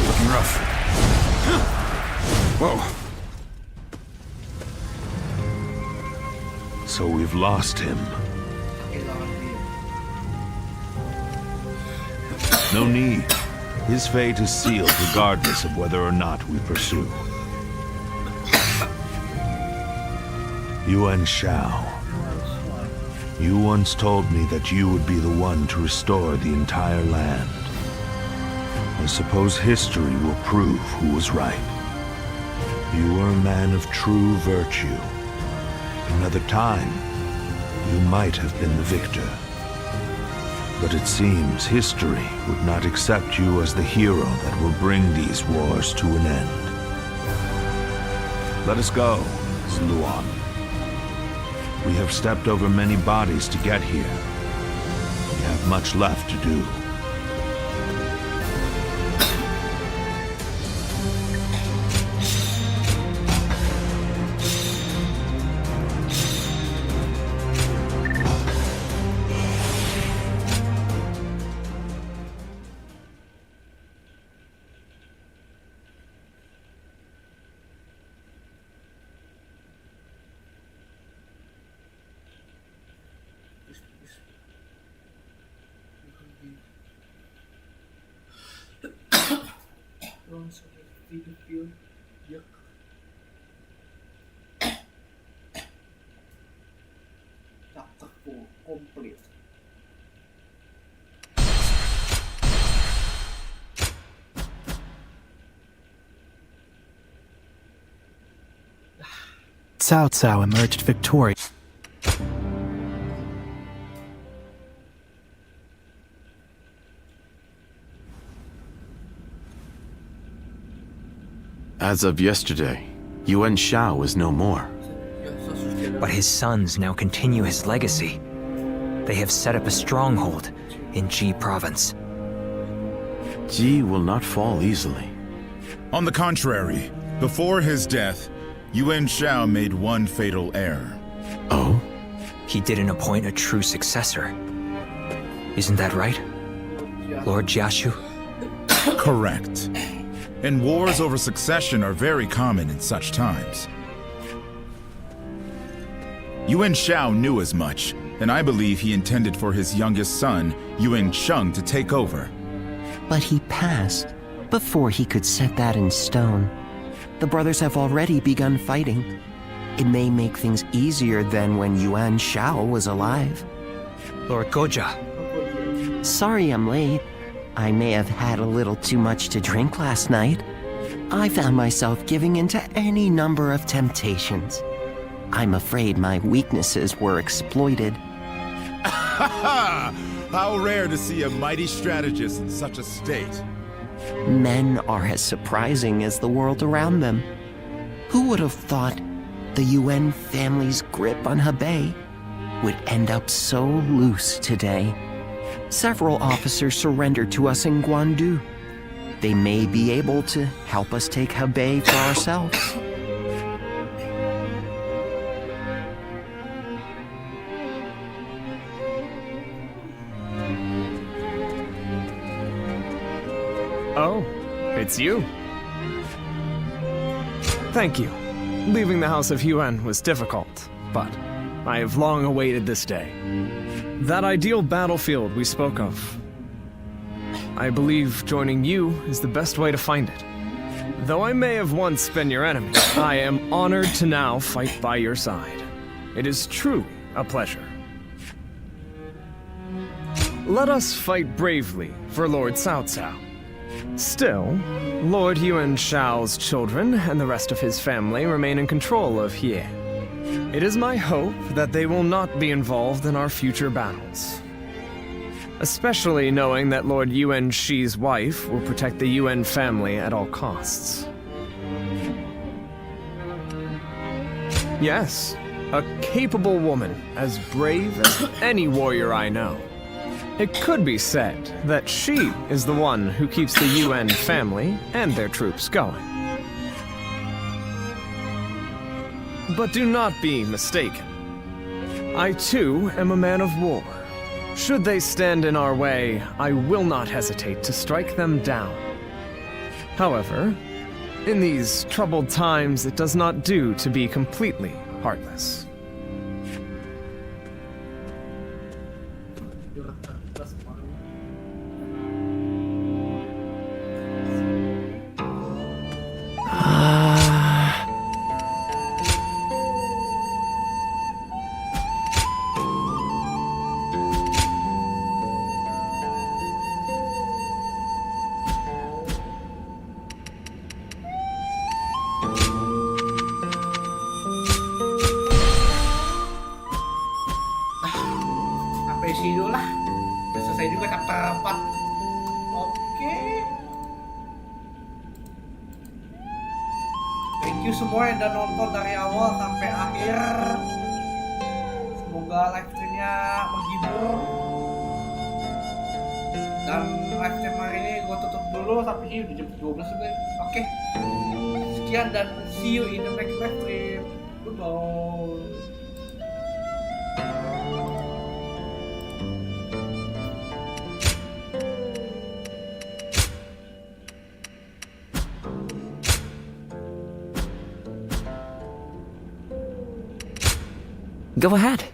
Looking rough. Whoa. So we've lost him. No need. His fate is sealed regardless of whether or not we pursue. Yuan Shao. You once told me that you would be the one to restore the entire land. I suppose history will prove who was right. You were a man of true virtue. Another time, you might have been the victor. But it seems history would not accept you as the hero that will bring these wars to an end. Let us go, Luan. We have stepped over many bodies to get here. We have much left to do. Cao Cao emerged victorious. As of yesterday, Yuan Shao is no more. But his sons now continue his legacy. They have set up a stronghold in Ji province. Ji will not fall easily. On the contrary, before his death, Yuan Shao made one fatal error. Oh? He didn't appoint a true successor. Isn't that right, Lord Jiashu? Correct. And wars over succession are very common in such times. Yuan Shao knew as much, and I believe he intended for his youngest son, Yuan Sheng, to take over. But he passed before he could set that in stone. The brothers have already begun fighting. It may make things easier than when Yuan Shao was alive. Lord Goja. Sorry I'm late. I may have had a little too much to drink last night. I found myself giving in to any number of temptations. I'm afraid my weaknesses were exploited. How rare to see a mighty strategist in such a state. Men are as surprising as the world around them. Who would have thought the Yuan family's grip on Hebei would end up so loose today? Several officers surrendered to us in Guandu. They may be able to help us take Hebei for ourselves. Oh, it's you. Thank you. Leaving the House of Yuan was difficult, but I have long awaited this day. That ideal battlefield we spoke of. I believe joining you is the best way to find it. Though I may have once been your enemy, I am honored to now fight by your side. It is truly a pleasure. Let us fight bravely for Lord Cao Cao. Still, Lord Yuan Shao's children and the rest of his family remain in control of He. It is my hope that they will not be involved in our future battles. Especially knowing that Lord Yuan Shi's wife will protect the Yuan family at all costs. Yes, a capable woman, as brave as any warrior I know. It could be said that she is the one who keeps the Yuan family and their troops going. But do not be mistaken. I too am a man of war. Should they stand in our way, I will not hesitate to strike them down. However, in these troubled times, it does not do to be completely heartless. Dulu lah. Udah selesai juga chapter 4. Oke. Thank you semua yang udah nonton dari awal sampai akhir. Semoga live streamnya menghibur. Dan live stream hari ini gue tutup dulu sampai sini udah jam 12 juga. Oke. Sekian dan see you in the next live stream. Goodbye. Go ahead.